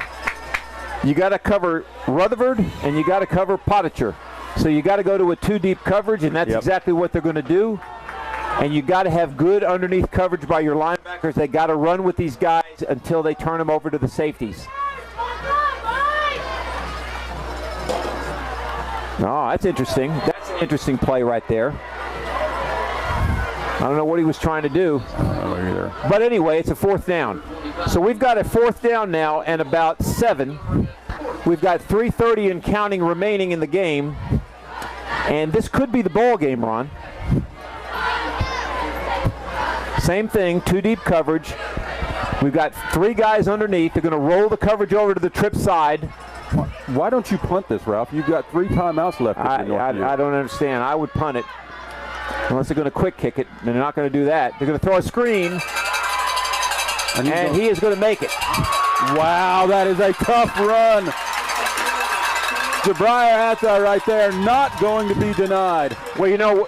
Rutherford and you got to cover Potticher. So you got to go to a 2-deep coverage, and that's exactly what they're going to do. And you got to have good underneath coverage by your linebackers. They got to run with these guys until they turn them over to the safeties. Oh, that's interesting. That's an interesting play right there. I don't know what he was trying to do. But anyway, it's a fourth down. So we've got a fourth down now and about 7. We've got 3:30 and counting remaining in the game. And this could be the ball game, Ron. Same thing, 2-deep coverage. We've got 3 guys underneath. They're going to roll the coverage over to the trip side. Why don't you punt this, Ralph? You've got 3 timeouts left. I don't understand. I would punt it. Unless they're going to quick kick it. They're not going to do that. They're going to throw a screen. And he is going to make it. Wow, that is a tough run. Jabriah Hatta right there, not going to be denied. Well, you know,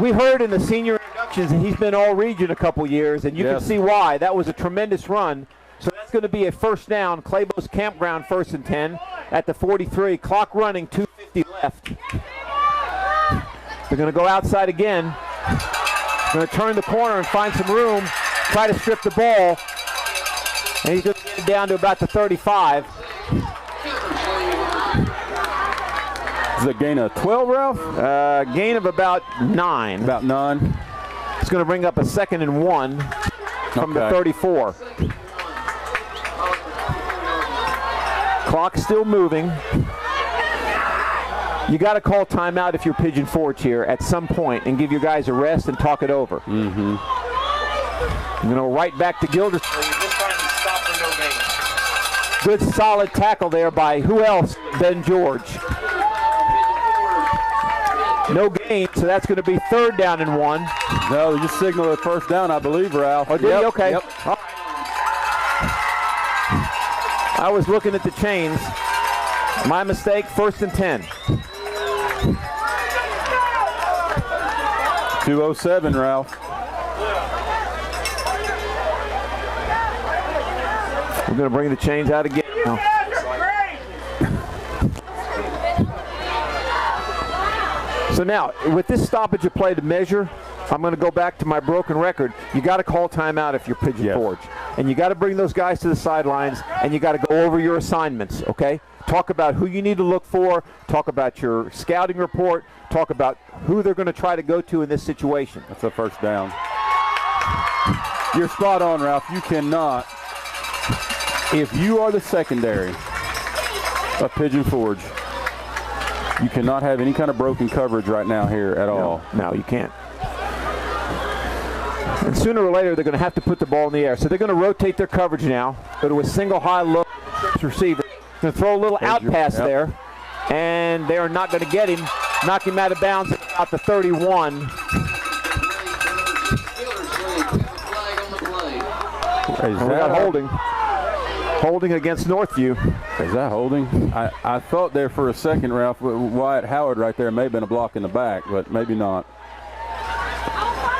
we heard in the senior inductions that he's been all region a couple years, and you can see why. That was a tremendous run. So that's going to be a first down. Clabough's Campground 1st and 10 at the 43. Clock running, 2:50 left. They're going to go outside again. Going to turn the corner and find some room, try to strip the ball. And he's going to get it down to about the 35. Is it a gain of 12, Ralph? Gain of about 9. About 9. It's going to bring up a 2nd and 1 from the 34. Clock still moving. You got to call timeout if you're Pigeon Forge here at some point and give your guys a rest and talk it over. You're going to right back to Gildersleeve. Good solid tackle there by who else? Ben George. No gain, so that's going to be 3rd down and 1. No, they just signaled a first down, I believe, Ralph. Oh, did he? Okay. Yep. Right. I was looking at the chains. My mistake, 1st and 10. 2:07, Ralph. We're going to bring the chains out again now. So now, with this stoppage of play to measure, I'm going to go back to my broken record. You got to call timeout if you're Pigeon Forge. And you got to bring those guys to the sidelines, and you got to go over your assignments, okay? Talk about who you need to look for, talk about your scouting report, talk about who they're going to try to go to in this situation. That's a first down. You're spot on, Ralph. You cannot, if you are the secondary of Pigeon Forge, you cannot have any kind of broken coverage right now here at all. No, you can't. And sooner or later, they're going to have to put the ball in the air. So they're going to rotate their coverage now, go to a single high look receiver. Going to throw a little out pass there, and they are not going to get him. Knock him out of bounds at about the 31. We got holding. Holding against Northview. Is that holding? I thought there for a second, Ralph, Wyatt Howard right there may have been a block in the back, but maybe not.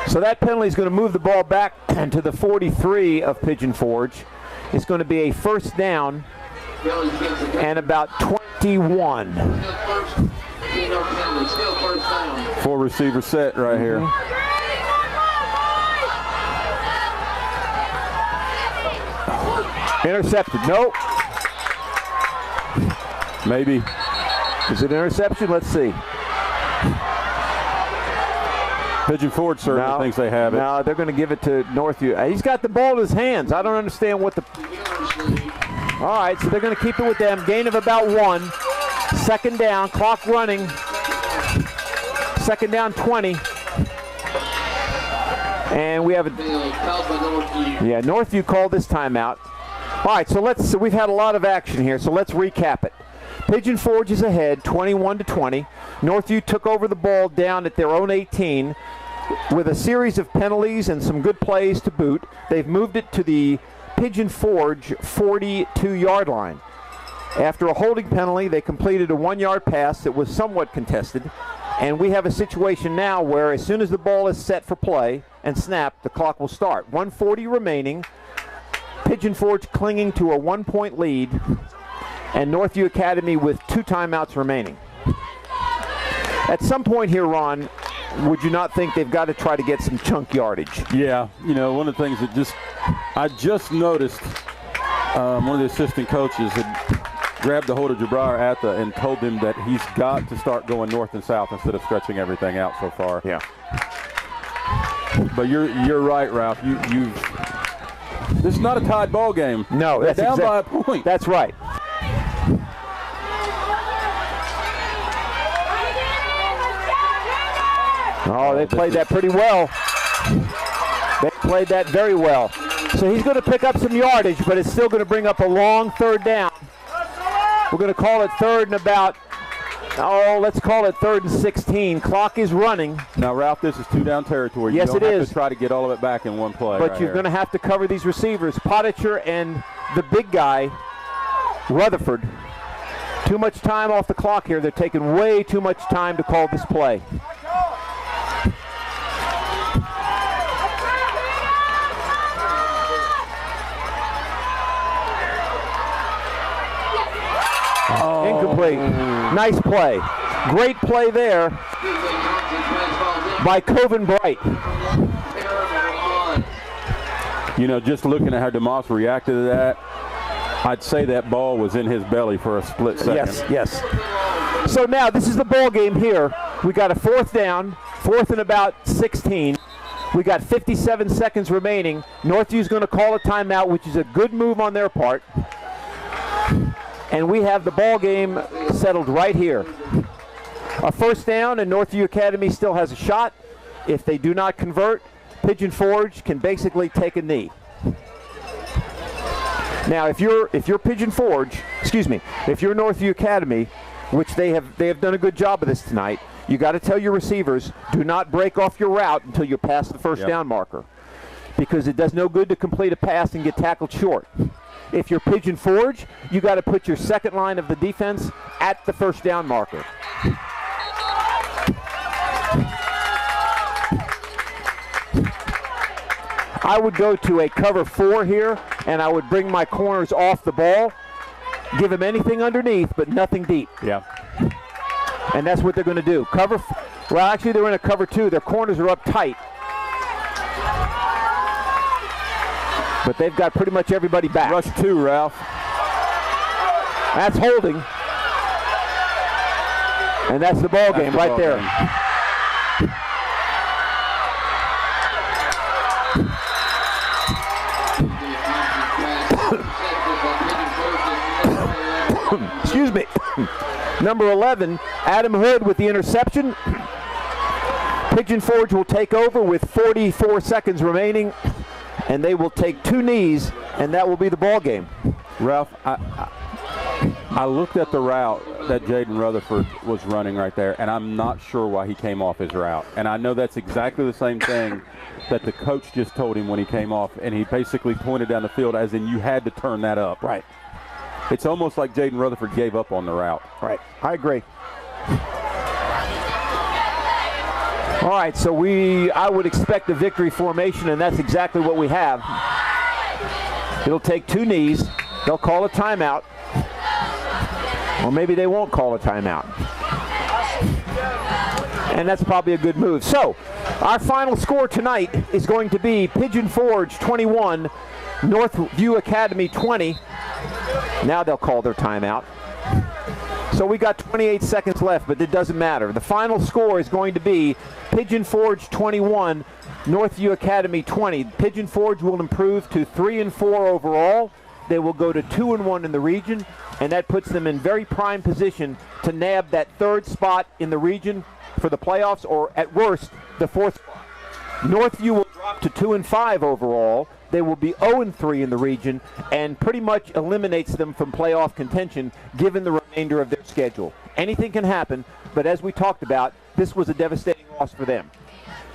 So that penalty is going to move the ball back to the 43 of Pigeon Forge. It's going to be a first down and about 21. 4 receiver set right here. Intercepted. Nope. Maybe. Is it an interception? Let's see. Pigeon Forge certainly thinks they have it. No, they're going to give it to Northview. He's got the ball in his hands. I don't understand what the... All right, so they're going to keep it with them. Gain of about 1. 2nd down, clock running. 2nd down, 20. And we have a... Yeah, Northview called this timeout. All right, so we've had a lot of action here, so let's recap it. Pigeon Forge is ahead, 21-20. Northview took over the ball down at their own 18 with a series of penalties and some good plays to boot. They've moved it to the Pigeon Forge 42-yard line. After a holding penalty, they completed a 1-yard pass that was somewhat contested. And we have a situation now where as soon as the ball is set for play and snapped, the clock will start. 1:40 remaining. Pigeon Forge clinging to a 1-point lead. And Northview Academy with 2 timeouts remaining. At some point here, Ron, would you not think they've got to try to get some chunk yardage? Yeah, one of the things that I just noticed, one of the assistant coaches had grabbed a hold of Jabrar Atta and told him that he's got to start going north and south instead of stretching everything out so far. Yeah. But you're right, Ralph. This is not a tied ball game. No, they're that's down by a point. That's right. Oh, they played that pretty well. They played that very well. So he's going to pick up some yardage, but it's still going to bring up a long 3rd down. We're going to call it 3rd and about, let's call it 3rd and 16. Clock is running. Now, Ralph, this is 2-down territory. Yes, you it don't have is. to try to get all of it back in one play. But you're going to have to cover these receivers. Potticher and the big guy, Rutherford. Too much time off the clock here. They're taking way too much time to call this play. Incomplete. Nice play. Great play there by Coven Bright. Just looking at how DeMoss reacted to that, I'd say that ball was in his belly for a split second. Yes. So now this is the ball game here. We got a 4th down, 4th and about 16. We got 57 seconds remaining. Northview's going to call a timeout, which is a good move on their part. And we have the ball game settled right here. A 1st down, and Northview Academy still has a shot. If they do not convert, Pigeon Forge can basically take a knee. Now, if you're Pigeon Forge, if you're Northview Academy, which they have done a good job of this tonight, you got to tell your receivers, do not break off your route until you're past the 1st down marker, because it does no good to complete a pass and get tackled short. If you're Pigeon Forge, you got to put your 2nd line of the defense at the 1st down marker. I would go to a cover 4 here, and I would bring my corners off the ball, give them anything underneath, but nothing deep. Yeah. And that's what they're going to do. Well, actually, they're in a cover 2. Their corners are up tight. But they've got pretty much everybody back. Rush 2, Ralph. That's holding. And that's the ball game right there. Excuse me. Number 11, Adam Hood with the interception. Pigeon Forge will take over with 44 seconds remaining, and they will take 2 knees, and that will be the ball game. Ralph, I looked at the route that Jaden Rutherford was running right there, and I'm not sure why he came off his route. And I know that's exactly the same thing that the coach just told him when he came off, and he basically pointed down the field as in you had to turn that up. Right. It's almost like Jaden Rutherford gave up on the route. Right. I agree. All right, so I would expect a victory formation, and that's exactly what we have. It'll take 2 knees. They'll call a timeout. Or maybe they won't call a timeout. And that's probably a good move. So, our final score tonight is going to be Pigeon Forge 21, Northview Academy 20. Now they'll call their timeout. So we got 28 seconds left, but it doesn't matter. The final score is going to be Pigeon Forge 21, Northview Academy 20. Pigeon Forge will improve to 3-4 overall. They will go to 2-1 in the region, and that puts them in very prime position to nab that third spot in the region for the playoffs, or at worst, the fourth spot. Northview will drop to 2-5 overall. They will be 0-3 in the region, and pretty much eliminates them from playoff contention given the remainder of their schedule. Anything can happen, but as we talked about, this was a devastating loss for them.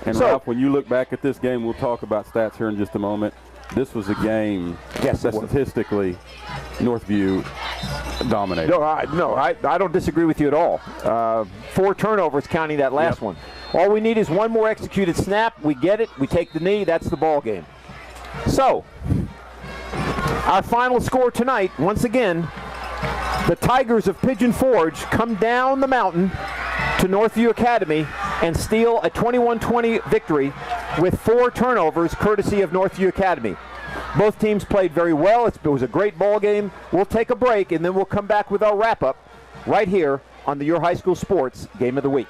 And so, Ralph, when you look back at this game, we'll talk about stats here in just a moment. This was a game that statistically Northview dominated. No, I don't disagree with you at all. 4 turnovers counting that last one. All we need is one more executed snap. We get it. We take the knee. That's the ball game. So, our final score tonight, once again, the Tigers of Pigeon Forge come down the mountain to Northview Academy and steal a 21-20 victory with 4 turnovers courtesy of Northview Academy. Both teams played very well. It was a great ball game. We'll take a break, and then we'll come back with our wrap-up right here on the Your High School Sports Game of the Week.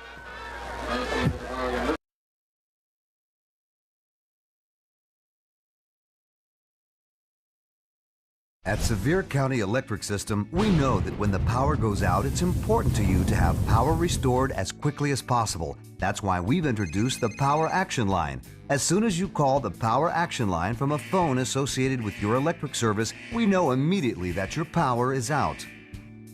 At Sevier County Electric System, we know that when the power goes out, it's important to you to have power restored as quickly as possible. That's why we've introduced the Power Action Line. As soon as you call the Power Action Line from a phone associated with your electric service, we know immediately that your power is out.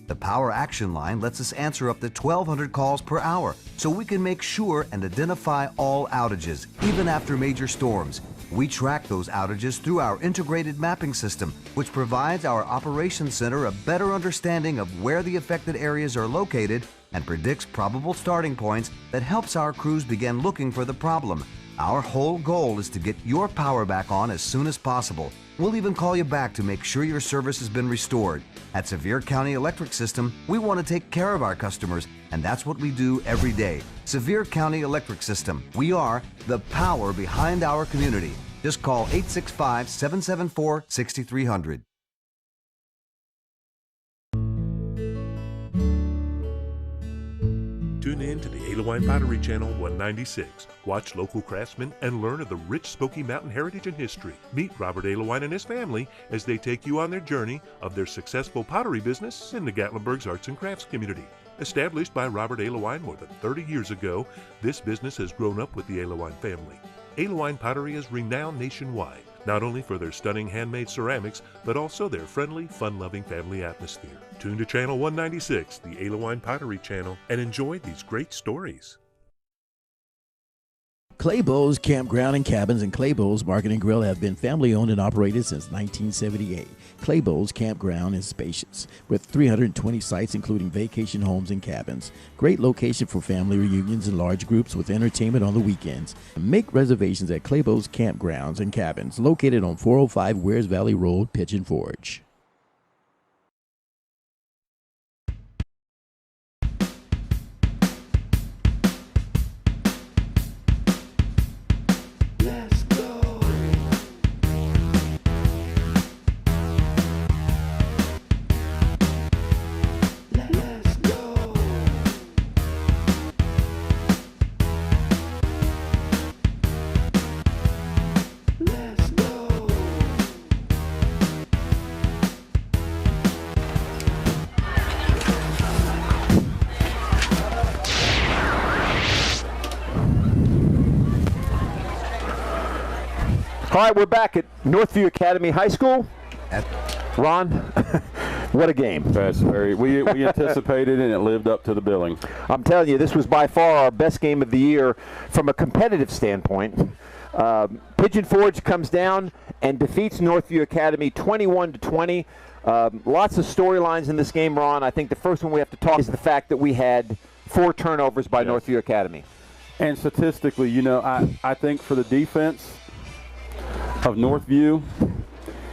The Power Action Line lets us answer up to 1,200 calls per hour, so we can make sure and identify all outages, even after major storms. We track those outages through our integrated mapping system, which provides our operations center a better understanding of where the affected areas are located and predicts probable starting points that helps our crews begin looking for the problem. Our whole goal is to get your power back on as soon as possible. We'll even call you back to make sure your service has been restored. At Sevier County Electric System, we want to take care of our customers, and that's what we do every day. Sevier County Electric System. We are the power behind our community. Just call 865-774-6300. Tune in to the Alewine Pottery Channel 196. Watch local craftsmen and learn of the rich Smoky Mountain heritage and history. Meet Robert Alewine and his family as they take you on their journey of their successful pottery business in the Gatlinburg's arts and crafts community. Established by Robert Alewine more than 30 years ago, this business has grown up with the Alewine family. Alewine Pottery is renowned nationwide, not only for their stunning handmade ceramics, but also their friendly, fun-loving family atmosphere. Tune to Channel 196, the Alewine Pottery Channel, and enjoy these great stories. Clabough's Campground and Cabins and Clabough's Market and Grill have been family-owned and operated since 1978. Clabough's Campground is spacious, with 320 sites including vacation homes and cabins. Great location for family reunions and large groups with entertainment on the weekends. Make reservations at Clabough's Campgrounds and Cabins, located on 405 Wears Valley Road, Pigeon Forge. All right, we're back at Northview Academy High School. Ron, what a game. That's we anticipated, and it lived up to the billing. I'm telling you, this was by far our best game of the year from a competitive standpoint. Pigeon Forge comes down and defeats Northview Academy 21-20. Lots of storylines in this game, Ron. I think the first one we have to talk is the fact that we had 4 turnovers by Northview Academy. And statistically, you know, I think for the defense of Northview,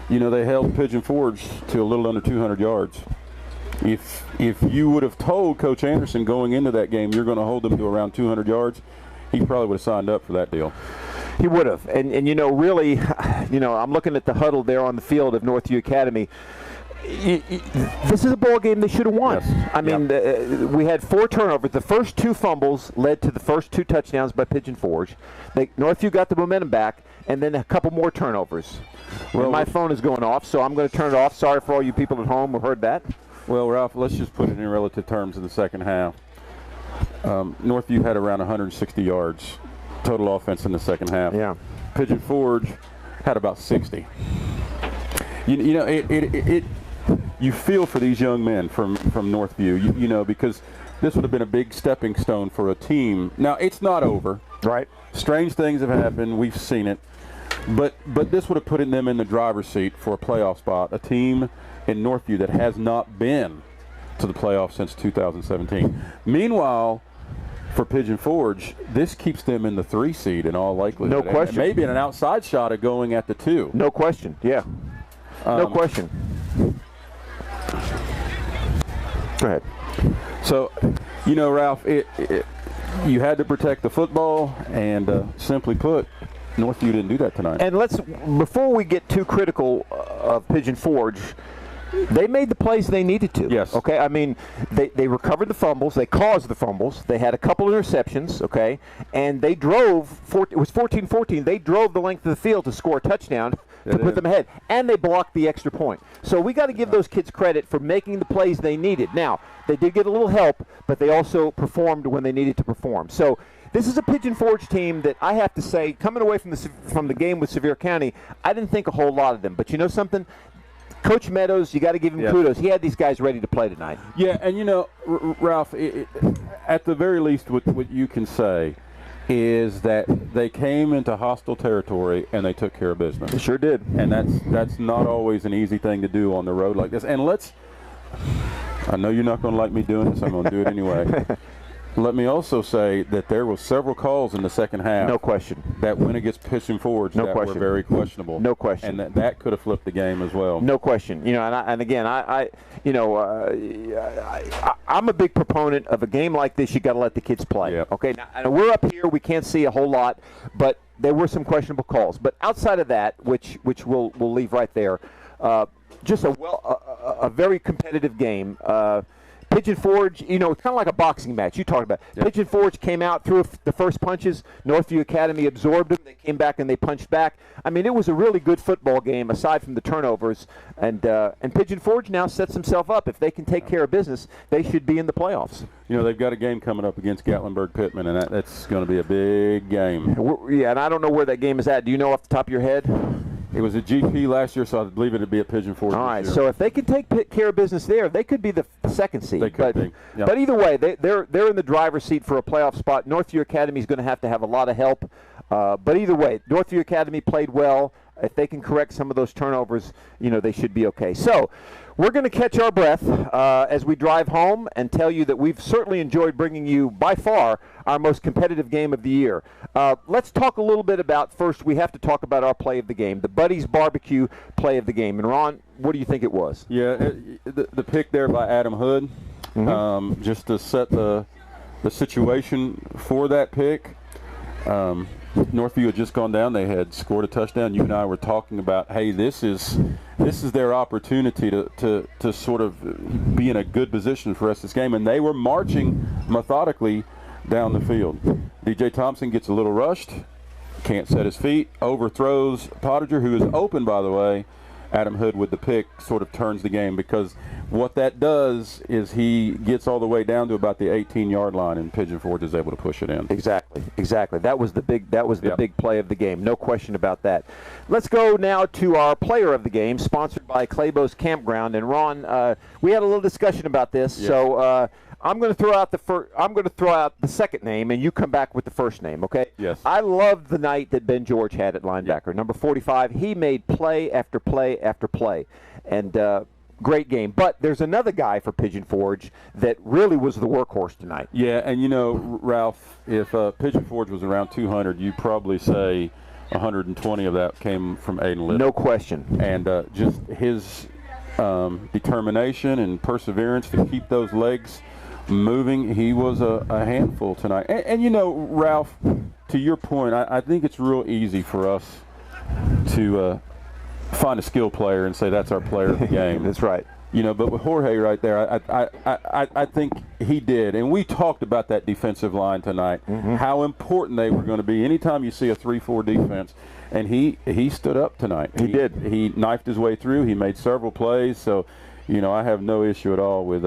you know, they held Pigeon Forge to a little under 200 yards. If you would have told Coach Anderson going into that game you're going to hold them to around 200 yards, he probably would have signed up for that deal. He would have. And you know, really, you know, I'm looking at the huddle there on the field of Northview Academy. this is a ball game they should have won. Yes. I mean, we had 4 turnovers. The first 2 fumbles led to the first 2 touchdowns by Pigeon Forge. Northview got the momentum back, and then a couple more turnovers. Well, my phone is going off, so I'm going to turn it off. Sorry for all you people at home who heard that. Well, Ralph, let's just put it in relative terms in the second half. Northview had around 160 yards total offense in the second half. Yeah. Pigeon Forge had about 60. You know, you feel for these young men from Northview, you know, because this would have been a big stepping stone for a team. Now, it's not over. Right. Strange things have happened. We've seen it. But this would have put them in the driver's seat for a playoff spot, a team in Northview that has not been to the playoffs since 2017. Meanwhile, for Pigeon Forge, this keeps them in the 3 seed in all likelihood. No question. And maybe in an outside shot of going at the 2. No question, yeah. No question. Go ahead. So, you know, Ralph, you had to protect the football, and simply put, Northview didn't do that tonight. And before we get too critical of Pigeon Forge, they made the plays they needed to. Yes. Okay. I mean, they recovered the fumbles. They caused the fumbles. They had a couple interceptions. Okay. And they drove. It was 14-14. They drove the length of the field to score a touchdown to put them ahead, and they blocked the extra point. So we got to give those kids credit for making the plays they needed. Now, they did get a little help, but they also performed when they needed to perform. So this is a Pigeon Forge team that I have to say, coming away from the game with Sevier County, I didn't think a whole lot of them. But you know something? Coach Meadows, you got to give him kudos. He had these guys ready to play tonight. Yeah, and you know, Ralph, at the very least, what you can say is that they came into hostile territory and they took care of business. They sure did. And that's not always an easy thing to do on the road like this. And I know you're not going to like me doing this. I'm going to do it anyway. Let me also say that there were several calls in the second half. No question. That went against Pigeon Forge that were very questionable. No question. And that could have flipped the game as well. No question. You know, and again, I'm a big proponent of a game like this. You got to let the kids play. Yeah. Okay. Now, we're up here. We can't see a whole lot, but there were some questionable calls. But outside of that, which we'll leave right there, just a very competitive game. Pigeon Forge, you know, it's kind of like a boxing match. You talked about it. Yep. Pigeon Forge came out, threw the first punches. Northview Academy absorbed them. They came back and they punched back. I mean, it was a really good football game aside from the turnovers. And Pigeon Forge now sets himself up. If they can take care of business, they should be in the playoffs. You know, they've got a game coming up against Gatlinburg-Pittman, and that's going to be a big game. Yeah, and I don't know where that game is at. Do you know off the top of your head? It was a GP last year, so I believe it would be a Pigeon Forge. All right, so if they can take care of business there, they could be the second seed. They could be. Yep. But either way, they're in the driver's seat for a playoff spot. Northview Academy is going to have a lot of help. But either way, Northview Academy played well. If they can correct some of those turnovers, you know, they should be okay. So we're going to catch our breath as we drive home and tell you that we've certainly enjoyed bringing you, by far, our most competitive game of the year. Let's talk a little bit about, first, we have to talk about our play of the game, the Buddy's Barbecue play of the game. And, Ron, what do you think it was? Yeah, the pick there by Adam Hood, just to set the situation for that pick. Northview had just gone down. They had scored a touchdown. You and I were talking about, hey, this is their opportunity to sort of be in a good position for the rest of this game. And they were marching methodically down the field. DJ Thompson gets a little rushed, can't set his feet, overthrows Pottinger, who is open, by the way. Adam Hood with the pick sort of turns the game, because what that does is he gets all the way down to about the 18-yard line, and Pigeon Forge is able to push it in. Exactly. That was the big play of the game. No question about that. Let's go now to our player of the game, sponsored by Clabough's Campground. And Ron, we had a little discussion about this, so I'm going to throw out the second name, and you come back with the first name, okay? Yes. I loved the night that Ben George had at linebacker. Number 45, he made play after play after play, and great game. But there's another guy for Pigeon Forge that really was the workhorse tonight. Yeah, and you know, Ralph, if Pigeon Forge was around 200, you'd probably say 120 of that came from Aiden Little. No question. And just his determination and perseverance to keep those legs moving, he was a handful tonight. And you know, Ralph, to your point, I think it's real easy for us to find a skill player and say that's our player of the game. That's right. You know, but with Jorge right there, I think he did. And we talked about that defensive line tonight, how important they were going to be. Anytime you see a 3-4 defense, and he stood up tonight. He did. He knifed his way through. He made several plays. So, you know, I have no issue at all with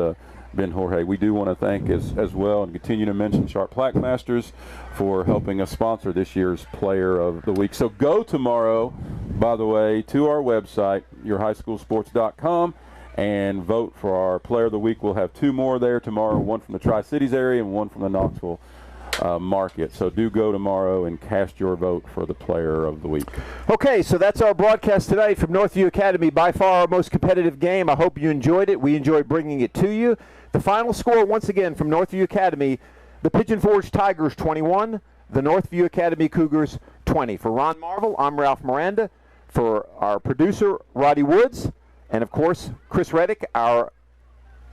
Ben Jorge. We do want to thank as well and continue to mention Sharp Plaque Masters for helping us sponsor this year's Player of the Week. So go tomorrow, by the way, to our website, yourhighschoolsports.com, and vote for our Player of the Week. We'll have 2 more there tomorrow, one from the Tri-Cities area and one from the Knoxville market. So do go tomorrow and cast your vote for the Player of the Week. Okay, so that's our broadcast today from Northview Academy. By far our most competitive game. I hope you enjoyed it. We enjoyed bringing it to you. The final score, once again, from Northview Academy, the Pigeon Forge Tigers 21, the Northview Academy Cougars 20. For Ron Marvel, I'm Ralph Miranda. For our producer, Roddy Woods, and, of course, Chris Reddick, our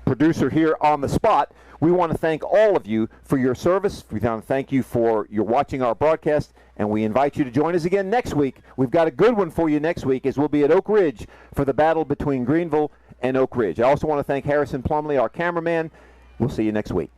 producer here on the spot, we want to thank all of you for your service. We want to thank you for your watching our broadcast, and we invite you to join us again next week. We've got a good one for you next week, as we'll be at Oak Ridge for the battle between Greenville and Oak Ridge. I also want to thank Harrison Plumley, our cameraman. We'll see you next week.